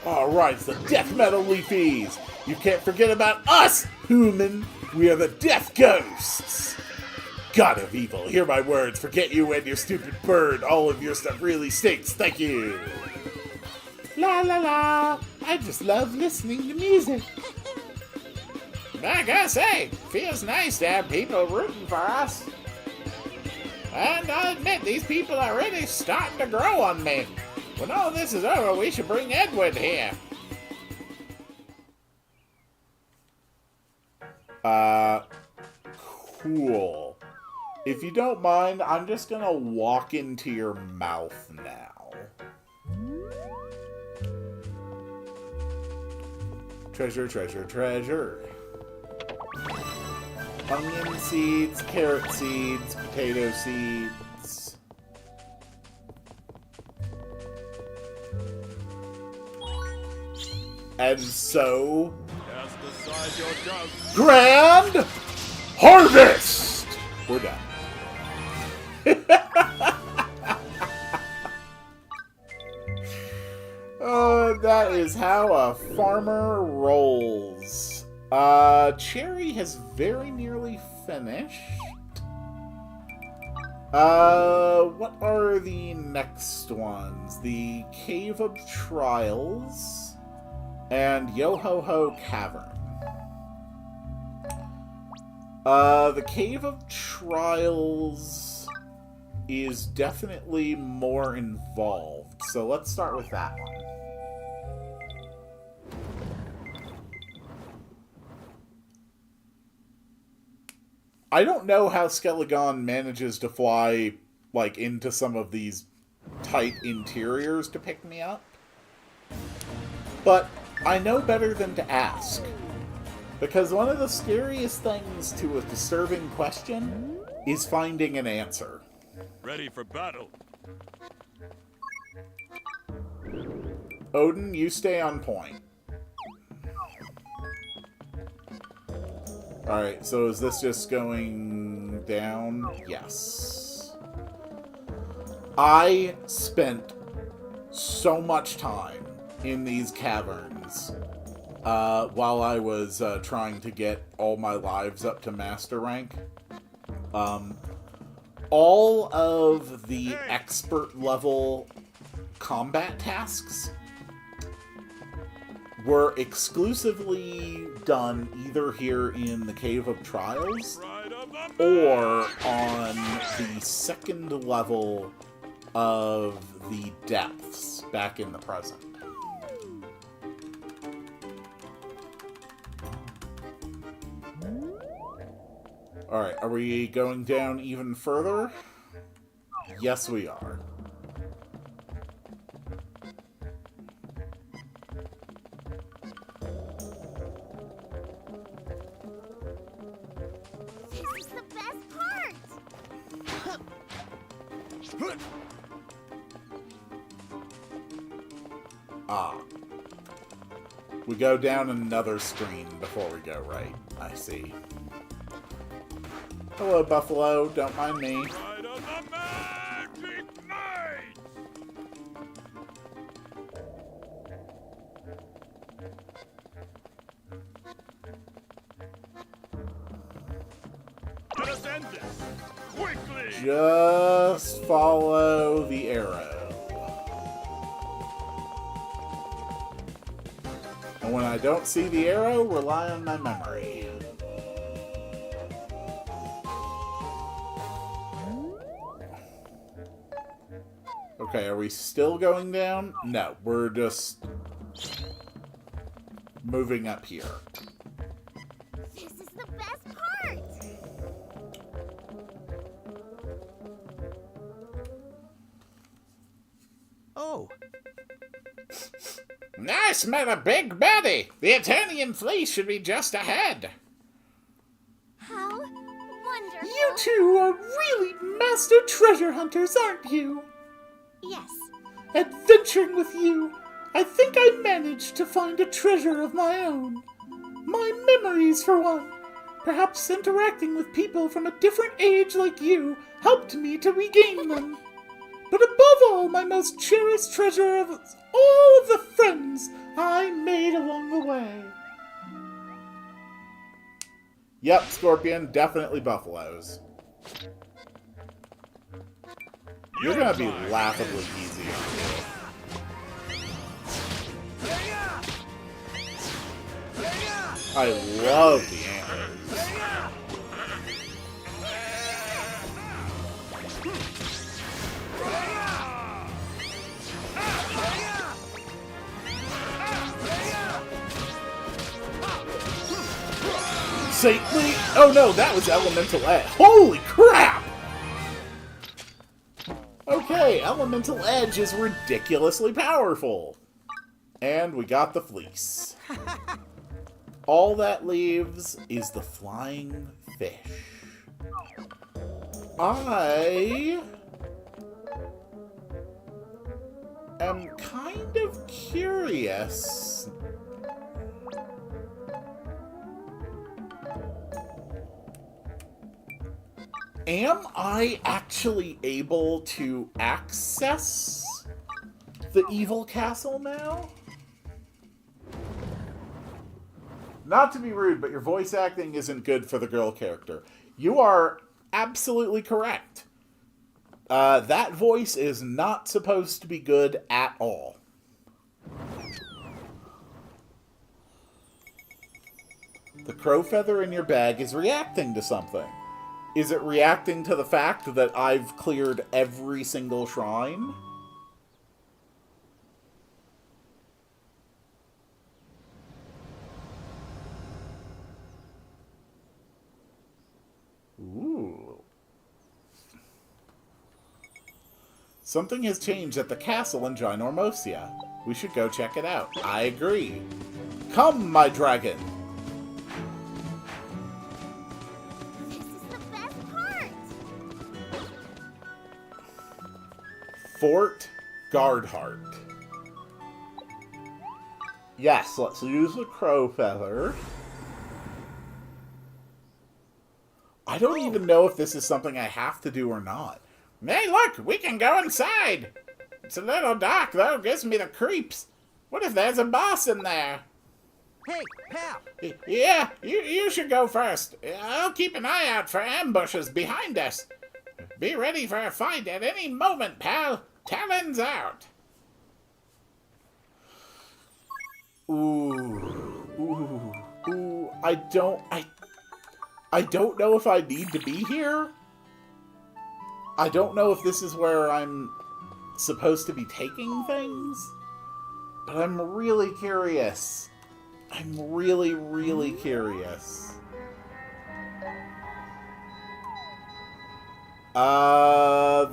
Alright, it's the Death Metal Leafies. You can't forget about us, human. We are the Death Ghosts! God of evil, hear my words. Forget you and your stupid bird. All of your stuff really stinks. Thank you. La la la. I just love listening to music. I gotta say, feels nice to have people rooting for us. And I'll admit, these people are really starting to grow on me. When all this is over, we should bring Edward here. Cool. If you don't mind, I'm just gonna walk into your mouth now. Treasure, treasure, treasure. Onion seeds, carrot seeds, potato seeds. And so... Cast aside your doubts. Grand Harvest! We're done. That is how a farmer rolls. Cherry has very nearly finished. What are the next ones? The Cave of Trials and Yo-Ho-Ho Cavern. The Cave of Trials is definitely more involved, so let's start with that one. I don't know how Skelegon manages to fly, like, into some of these tight interiors to pick me up. But I know better than to ask. Because one of the scariest things to a disturbing question is finding an answer. Ready for battle. Odin, you stay on point. Alright, so is this just going down? Yes. I spent so much time in these caverns while I was trying to get all my lives up to master rank. All of the expert level combat tasks were exclusively done either here in the Cave of Trials or on the second level of the Depths back in the present. Alright, are we going down even further? Yes, we are. This is the best part! Ah. We go down another screen before we go right. I see. Hello, Buffalo. Don't mind me. Ride on the magic night! Let us end this! Quickly! Just follow the arrow. And when I don't see the arrow, rely on my memory. Okay, are we still going down? No, we're just moving up here. This is the best part! Oh, I smell a big baddie! The Eternian fleece should be just ahead! How wonderful! You two are really master treasure hunters, aren't you? Yes. Adventuring with you, I think I managed to find a treasure of my own. My memories, for one. Perhaps interacting with people from a different age like you helped me to regain them. But above all, my most cherished treasure of all of the friends I made along the way. Yep, Scorpion, definitely buffaloes. You're gonna be laughably easy on you. I love the antlers. Saintly? Oh no, that was Elemental Edge. Holy crap! Okay, Elemental Edge is ridiculously powerful. And we got the fleece. All that leaves is the flying fish. I am kind of curious. Am I actually able to access the evil castle now? Not to be rude, but your voice acting isn't good for the girl character. You are absolutely correct. That voice is not supposed to be good at all. The crow feather in your bag is reacting to something. Is it reacting to the fact that I've cleared every single shrine? Ooh. Something has changed at the castle in Ginormosia. We should go check it out. I agree. Come, my dragon! Fort Guardheart. Yes, let's use the crow feather. I don't even know if this is something I have to do or not. Hey, look, we can go inside. It's a little dark, though. Gives me the creeps. What if there's a boss in there? hey, pal! Yeah, you should go first. I'll keep an eye out for ambushes behind us. Be ready for a fight at any moment, pal. Talons out. Ooh. I don't know if I need to be here. I don't know if this is where I'm supposed to be taking things. But I'm really curious. I'm really, really curious.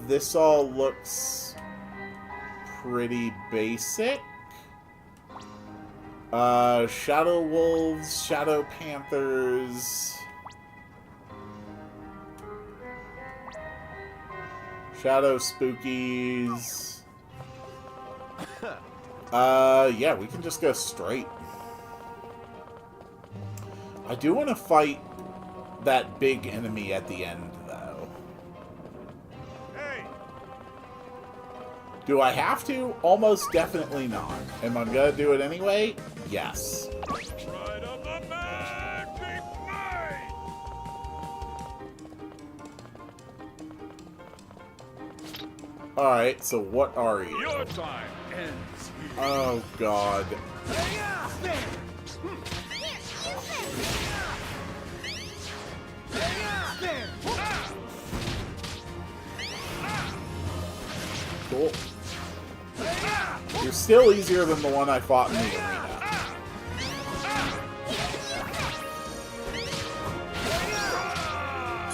This all looks pretty basic. Shadow Wolves, Shadow Panthers, Shadow Spookies. Yeah, we can just go straight. I do want to fight that big enemy at the end, though. Hey! Do I have to? Almost definitely not. Am I gonna do it anyway? Yes. Pride of the Magic Knight! Alright, so what are you? Your time ends here. Oh, God. Cool. You're still easier than the one I fought in the arena.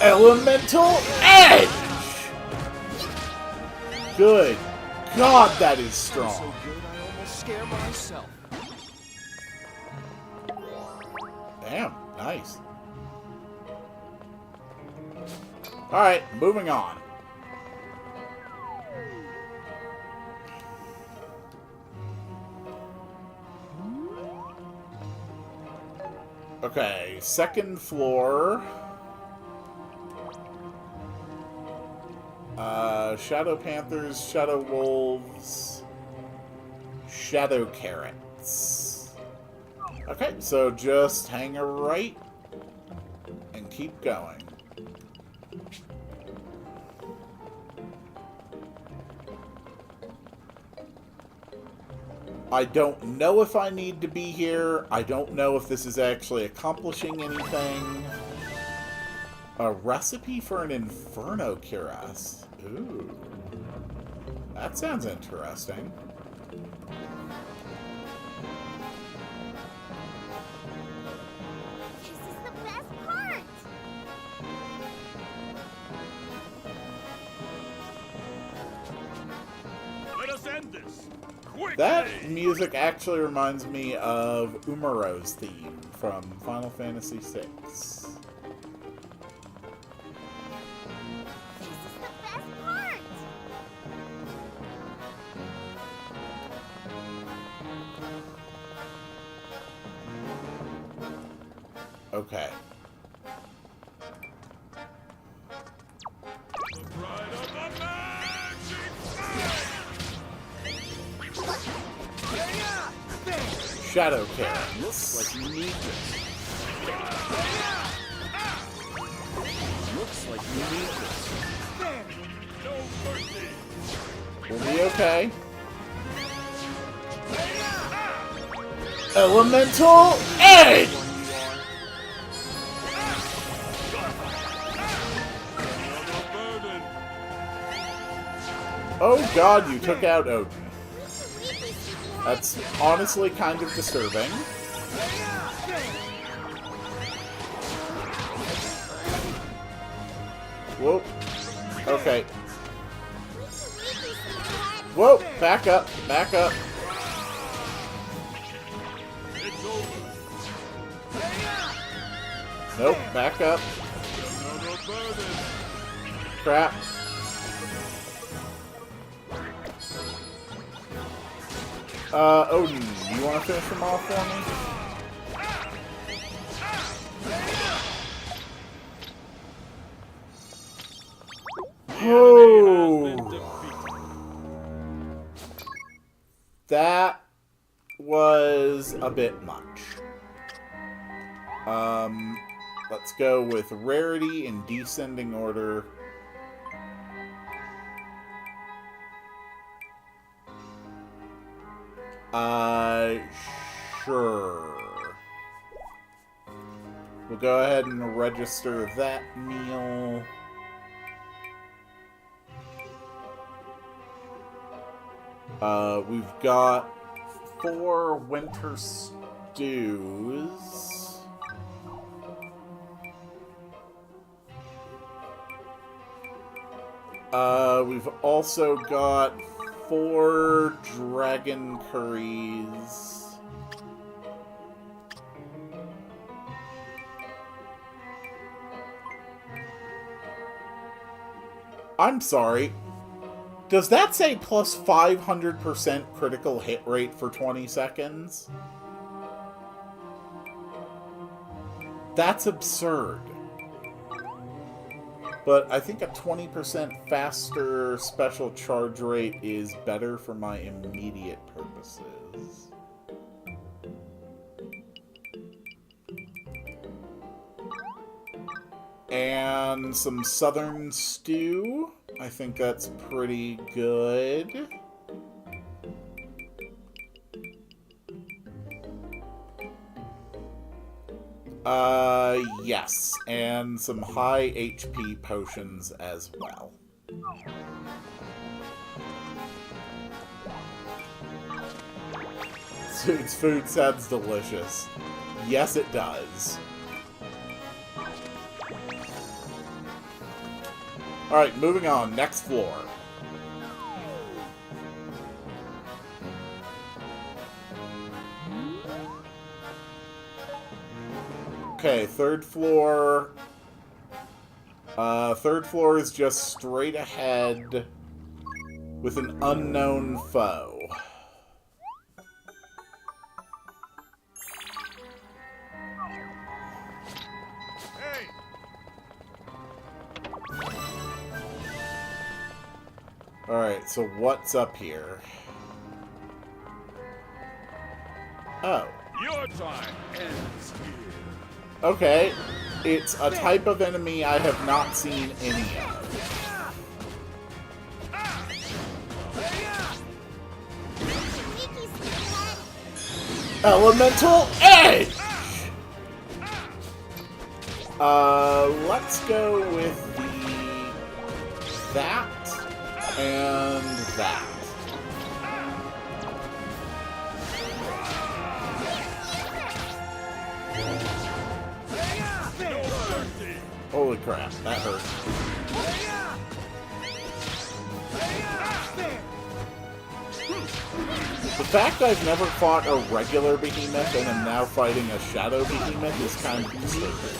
Elemental Edge! Good God, that is So strong. good I almost scare myself. Damn, nice. Alright, moving on. Okay, second floor. Shadow Panthers, Shadow Wolves, Shadow Carrots. Okay, so just hang a right and keep going. I don't know if I need to be here. I don't know if this is actually accomplishing anything. A recipe for an Inferno Cuirass. Ooh. That sounds interesting. This is the best part! Let us end this! Quickly! That music actually reminds me of Umaro's theme from Final Fantasy VI. This is the best part! Okay. The Pride of the Magic Knight! Shadow Carrots. Looks like you need this. Looks like you need this. No mercy! We'll be okay. Elemental Edge! One you Another burden! Oh God, you took out Odin. That's honestly kind of disturbing. Whoop. Okay. Whoa, back up, back up. It's over! Nope, back up. Another burden! Crap. Odin, you want to finish him off for me? Oh, that was a bit much. Let's go with rarity in descending order. Sure. We'll go ahead and register that meal. We've got 4 winter stews. We've also got 4 dragon curries. I'm sorry. Does that say plus 500% critical hit rate for 20 seconds? That's absurd. But I think a 20% faster special charge rate is better for my immediate purposes. And some southern stew. I think that's pretty good. Yes, and some high HP potions as well. Its food sounds delicious. Yes, it does. Alright, moving on. Next floor. Okay, third floor. Third floor is just straight ahead with an unknown foe. Hey! Alright, so what's up here? Oh. Your time ends here. Okay, it's a type of enemy I have not seen any of. Elemental Edge! Let's go with that and that. Holy crap, that hurt. The fact I've never fought a regular behemoth and am now fighting a shadow behemoth is kind of disturbing.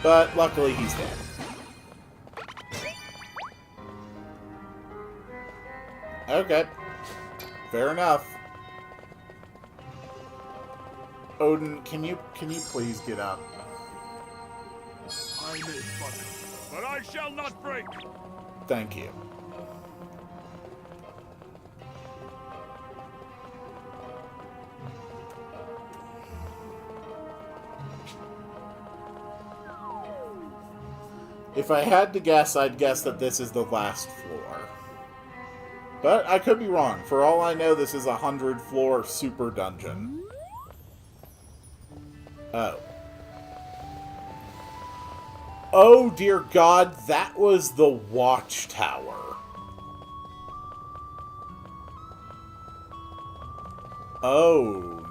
But luckily he's dead. Okay. Fair enough. Odin, can you please get up? I may buckle, but I shall not break. Thank you. If I had to guess, I'd guess that this is the last floor. But I could be wrong. For all I know, this is a 100-floor super dungeon. Oh. Oh, dear God, that was the watchtower. Oh,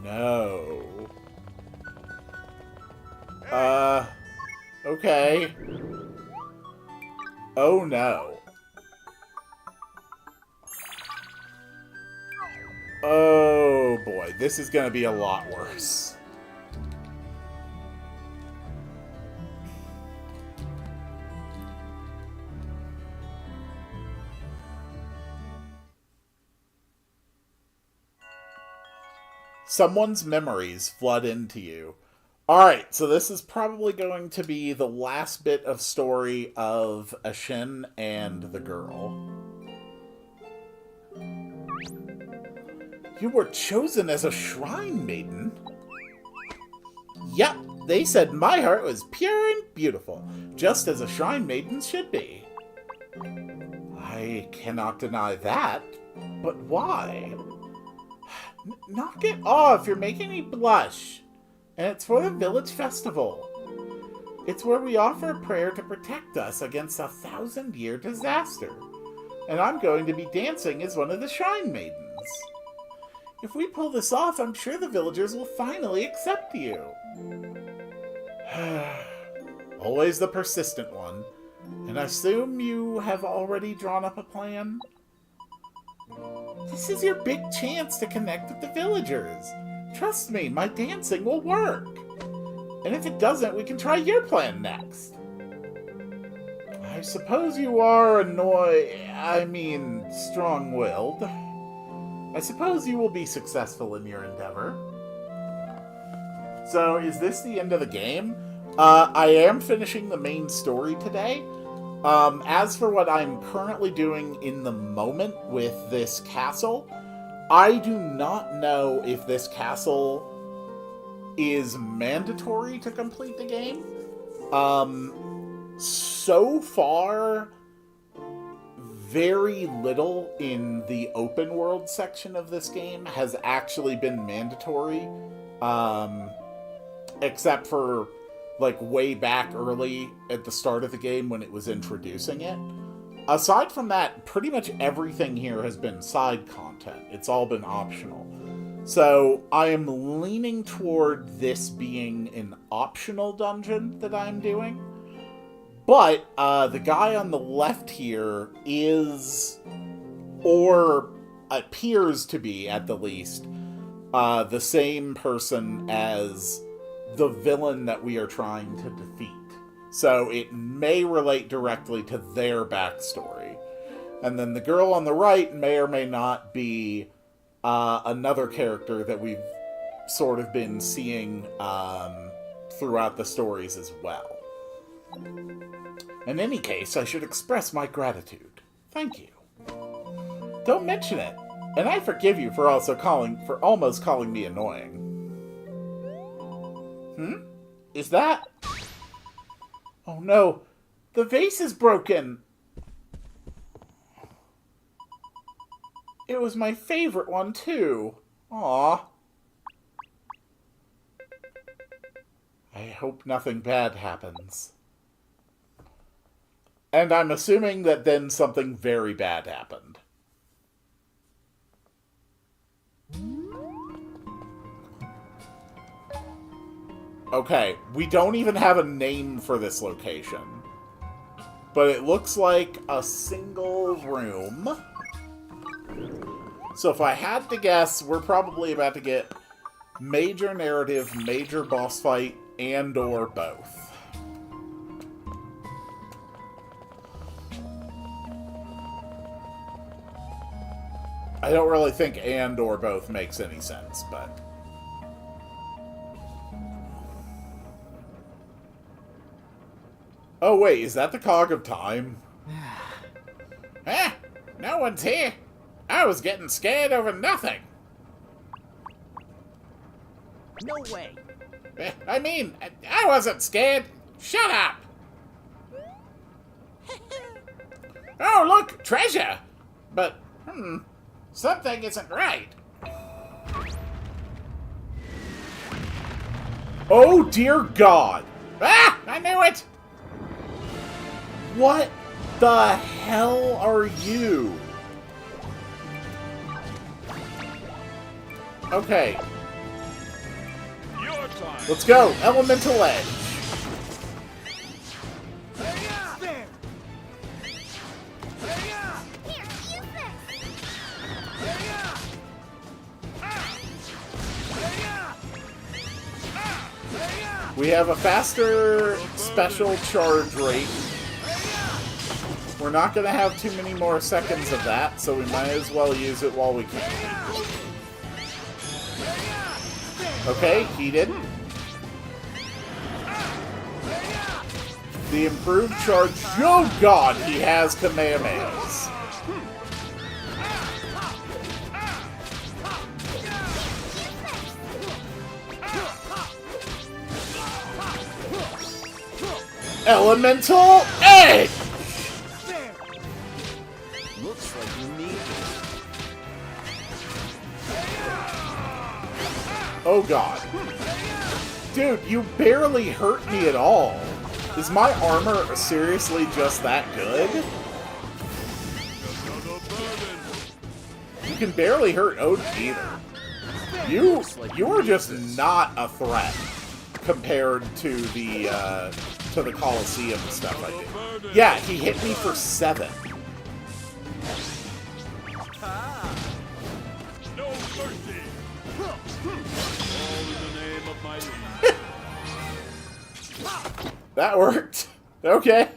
no. Okay. Oh, no. Oh, boy, this is gonna be a lot worse. Someone's memories flood into you. Alright, so this is probably going to be the last bit of story of Ashen and the girl. You were chosen as a shrine maiden? Yep, they said my heart was pure and beautiful, just as a shrine maiden should be. I cannot deny that, but why? Knock it off! You're making me blush. And it's for the village festival. It's where we offer a prayer to protect us against a 1,000-year disaster. And I'm going to be dancing as one of the Shrine Maidens. If we pull this off, I'm sure the villagers will finally accept you. Always the persistent one. And I assume you have already drawn up a plan? This is your big chance to connect with the villagers. Trust me, my dancing will work. And if it doesn't, we can try your plan next. I suppose you are strong-willed. I suppose you will be successful in your endeavor. So, is this the end of the game? I am finishing the main story today. As for what I'm currently doing in the moment with this castle, I do not know if this castle is mandatory to complete the game. So far, very little in the open world section of this game has actually been mandatory, except for like way back early at the start of the game when it was introducing it. Aside from that, pretty much everything here has been side content. It's all been optional. So I am leaning toward this being an optional dungeon that I'm doing. But the guy on the left here is, or appears to be at the least, the same person as the villain that we are trying to defeat. So it may relate directly to their backstory. And then the girl on the right may or may not be another character that we've sort of been seeing throughout the stories as well. In any case, I should express my gratitude. Thank you. Don't mention it. And I forgive you for almost calling me annoying. Is that... Oh no, the vase is broken! It was my favorite one, too. Aww. I hope nothing bad happens. And I'm assuming that then something very bad happened. Okay, we don't even have a name for this location. But it looks like a single room. So if I had to guess, we're probably about to get major narrative, major boss fight, and or both. I don't really think and or both makes any sense, but... Oh wait, is that the Cog of Time? No one's here. I was getting scared over nothing. No way. I mean, I wasn't scared. Shut up. Oh, look, treasure. But, something isn't right. Oh, dear God. Ah, I knew it. What the hell are you? Okay. Your time. Let's go. Elemental Edge. We have a faster special charge rate. We're not going to have too many more seconds of that, so we might as well use it while we can. Okay, he didn't. The improved charge... Oh god, he has Kamehamehas. Elemental Edge! Looks like you need this. Oh god. Dude, you barely hurt me at all. Is my armor seriously just that good? You can barely hurt Odin either. You are just not a threat compared to the Colosseum stuff I did. Yeah, he hit me for 7. No mercy. All in the name of my liege. That worked. Okay.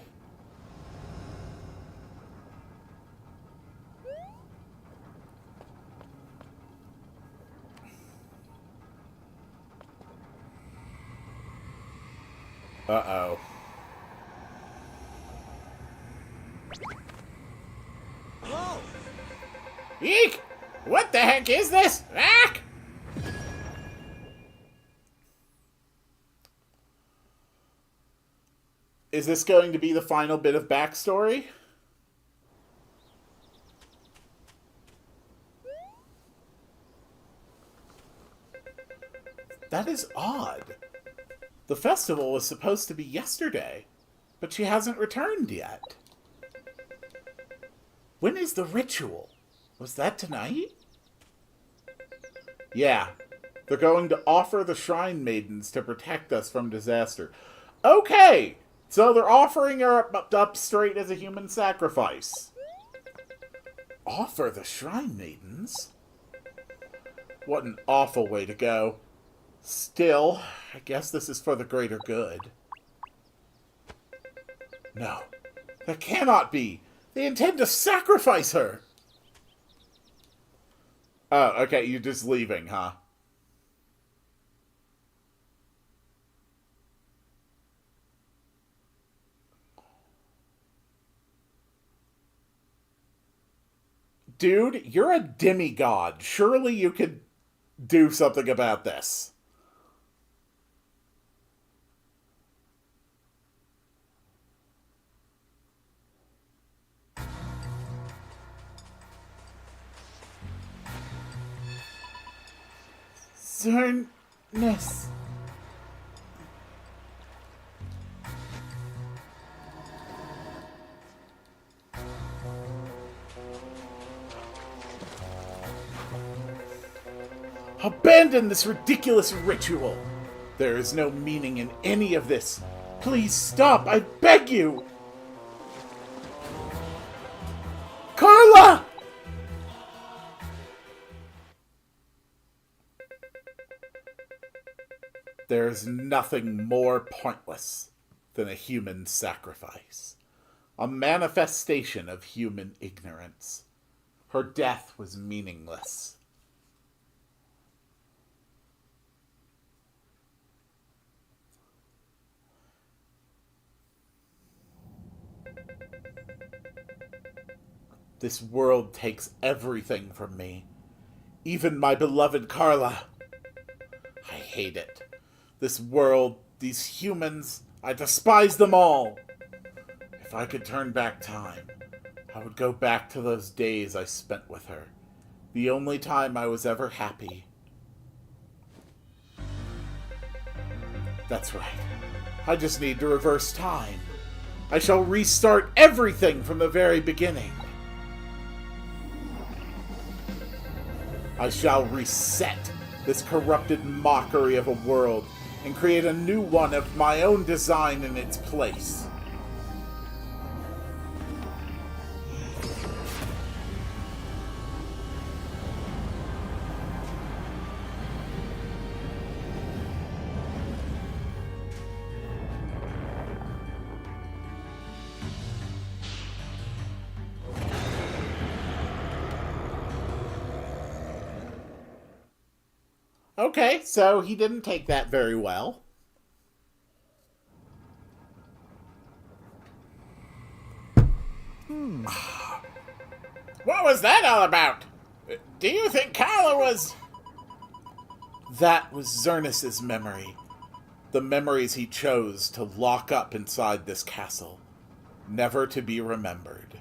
Uh-oh. Whoa! Eek! What the heck is this? Ack! Is this going to be the final bit of backstory? That is odd. The festival was supposed to be yesterday, but she hasn't returned yet. When is the ritual? Was that tonight? Yeah. They're going to offer the Shrine Maidens to protect us from disaster. Okay! So they're offering her up straight as a human sacrifice. Offer the Shrine Maidens? What an awful way to go. Still, I guess this is for the greater good. No, that cannot be. They intend to sacrifice her. Oh, okay, you're just leaving, huh? Dude, you're a demigod. Surely you could do something about this. Zerness. Abandon this ridiculous ritual. There is no meaning in any of this. Please stop, I beg you. Carla! There is nothing more pointless than a human sacrifice. A manifestation of human ignorance. Her death was meaningless. This world takes everything from me. Even my beloved Carla. I hate it. This world, these humans, I despise them all. If I could turn back time, I would go back to those days I spent with her. The only time I was ever happy. That's right. I just need to reverse time. I shall restart everything from the very beginning. I shall reset this corrupted mockery of a world and create a new one of my own design in its place. Okay, so he didn't take that very well. What was that all about? Do you think Carla was... That was Zernus' memory. The memories he chose to lock up inside this castle. Never to be remembered.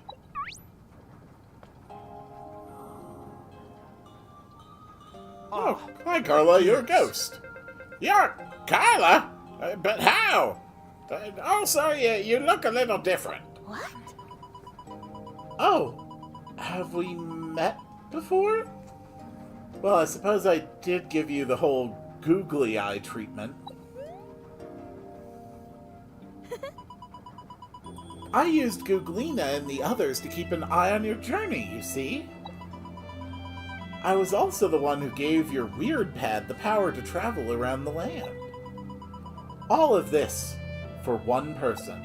Oh, hi, Carla. You're a ghost. You're Carla? But how? Also, you look a little different. What? Oh, have we met before? Well, I suppose I did give you the whole googly eye treatment. I used Googlina and the others to keep an eye on your journey, you see? I was also the one who gave your weird pad the power to travel around the land. All of this for one person.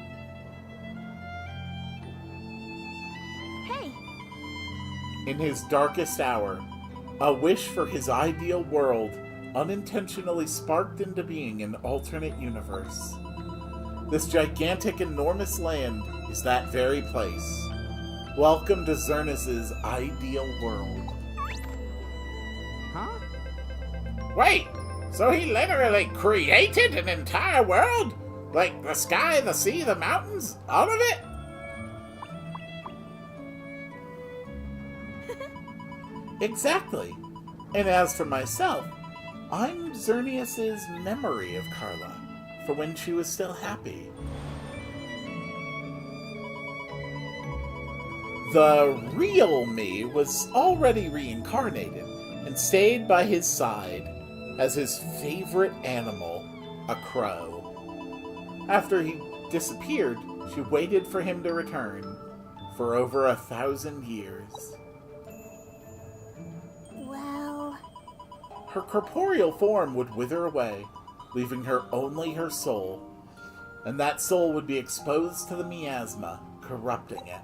Hey. In his darkest hour, a wish for his ideal world unintentionally sparked into being an alternate universe. This gigantic, enormous land is that very place. Welcome to Xernes's ideal world. Huh? Wait! So he literally created an entire world? Like the sky, the sea, the mountains? All of it? Exactly. And as for myself, I'm Xerneas's memory of Carla, for when she was still happy. The real me was already reincarnated and stayed by his side as his favorite animal, a crow. After he disappeared, she waited for him to return for over 1,000 years. Well... Her corporeal form would wither away, leaving her only her soul, and that soul would be exposed to the miasma, corrupting it.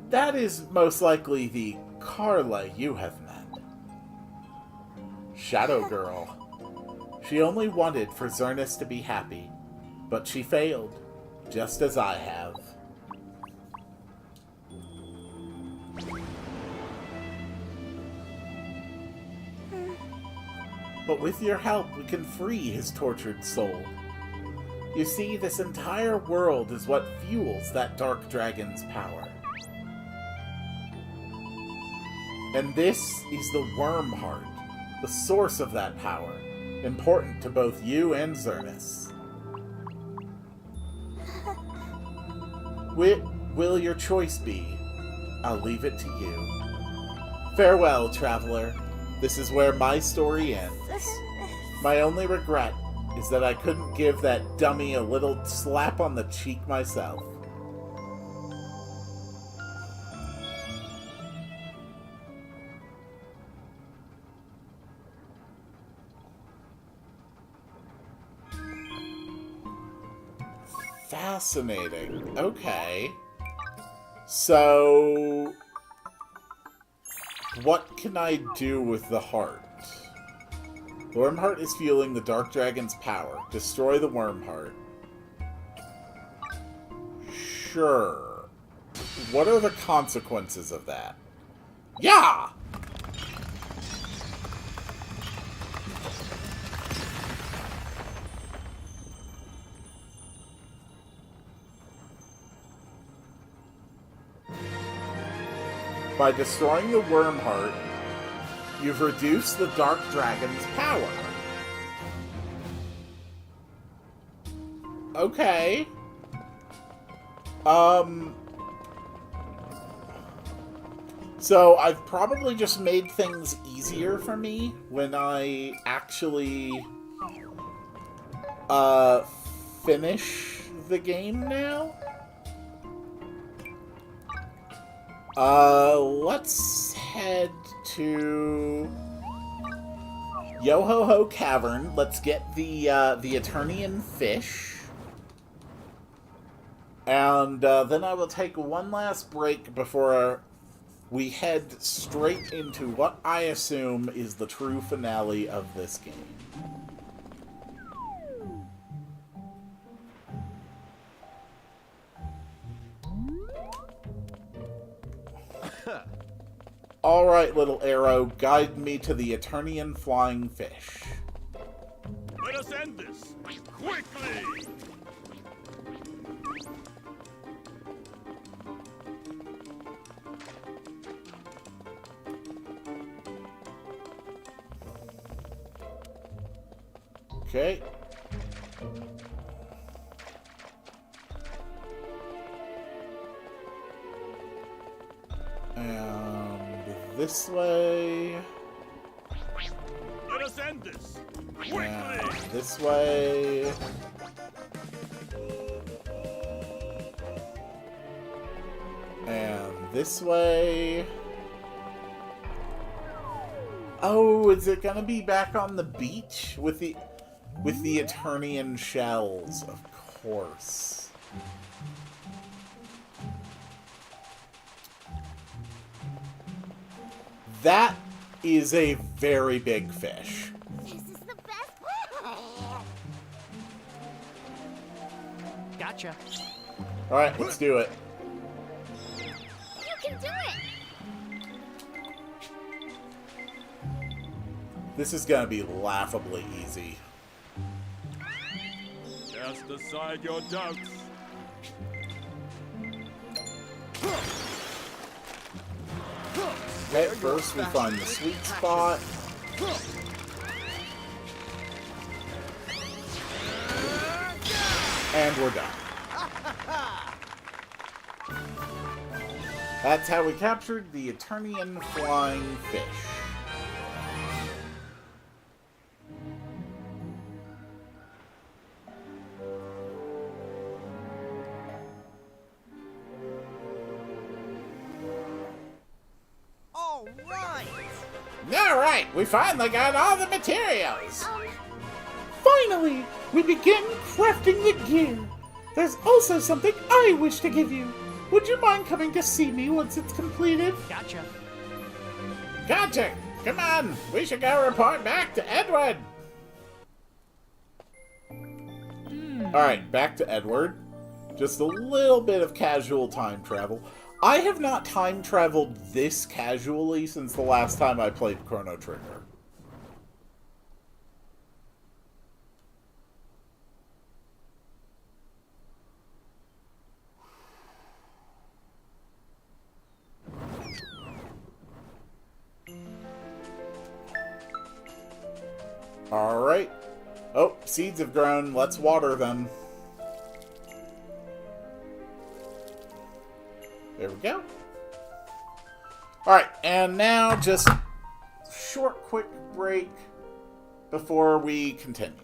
That is most likely the Carla you have met. Shadow Girl. She only wanted for Xernes to be happy, but she failed, just as I have. But with your help, we can free his tortured soul. You see, this entire world is what fuels that dark dragon's power. And this is the Worm Heart, the source of that power, important to both you and Xernes. Will your choice be? I'll leave it to you. Farewell, traveler. This is where my story ends. My only regret is that I couldn't give that dummy a little slap on the cheek myself. Fascinating. Okay. So... what can I do with the heart? The Worm Heart is fueling the Dark Dragon's power. Destroy the Worm Heart. Sure. What are the consequences of that? Yeah! By destroying the Worm Heart, you've reduced the Dark Dragon's power. Okay. So I've probably just made things easier for me when I actually, finish the game now. Let's head to Yo-Ho-Ho Cavern. Let's get the Eternian fish. And, then I will take one last break before we head straight into what I assume is the true finale of this game. Alright, little arrow, guide me to the Eternian flying fish. Let us end this! Quickly! Okay. And this way. Let us end this. And this way. And this way. Oh, is it gonna be back on the beach with the Eternian shells? Of course. That is a very big fish. This is the best. Gotcha. Alright, let's do it. You can do it. This is gonna be laughably easy. Cast aside your doubts. Okay, first we find the sweet spot. And we're done. That's how we captured the Eternian flying fish. All right. Alright, we finally got all the materials! Finally, we begin crafting the gear. There's also something I wish to give you. Would you mind coming to see me once it's completed? Gotcha. Gotcha! Come on, we should go report back to Edward! Alright, back to Edward. Just a little bit of casual time travel. I have not time traveled this casually since the last time I played Chrono Trigger. Alright. Oh, seeds have grown. Let's water them. There we go. Alright, and now just a short, quick break before we continue.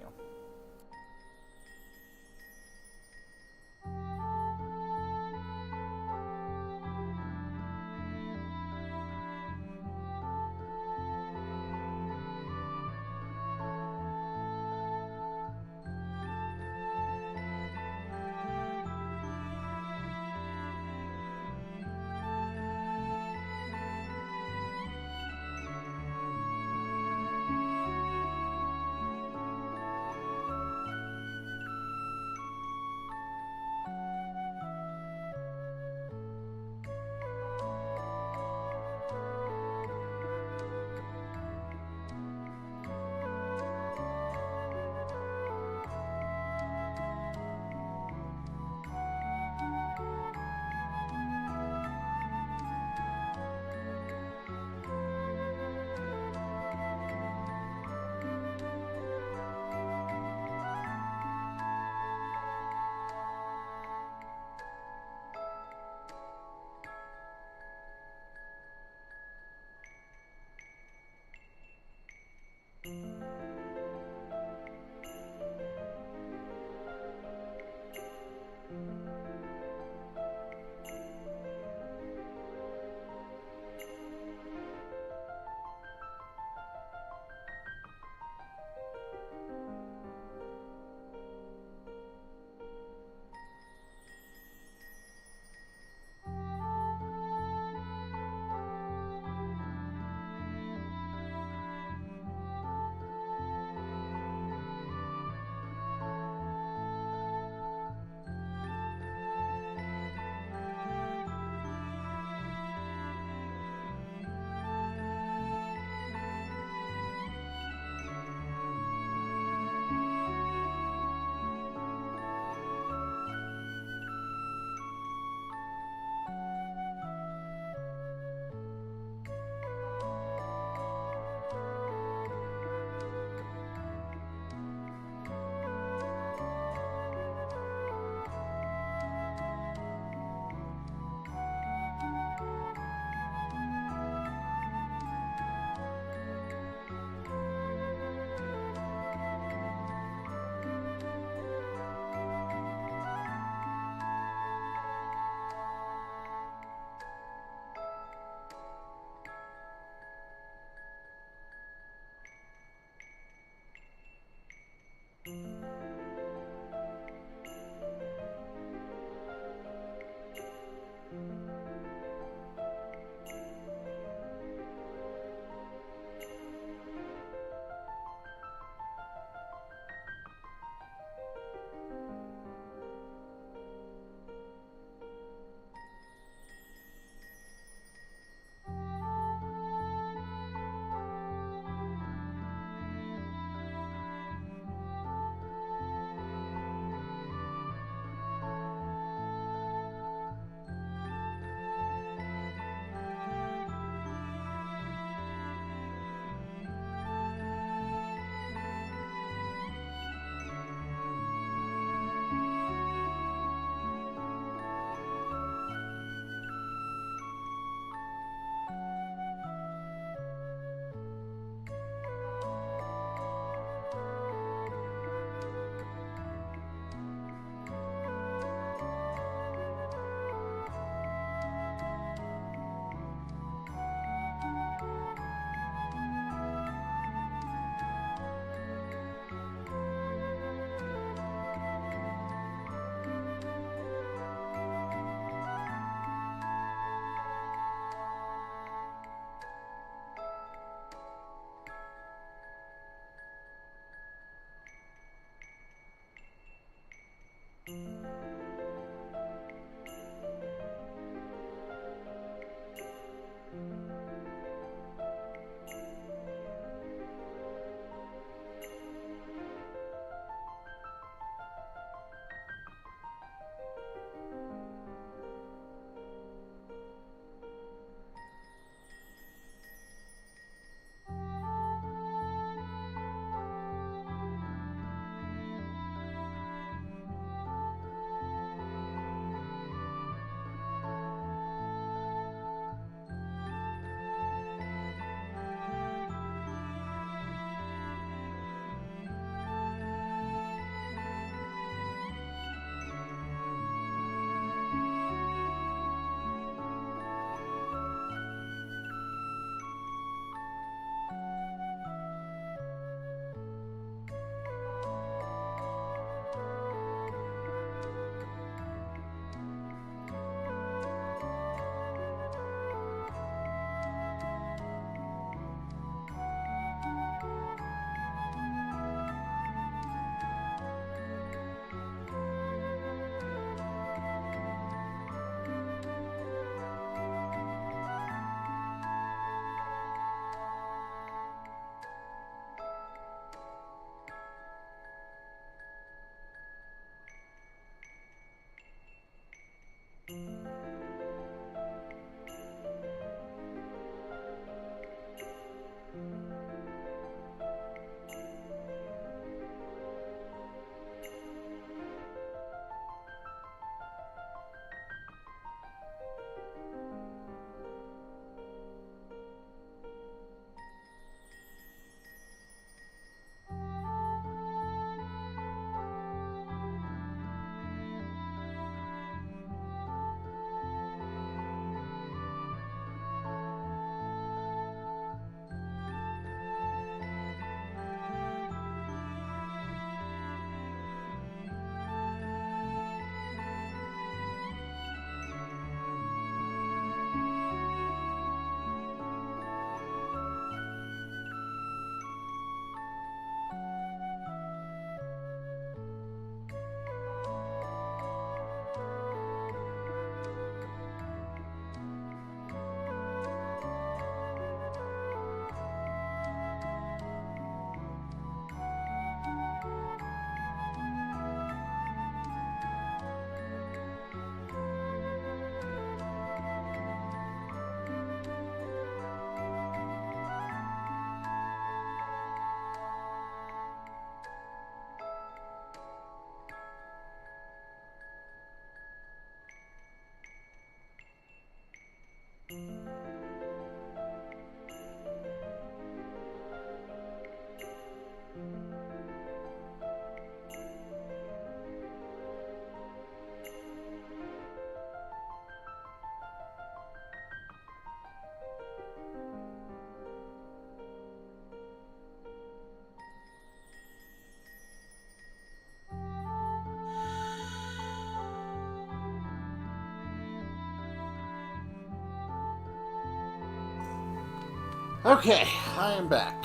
Okay, I am back.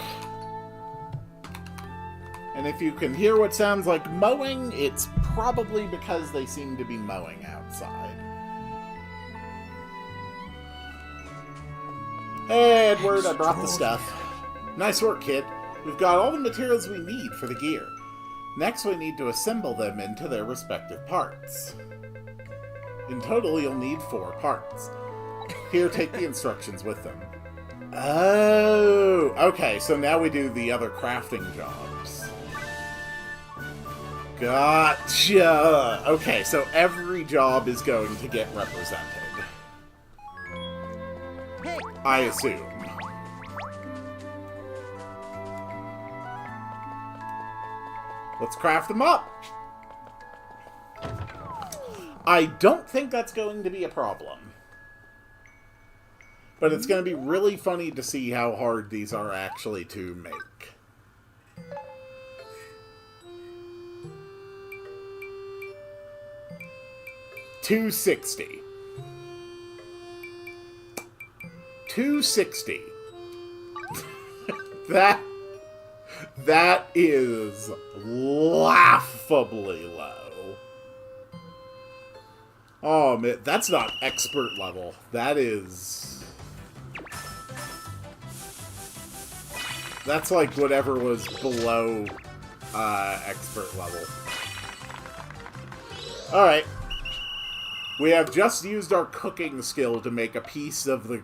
And if you can hear what sounds like mowing, it's probably because they seem to be mowing outside. Hey, Edward, I brought the stuff. Nice work, kid. We've got all the materials we need for the gear. Next, we need to assemble them into their respective parts. In total, you'll need 4 parts. Here, take the instructions with them. Oh, okay, so now we do the other crafting jobs. Gotcha! Okay, so every job is going to get represented. I assume. Let's craft them up! I don't think that's going to be a problem. But it's going to be really funny to see how hard these are actually to make. $260. $260. That is laughably low. Oh man, that's not expert level. That is... That's like whatever was below expert level. Alright. We have just used our cooking skill to make a piece of a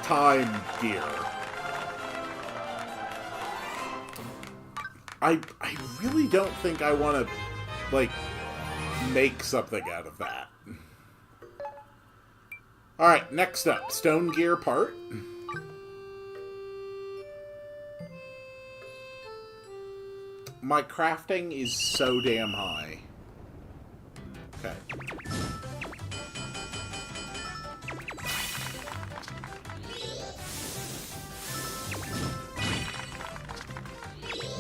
time gear. I really don't think I want to, like, make something out of that. Alright, next up, stone gear part. My crafting is so damn high. Okay.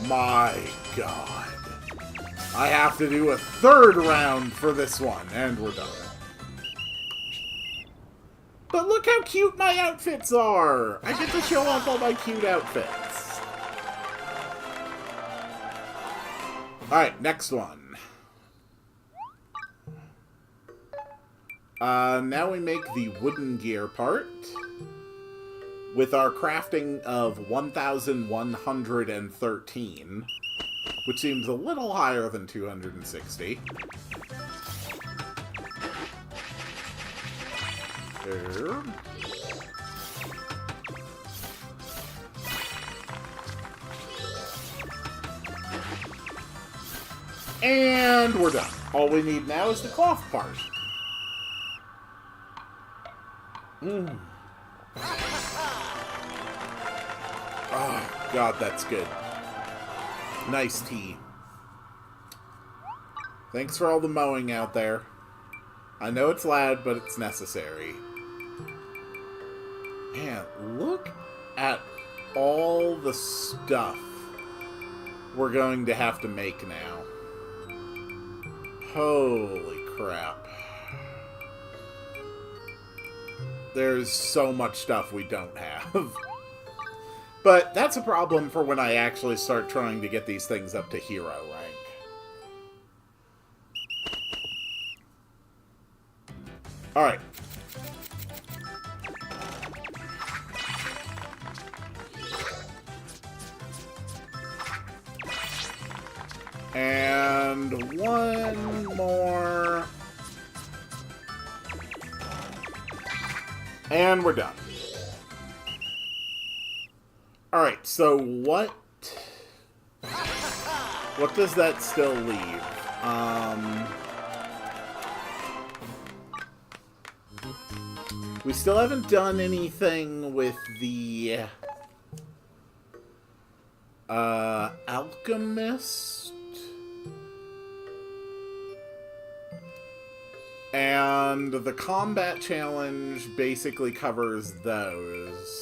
My god. I have to do a 3rd round for this one, and we're done. But look how cute my outfits are! I get to show off all my cute outfits. Alright, next one. Now we make the wooden gear part with our crafting of 1,113, which seems a little higher than 260. There. And we're done. All we need now is the cloth part. Oh, God, that's good. Nice tea. Thanks for all the mowing out there. I know it's loud, but it's necessary. Man, look at all the stuff we're going to have to make now. Holy crap. There's so much stuff we don't have. But that's a problem for when I actually start trying to get these things up to hero rank. Alright. And one more. And we're done. Alright, so what does that still leave? We still haven't done anything with the alchemist. And the combat challenge basically covers those.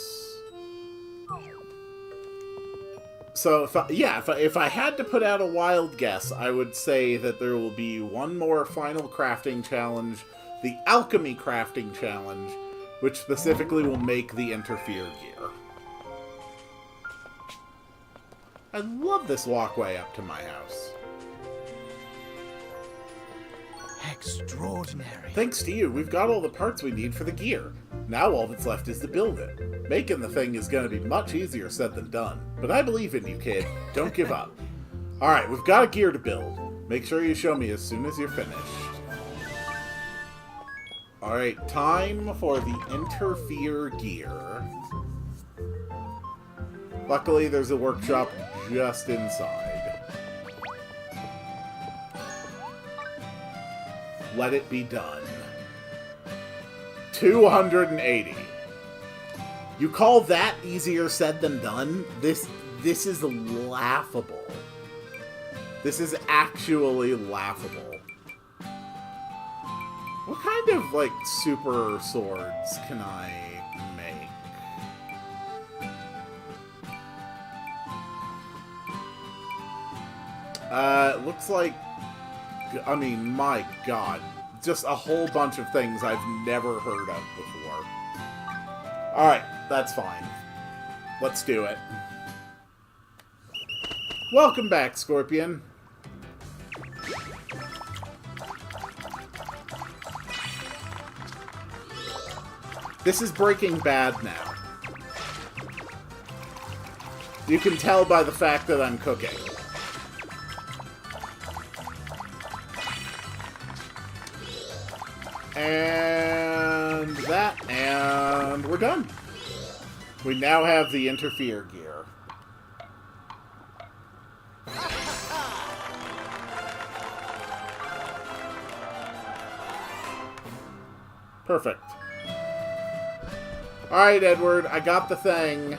So, if I had to put out a wild guess, I would say that there will be one more final crafting challenge, the alchemy crafting challenge, which specifically will make the interfere gear. I love this walkway up to my house. Extraordinary. Thanks to you, we've got all the parts we need for the gear. Now all that's left is to build it. Making the thing is going to be much easier said than done. But I believe in you, kid. Don't give up. Alright, we've got a gear to build. Make sure you show me as soon as you're finished. Alright, time for the interfere gear. Luckily, there's a workshop just inside. Let it be done. 280. You call that easier said than done? This is laughable. This is actually laughable. What kind of, like, super swords can I make? It looks like... I mean, my god. Just a whole bunch of things I've never heard of before. Alright, that's fine. Let's do it. Welcome back, Scorpion. This is Breaking Bad now. You can tell by the fact that I'm cooking. And that, and we're done. We now have the interfere gear. Perfect. Alright, Edward, I got the thing.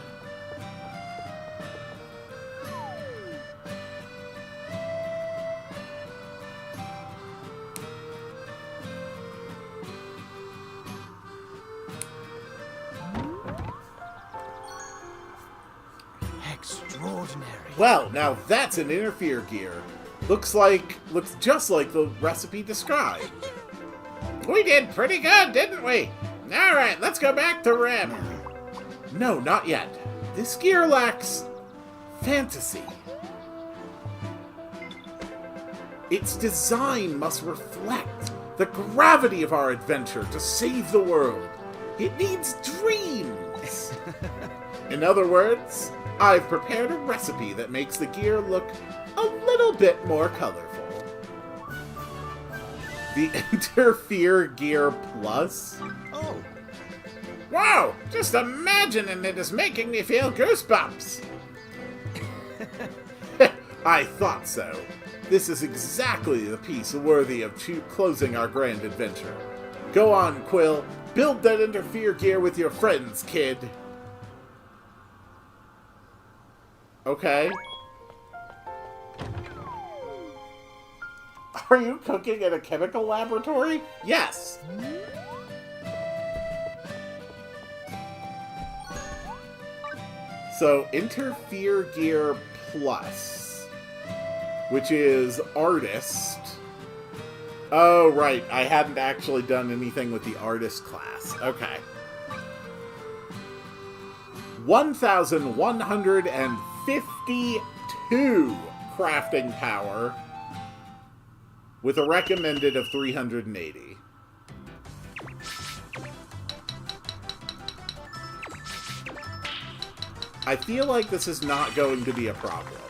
Extraordinary. Well, now that's an interfere gear. Looks just like the recipe described. We did pretty good, didn't we? Alright, let's go back to Rem. No, not yet. This gear lacks fantasy. Its design must reflect the gravity of our adventure to save the world. It needs dreams. In other words, I've prepared a recipe that makes the gear look a little bit more colorful. The Interfere Gear Plus? Oh. Wow! Just imagining it is making me feel goosebumps! I thought so. This is exactly the piece worthy of closing our grand adventure. Go on, Quill. Build that Interfere Gear with your friends, kid. Okay. Are you cooking in a chemical laboratory? Yes! So, Interfere Gear Plus, which is Artist. Oh, right. I hadn't actually done anything with the Artist class. Okay. 1,152 crafting power with a recommended of 380. I feel like this is not going to be a problem.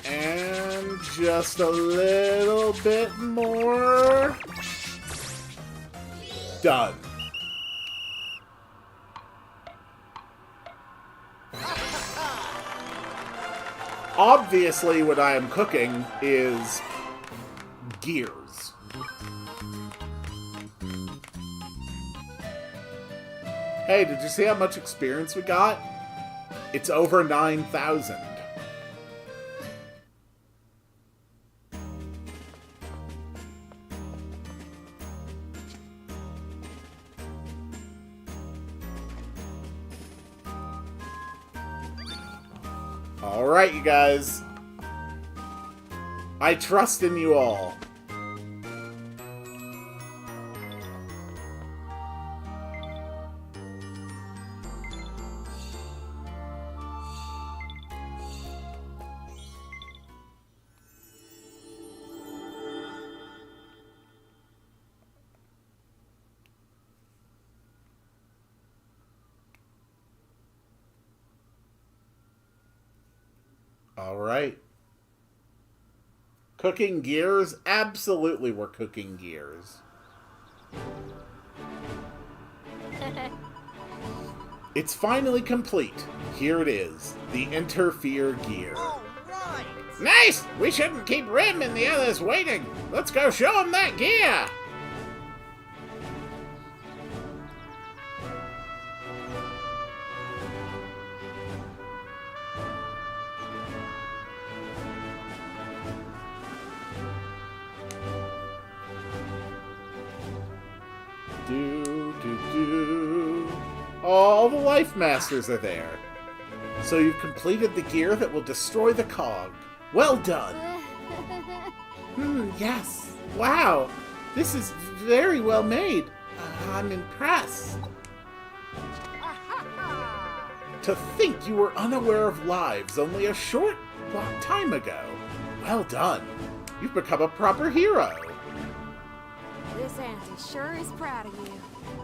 And just a little bit more. Done. Obviously, what I am cooking is gears. Hey, did you see how much experience we got? It's over 9,000. Alright, you guys. I trust in you all. Alright. Cooking gears? Absolutely we're cooking gears. It's finally complete. Here it is. The Interfere gear. Right. Nice! We shouldn't keep Rem and the others waiting. Let's go show them that gear! All the Life Masters are there. So you've completed the gear that will destroy the cog. Well done. Yes. Wow. This is very well made. I'm impressed. To think you were unaware of lives only a short time ago. Well done. You've become a proper hero. This auntie sure is proud of you.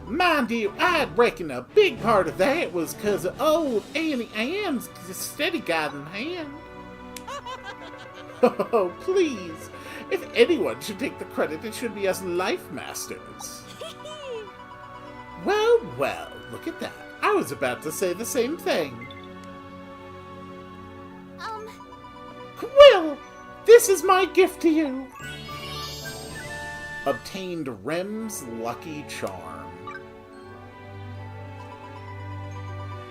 Mind you, I'd reckon a big part of that was 'cause of old Annie Ann's steady guiding hand. Oh, please. If anyone should take the credit, it should be us Life Masters. Well, well, look at that. I was about to say the same thing. Quill, this is my gift to you. Obtained Rem's Lucky Charm.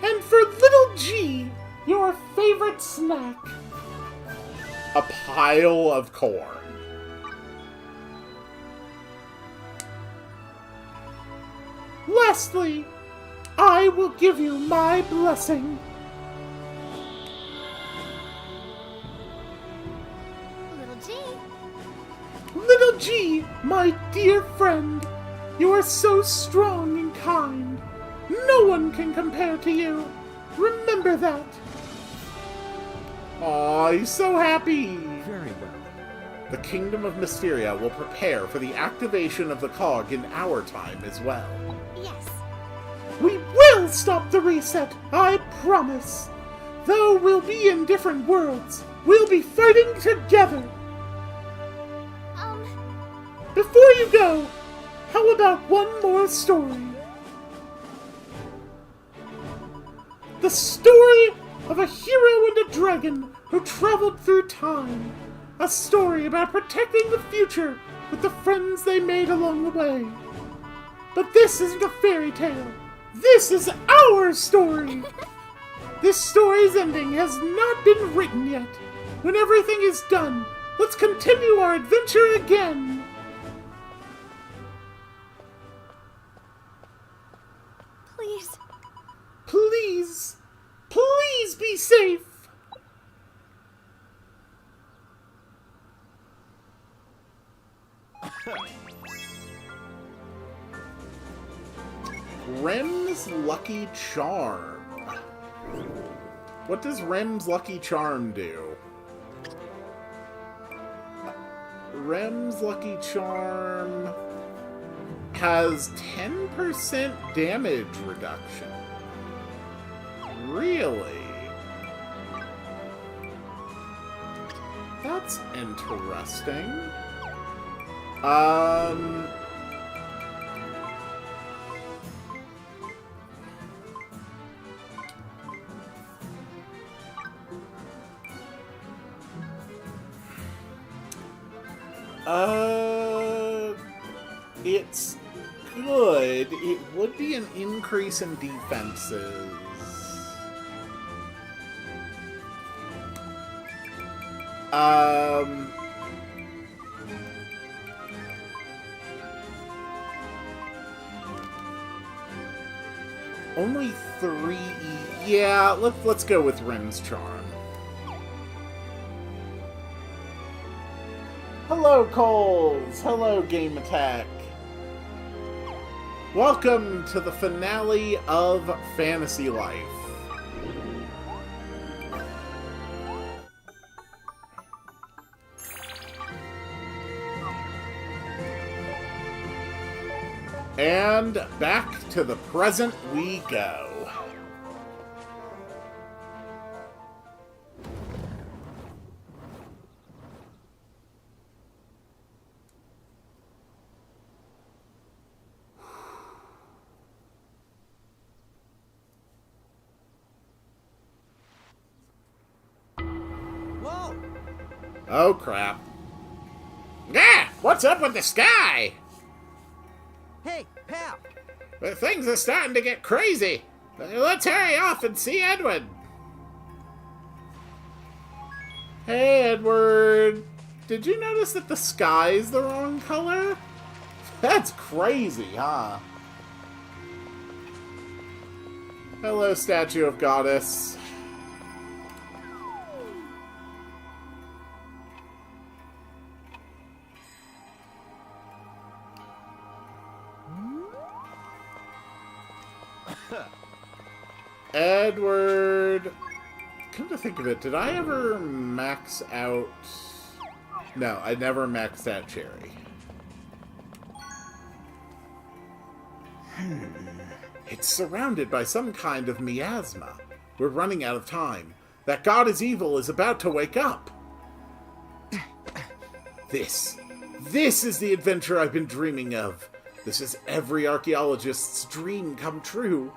And for Little G, your favorite snack. A pile of corn. Lastly, I will give you my blessing. Little G. Little G, my dear friend, you are so strong and kind. No one can compare to you. Remember that. Aw, he's so happy. Very well. The Kingdom of Mysteria will prepare for the activation of the cog in our time as well. Yes. We will stop the reset, I promise. Though we'll be in different worlds, we'll be fighting together. Before you go, how about one more story? The story of a hero and a dragon who traveled through time. A story about protecting the future with the friends they made along the way. But this isn't a fairy tale. This is our story. This story's ending has not been written yet. When everything is done, let's continue our adventure again. Please. Please, please be safe. Rem's Lucky Charm. What does Rem's Lucky Charm do? Rem's Lucky Charm has 10% damage reduction. Really? That's interesting. It's good. It would be an increase in defenses. Only 3. Yeah, let's go with Rem's Charm. Hello, Coles! Hello, Game Attack! Welcome to the finale of Fantasy Life. And back to the present we go. Whoa! Oh, crap. Ah! What's up with the sky? Hey, pal! Things are starting to get crazy. Let's hurry off and see Edward. Hey, Edward. Did you notice that the sky's the wrong color? That's crazy, huh? Hello, statue of goddess. Edward. Come to think of it, did I ever max out... No, I never maxed out Cherry. It's surrounded by some kind of miasma. We're running out of time. That god is evil is about to wake up. This is the adventure I've been dreaming of. This is every archaeologist's dream come true.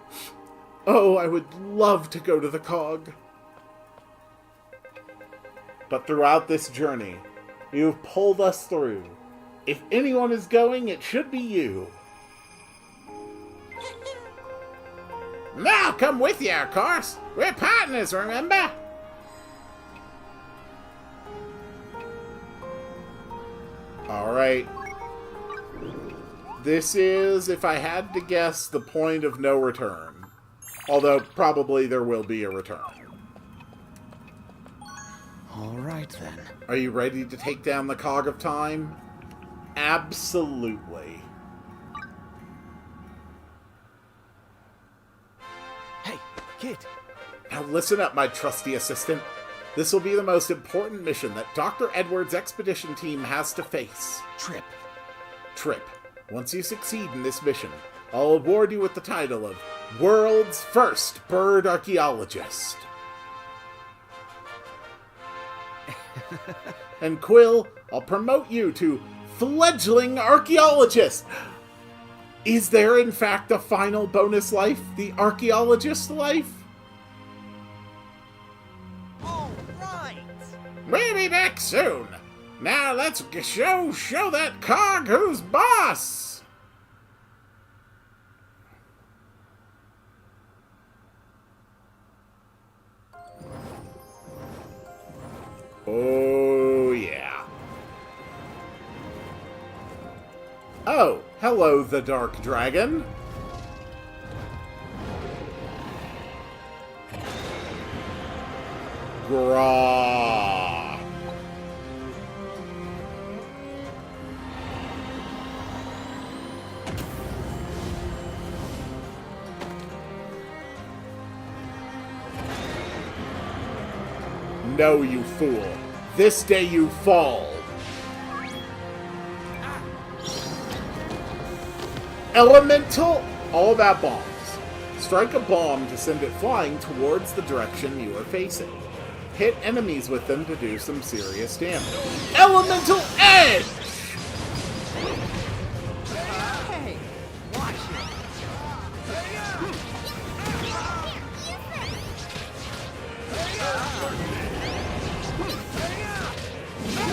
Oh, I would love to go to the Cog. But throughout this journey, you've pulled us through. If anyone is going, it should be you. I'll come with you, of course. We're partners, remember? Alright. This is, if I had to guess, the point of no return. Although, probably there will be a return. All right, then. Are you ready to take down the Cog of Time? Absolutely. Hey, kid! Now listen up, my trusty assistant. This will be the most important mission that Dr. Edward's expedition team has to face. Trip. Once you succeed in this mission, I'll award you with the title of World's First Bird Archaeologist. And Quill, I'll promote you to Fledgling Archaeologist. Is there, in fact, a final bonus life, the Archaeologist life? All right! We'll be back soon. Now let's show that Cog who's boss. Oh, yeah. Oh, hello, the Dark Dragon. Grah. No, you fool. This day you fall. Elemental, all about bombs. Strike a bomb to send it flying towards the direction you are facing. Hit enemies with them to do some serious damage. Elemental Edge! Hey, watch it!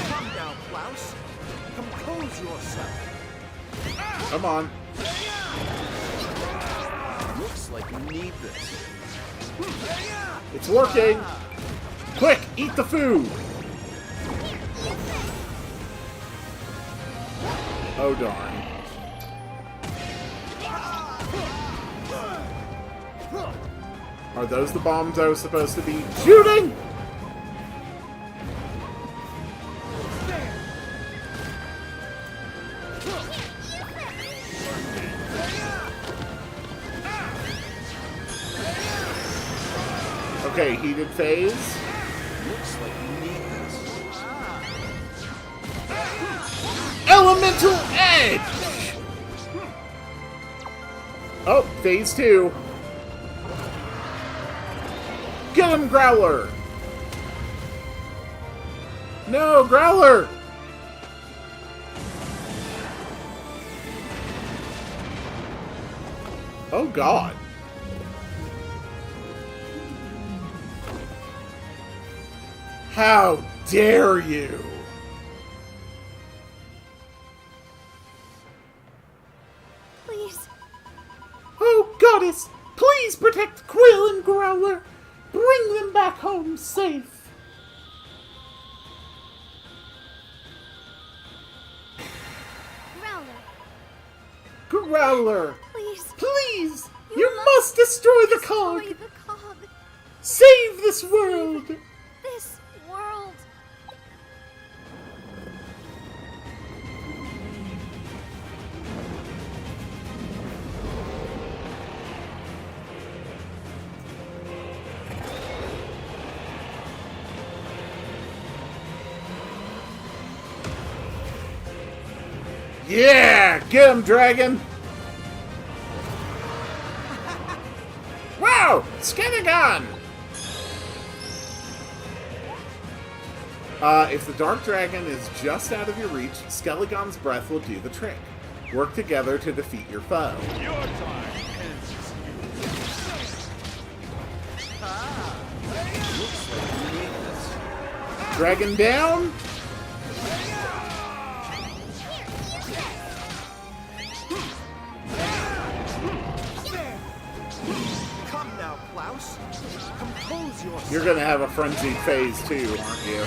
Calm down, Klaus. Compose yourself. Come on. Looks like you need this. It's working. Quick, eat the food. Oh, darn. Are those the bombs I was supposed to be shooting? Okay, heated phase. Looks like you need this. Elemental Edge! Oh, phase 2. Get him, Growler! No, Growler! Oh, God. How dare you! Please. Oh, Goddess! Please protect Quill and Growler! Bring them back home safe! Growler, Growler! please. Please! You must destroy the cog! Destroy the cog. Save this world! This world. Yeah! Get him, dragon! Wow! Skedagon! If the Dark Dragon is just out of your reach, Skelegon's breath will do the trick. Work together to defeat your foe. Your time ends. Looks like you need this. Dragon down! Come now, Klaus. Compose yourself. You're gonna have a frenzied phase too, aren't you?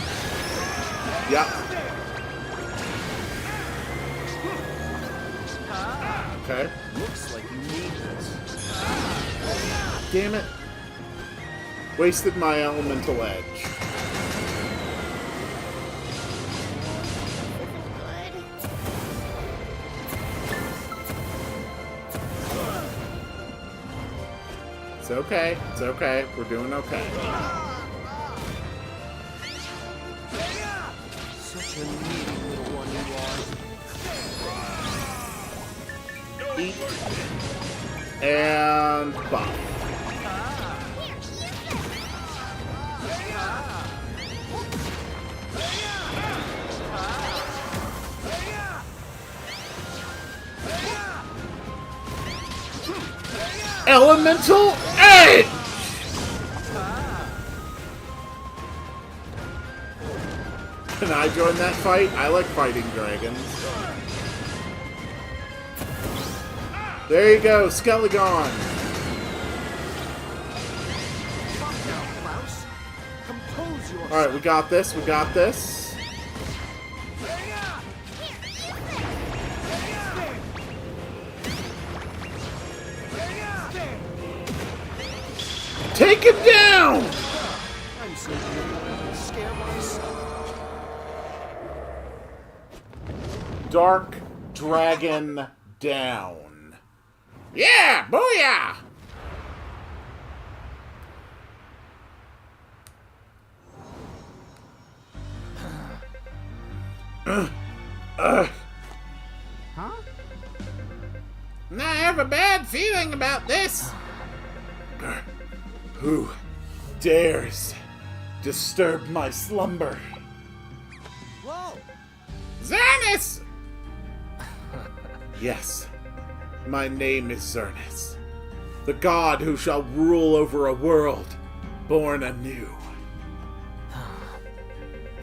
Yep. Okay. Looks like you need this. Damn it. Wasted my elemental edge. It's okay. It's okay. We're doing okay. Such a needy little one you are. Eat. And buff. Elemental Edge! Can I join that fight? I like fighting dragons. There you go, Skelegon! Come now, Klaus. Compose yourself. Alright, we got this, we got this. Take him down! I'm so good. I scare myself. Dark Dragon down. Yeah! Booyah! Huh? I have a bad feeling about this. Who dares disturb my slumber? Whoa! Xerneas! Yes, my name is Xerneas, the god who shall rule over a world born anew.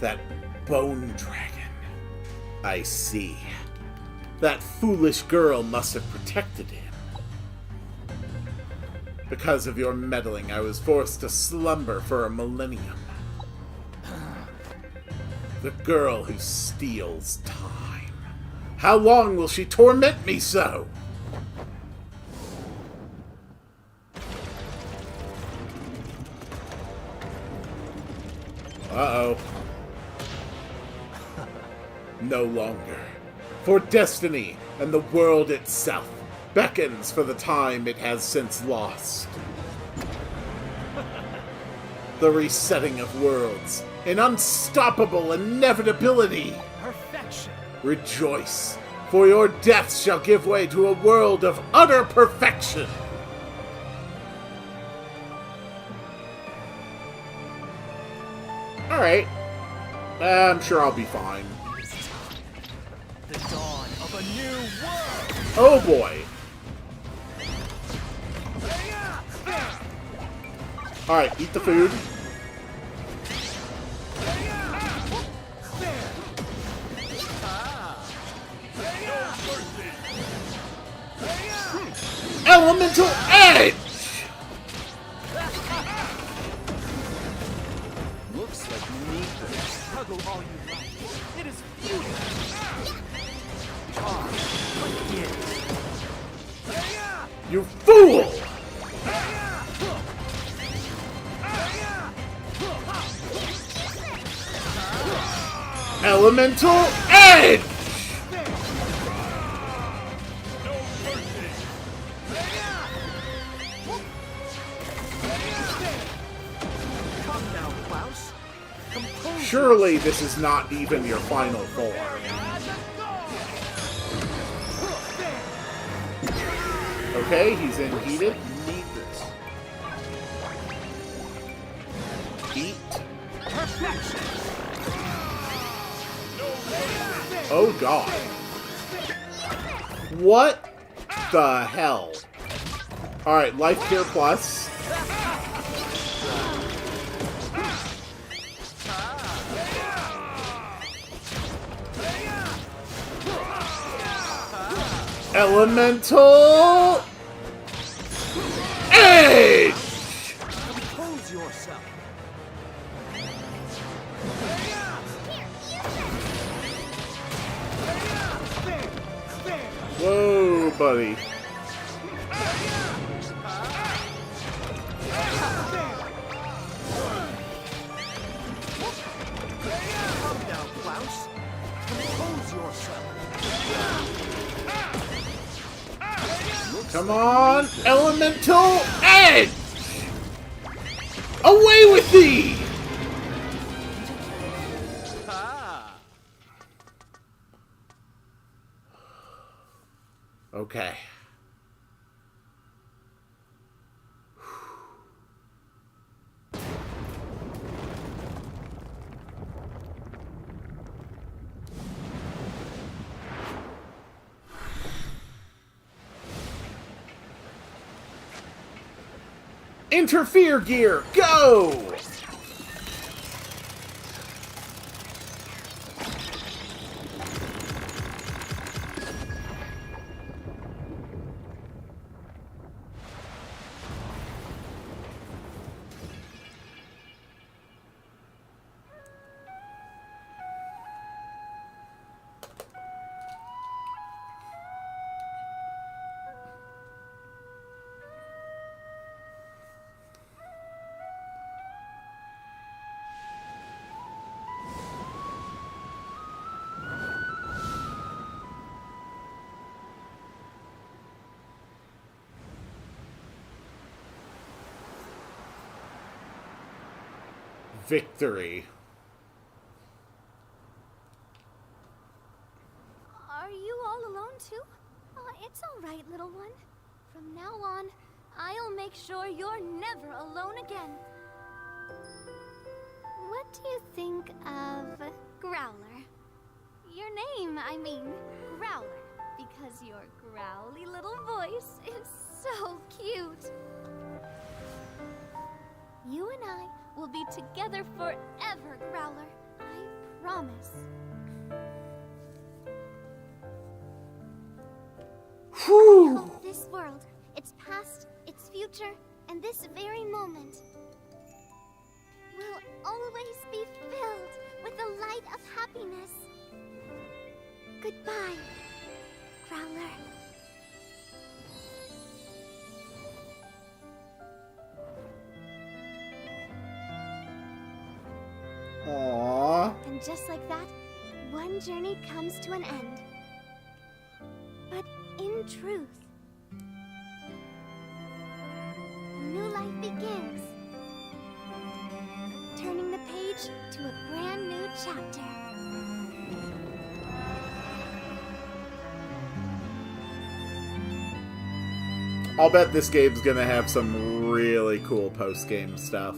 That bone dragon. I see. That foolish girl must have protected him. Because of your meddling, I was forced to slumber for a millennium. The girl who steals time. How long will she torment me so? Uh-oh. No longer. For destiny and the world itself beckons for the time it has since lost. The resetting of worlds, an unstoppable inevitability. Perfection. Rejoice, for your deaths shall give way to a world of utter perfection. Alright. I'm sure I'll be fine. The dawn of a new world. Oh boy. Alright, eat the food. Elemental Edge! Looks like neither. Struggle all you like. It is futile. You fool! Elemental Edge! Come now, Klaus. Surely this is not even your final form. Okay, he's in heated. Need this. Eat. Perfection. Oh god. What the hell? Alright, Life Care Plus. Elemental Edge! Compose yourself. Whoa, buddy. Come now, Klaus. Compose yourself. Come on, Elemental Edge! Away with thee! Okay. Interfere gear, go! Victory. Are you all alone too? It's all right, little one. From now on, I'll make sure you're never alone again. What do you think of Growler? Your name, I mean, Growler, because your growly little voice is so cute. You and I will be together forever, Growler. I promise. Whew. I hope this world, its past, its future, and this very moment will always be filled with the light of happiness. Goodbye, Growler. Aww. And just like that, one journey comes to an end. truth. A new life begins. Turning the page to a brand new chapter. I'll bet this game's gonna have some really cool post-game stuff.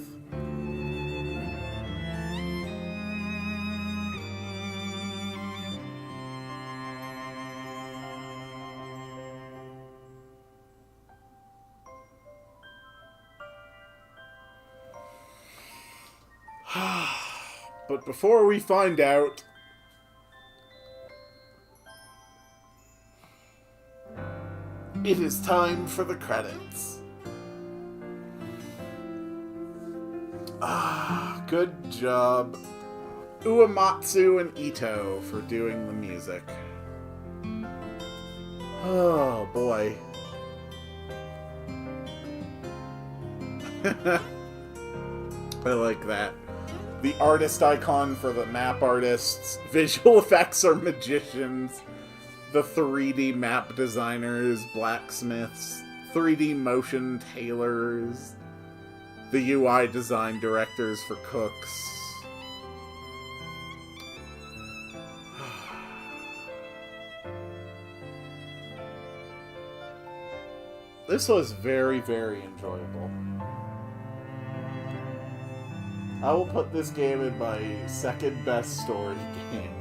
But before we find out, it is time for the credits. Good job, Uematsu and Ito, for doing the music. Oh boy. I like that. The artist icon for the map artists, visual effects are magicians, the 3D map designers, blacksmiths, 3D motion tailors, the UI design directors for cooks. This was very, very enjoyable. I will put this game in my second best story game.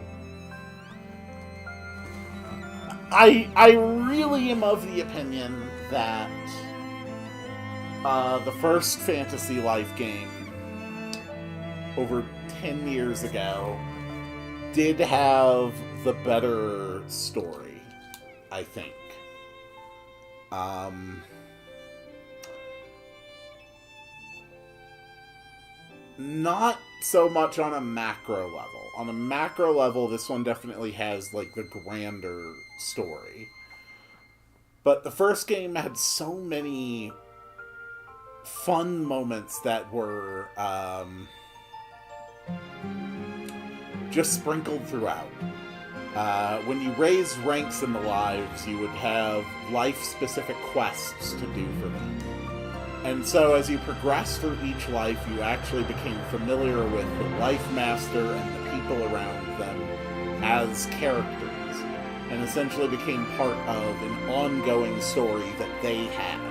I really am of the opinion that the first Fantasy Life game over 10 years ago did have the better story, I think. Not so much on a macro level. On a macro level, this one definitely has, like, the grander story. But the first game had so many fun moments that were, just sprinkled throughout. When you raised ranks in the lives, you would have life-specific quests to do for them. And so as you progressed through each life, you actually became familiar with the Life Master and the people around them as characters, and essentially became part of an ongoing story that they had.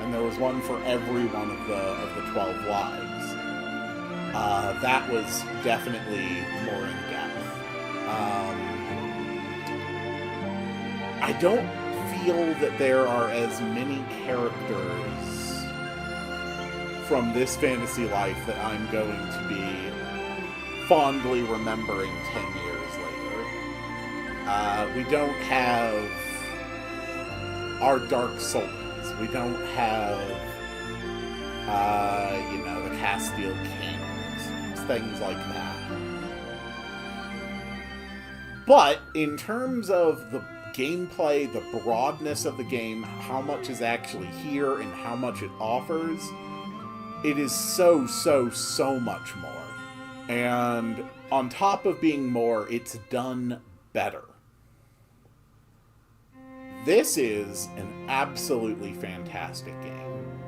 And there was one for every one of the 12 lives. That was definitely more in-depth. I don't feel that there are as many characters from this Fantasy Life that I'm going to be fondly remembering 10 years later. We don't have our Dark Souls. We don't have, the Castile Kings. Things like that. But, in terms of the gameplay, the broadness of the game, how much is actually here and how much it offers, it is so much more. And on top of being more, it's done better. This is an absolutely fantastic game.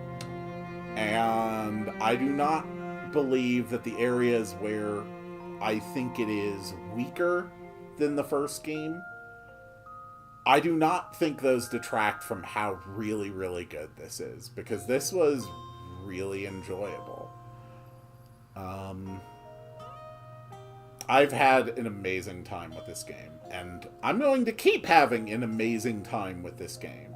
And I do not believe that the areas where I think it is weaker than the first game, I do not think those detract from how really, really good this is. Because this was really enjoyable. I've had an amazing time with this game, and I'm going to keep having an amazing time with this game,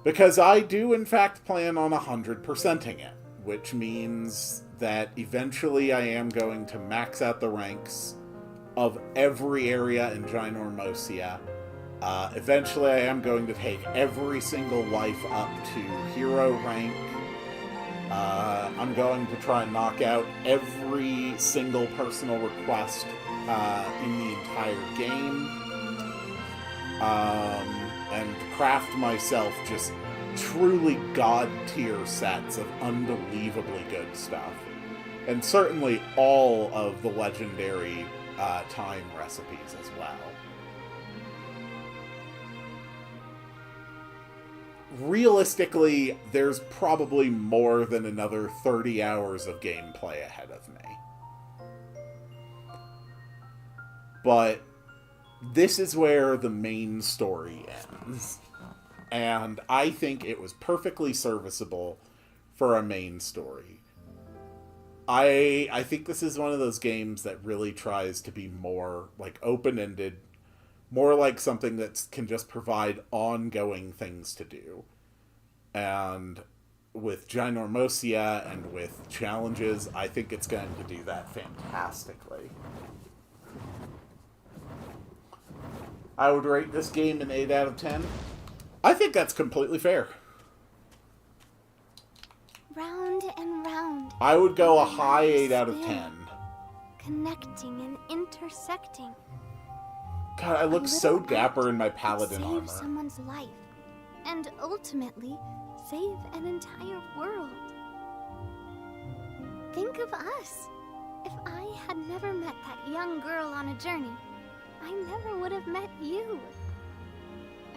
because I do in fact plan on 100%ing it, which means that eventually I am going to max out the ranks of every area in Ginormosia. Eventually I am going to take every single life up to hero rank. I'm going to try and knock out every single personal request in the entire game, and craft myself just truly god-tier sets of unbelievably good stuff. And certainly all of the legendary time recipes as well. realistically, there's probably more than another 30 hours of gameplay ahead of me. But this is where the main story ends. And I think it was perfectly serviceable for a main story. I think this is one of those games that really tries to be more like open-ended, more like something that can just provide ongoing things to do. And with Ginormosia and with challenges, I think it's going to do that fantastically. I would rate this game an 8 out of 10. I think that's completely fair. Round and round. I would go a high 8 out of 10. Connecting and intersecting. God, I look so dapper in my paladin save armor. Someone's life. And ultimately, save an entire world. Think of us. If I had never met that young girl on a journey, I never would have met you.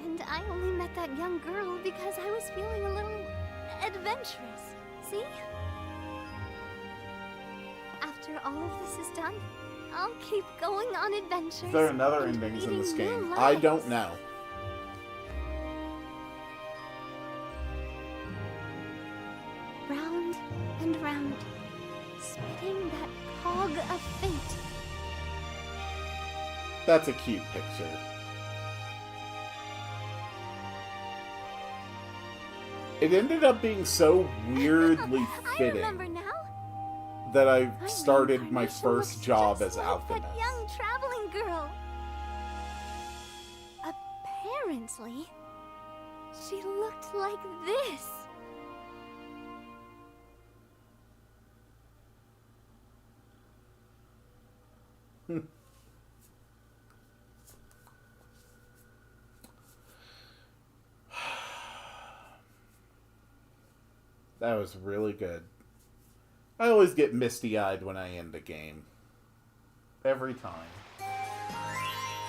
And I only met that young girl because I was feeling a little adventurous. See? After all of this is done, I'll keep going on adventures. Is there another and endings in this leading game? new I lives. don't know. Round and round, spinning that cog of fate. That's a cute picture. It ended up being so weirdly I fitting remember now. that I My started my reincarnation first looks job just as like alchemist. that young traveling girl. Apparently, she looked like this. That was really good. I always get misty-eyed when I end a game. Every time.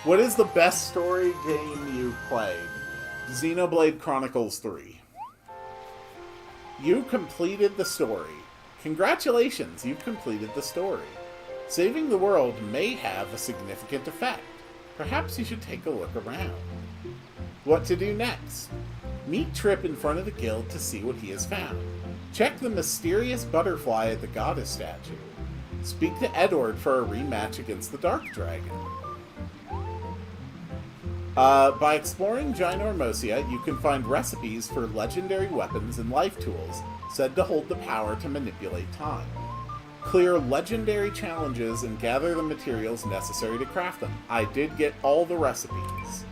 What is the best story game you've played? Xenoblade Chronicles 3. You completed the story. Congratulations, you've completed the story. Saving the world may have a significant effect. Perhaps you should take a look around. What to do next? Meet Trip in front of the guild to see what he has found. Check the mysterious butterfly at the goddess statue. Speak to Edward for a rematch against the Dark Dragon. By exploring Ginormosia, you can find recipes for legendary weapons and life tools, said to hold the power to manipulate time. Clear legendary challenges and gather the materials necessary to craft them. I did get all the recipes.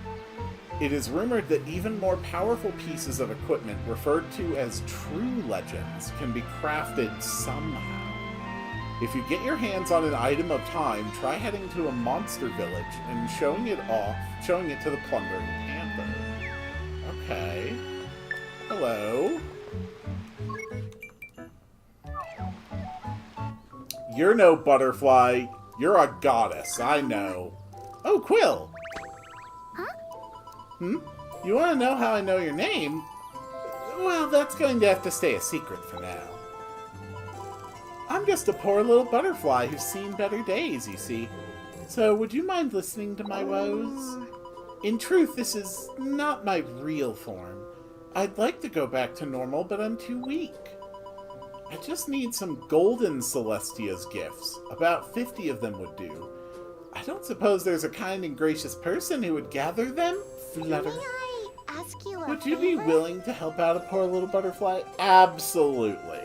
It is rumored that even more powerful pieces of equipment referred to as true legends can be crafted somehow. If you get your hands on an item of time, try heading to a monster village and showing it to the plundering panther. Okay. Hello. You're no butterfly. You're a goddess, I know. Oh, Quill! You want to know how I know your name? Well, that's going to have to stay a secret for now. I'm just a poor little butterfly who's seen better days, you see. So, would you mind listening to my woes? In truth, this is not my real form. I'd like to go back to normal, but I'm too weak. I just need some golden Celestia's gifts. About 50 of them would do. I don't suppose there's a kind and gracious person who would gather them? Flutter. May I ask you a Would you be favor? willing to help out a poor little butterfly? Absolutely.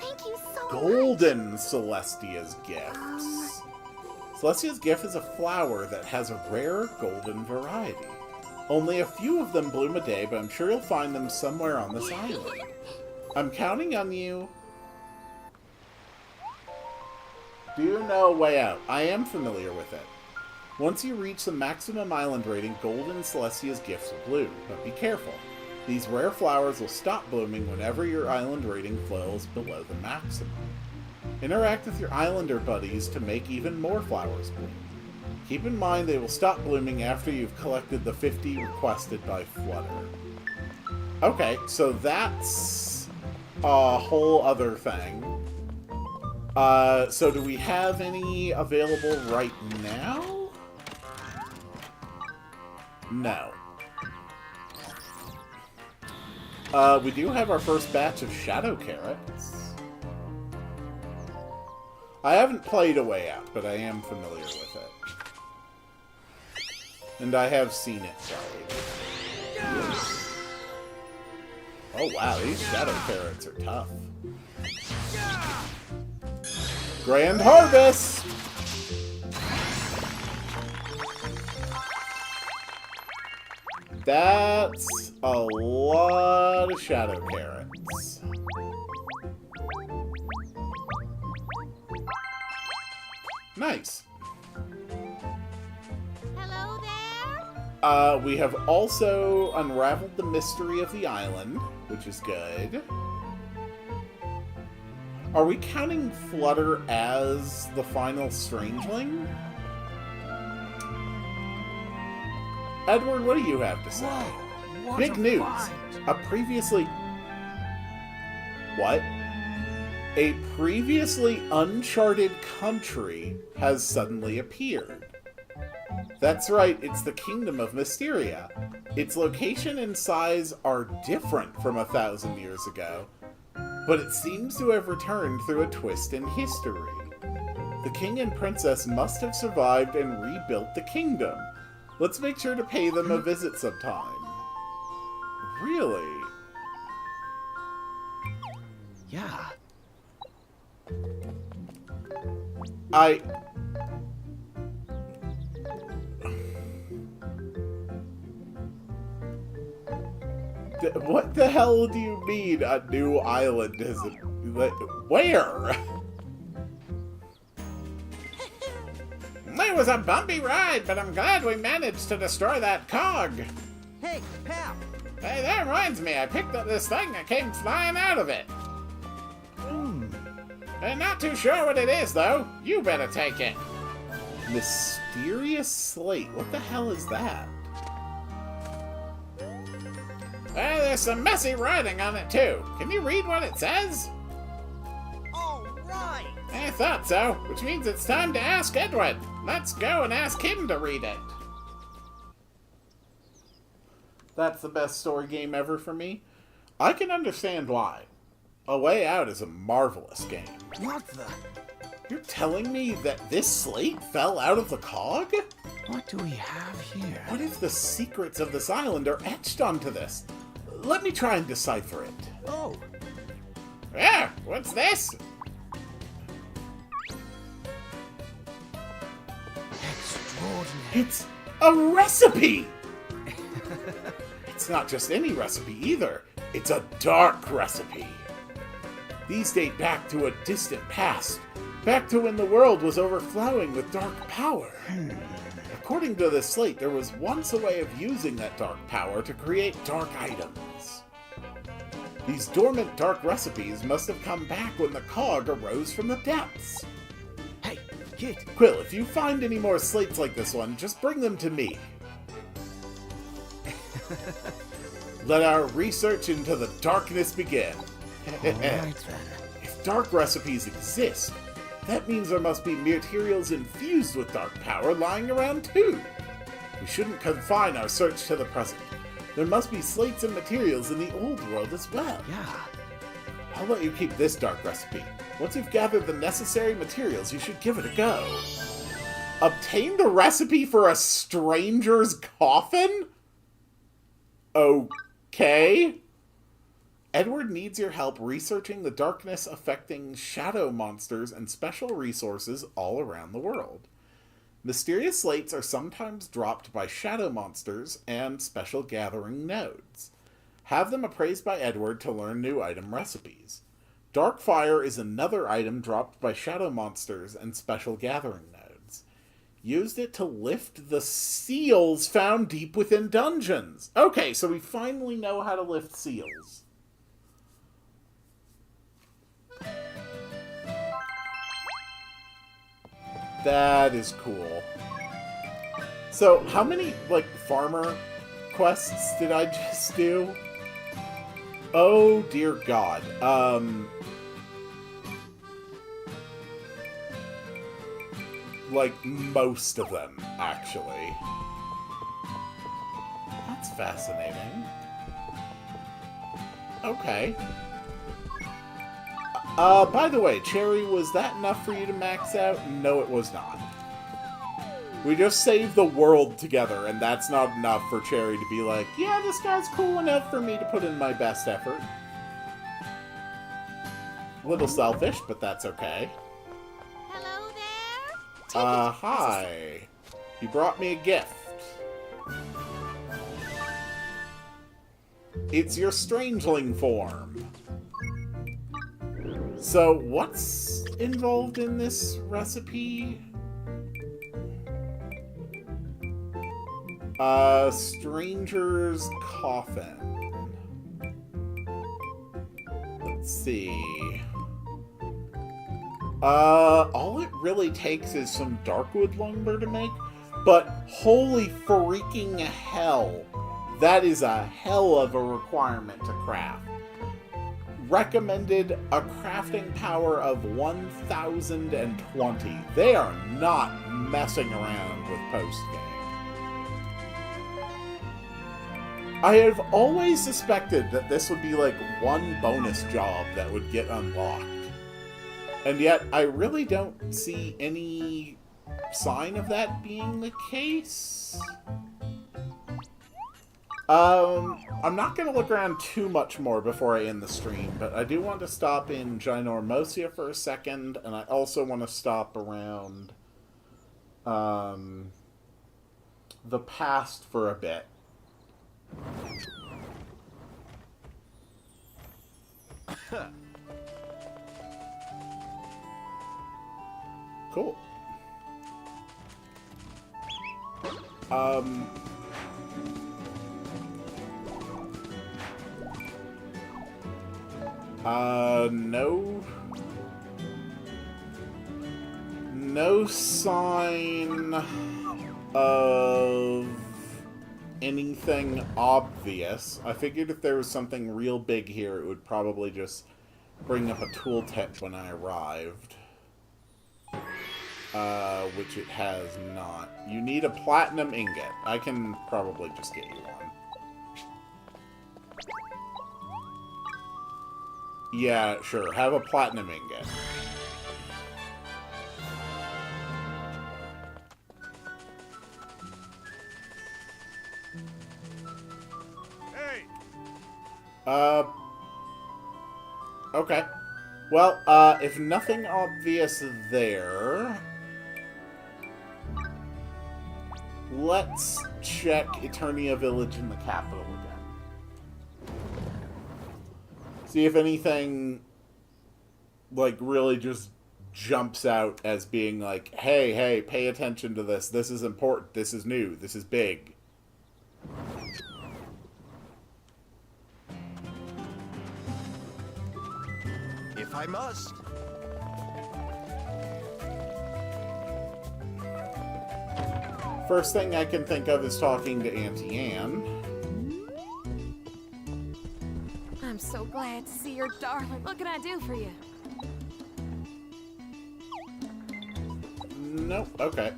Thank you so much. Golden Celestia's gifts. Celestia's gift is a flower that has a rare golden variety. Only a few of them bloom a day, but I'm sure you'll find them somewhere on this island. I'm counting on you. Do you know a way out? I am familiar with it. Once you reach the maximum island rating, Golden Celestia's gifts will bloom, but be careful. These rare flowers will stop blooming whenever your island rating falls below the maximum. Interact with your islander buddies to make even more flowers bloom. Keep in mind they will stop blooming after you've collected the 50 requested by Flutter. Okay, so that's a whole other thing. So do we have any available right now? No. We do have our first batch of Shadow Carrots. I haven't played A Way Out, but I am familiar with it. And I have seen it played. Oh wow, these Shadow Carrots are tough. Grand Harvest! That's a lot of Shadow Carrots. Nice. Hello there? We have also unraveled the mystery of the island, which is good. Are we counting Flutter as the final strangeling? Edward, what do you have to say? Whoa, Big news. A previously... What? A previously uncharted country has suddenly appeared. That's right, it's the Kingdom of Mysteria. Its location and size are different from 1,000 years ago, but it seems to have returned through a twist in history. The king and princess must have survived and rebuilt the kingdom. Let's make sure to pay them a visit sometime. Really? Yeah. What the hell do you mean a new island is it? Where? It was a bumpy ride, but I'm glad we managed to destroy that cog. Hey, pal! Hey, that reminds me, I picked up this thing that came flying out of it. I'm not too sure what it is, though. You better take it. Mysterious slate. What the hell is that? Well, there's some messy writing on it, too. Can you read what it says? All right! I thought so, which means it's time to ask Edward. Let's go and ask him to read it. That's the best story game ever for me. I can understand why. A Way Out is a marvelous game. What the? You're telling me that this slate fell out of the cog? What do we have here? What if the secrets of this island are etched onto this? Let me try and decipher it. Oh, Yeah, what's this? Extraordinary. It's a recipe! It's not just any recipe either. It's a dark recipe. These date back to a distant past, back to when the world was overflowing with dark power. According to this slate, there was once a way of using that dark power to create dark items. These dormant dark recipes must have come back when the cog arose from the depths. Hey, kid. Quill, if you find any more slates like this one, just bring them to me. Let our research into the darkness begin. All right, then. If dark recipes exist, that means there must be materials infused with dark power lying around too. We shouldn't confine our search to the present. There must be slates and materials in the old world as well. Yeah. I'll let you keep this dark recipe. Once you've gathered the necessary materials, you should give it a go. Obtain the recipe for a stranger's coffin? Okay. Edward needs your help researching the darkness affecting shadow monsters and special resources all around the world. Mysterious slates are sometimes dropped by shadow monsters and special gathering nodes. Have them appraised by Edward to learn new item recipes. Dark fire is another item dropped by shadow monsters and special gathering nodes. Used it to lift the seals found deep within dungeons. Okay, so we finally know how to lift seals. That is cool. So, how many, like, farmer quests did I just do? Oh, dear God. Like, most of them, actually. That's fascinating. Okay. By the way, Cherry, was that enough for you to max out? No, it was not. We just saved the world together, and that's not enough for Cherry to be like, yeah, this guy's cool enough for me to put in my best effort. A little selfish, but that's okay. Hello there. Hi. You brought me a gift. It's your Strangeling form. So, what's involved in this recipe? Stranger's Coffin. Let's see. All it really takes is some Darkwood lumber to make, but holy freaking hell, that is a hell of a requirement to craft. Recommended a crafting power of 1020. They are not messing around with post-game. I have always suspected that this would be like one bonus job that would get unlocked. And yet, I really don't see any sign of that being the case. I'm not going to look around too much more before I end the stream, but I do want to stop in Ginormosia for a second, and I also want to stop around the past for a bit. Cool. No sign of anything obvious. I figured if there was something real big here, it would probably just bring up a tooltip when I arrived. Which it has not. You need a platinum ingot. I can probably just get you one. Yeah, sure. Have a platinum ingot. Hey! Okay. Well, if nothing obvious there, let's check Eternia Village in the capital again. See if anything, like, really just jumps out as being like, hey, pay attention to this. This is important. This is new. This is big. If I must. First thing I can think of is talking to Auntie Anne. I'm so glad to see your darling. What can I do for you? Nope, okay.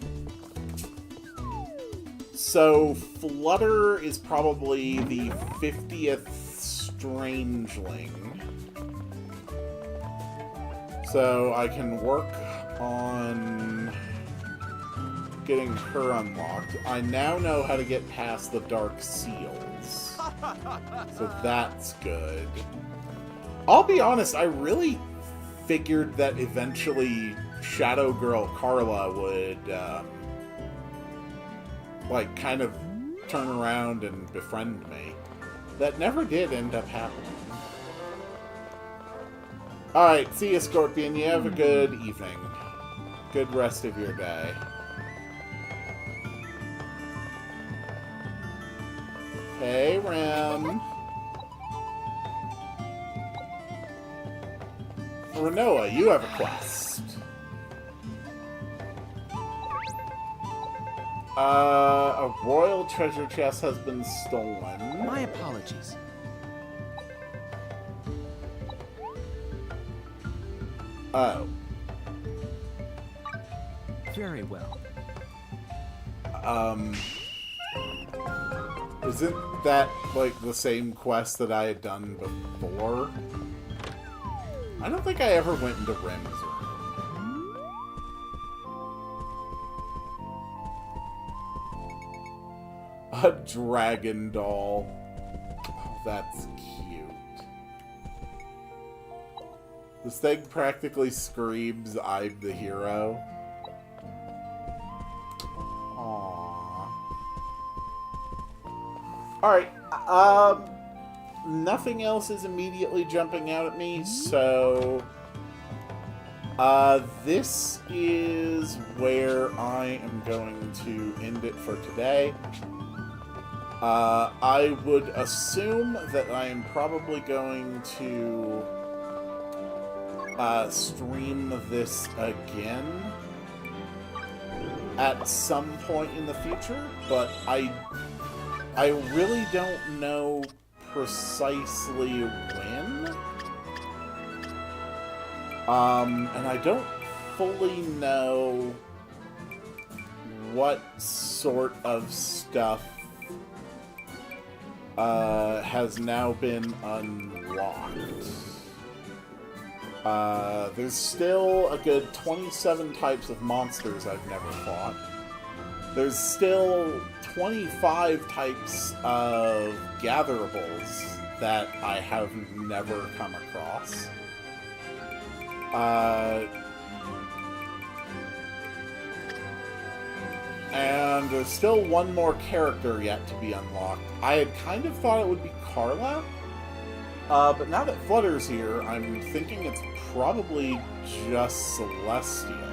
So, Flutter is probably the 50th Strangeling. So, I can work on getting her unlocked. I now know how to get past the Dark Seals. So that's good. I'll be honest, I really figured that eventually Shadow Girl Carla would, like, kind of turn around and befriend me. That never did end up happening. Alright, see you, Scorpion. You have a good evening. Good rest of your day. Hey, Rem. Renoa, you have a quest. A royal treasure chest has been stolen. My apologies. Oh. Very well. Isn't that, like, the same quest that I had done before? I don't think I ever went into Rem's room. A dragon doll. Oh, that's cute. This thing practically screams, "I'm the hero." Aww. Alright, nothing else is immediately jumping out at me, so this is where I am going to end it for today. I would assume that I am probably going to stream this again at some point in the future, but I really don't know precisely when. And I don't fully know what sort of stuff has now been unlocked. There's still a good 27 types of monsters I've never fought. There's still 25 types of gatherables that I have never come across. And there's still one more character yet to be unlocked. I had kind of thought it would be Carla, but now that Flutter's here, I'm thinking it's probably just Celestia.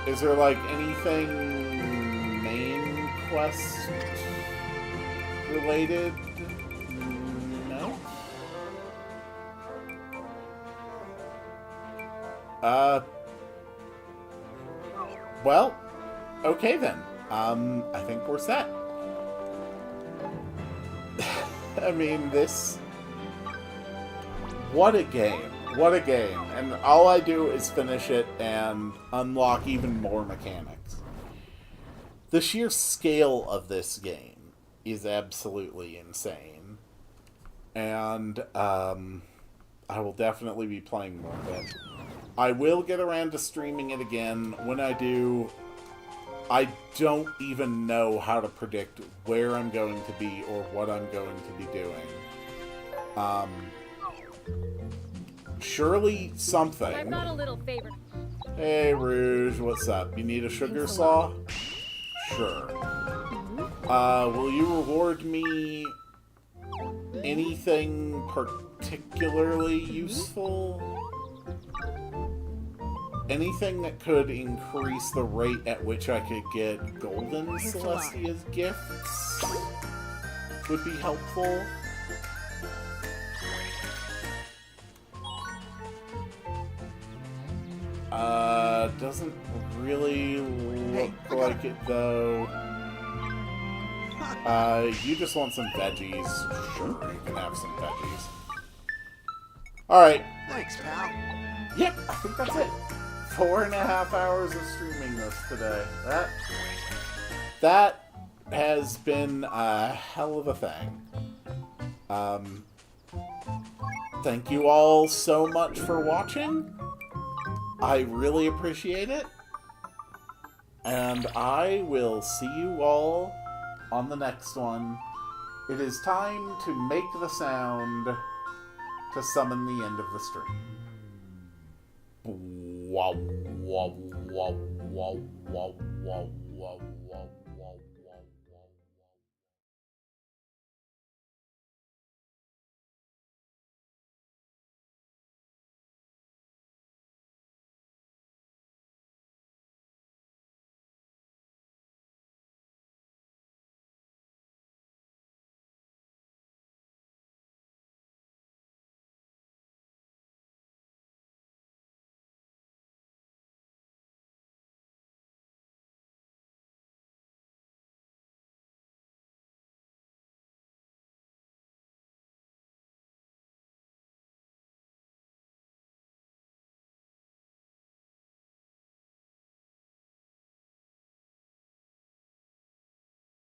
Is there, like, anything main quest related? No? Well, okay then. I think we're set. I mean, this... What a game. What a game. And all I do is finish it and unlock even more mechanics. The sheer scale of this game is absolutely insane. And, I will definitely be playing more of it. I will get around to streaming it again. When I do, I don't even know how to predict where I'm going to be or what I'm going to be doing. Surely something. I brought a little favor. Hey, Rouge, what's up? You need a sugar saw? Sure. Will you reward me anything particularly useful? Anything that could increase the rate at which I could get golden Celestia's gifts would be helpful. Doesn't really look like it, though. You just want some veggies. Sure, you can have some veggies. Alright. Thanks, pal. Yep, I think that's it. 4.5 hours of streaming this today. That has been a hell of a thing. Thank you all so much for watching. I really appreciate it. And I will see you all on the next one. It is time to make the sound to summon the end of the stream. Wow, wow, wow, wow, wow, wow, wow, wow.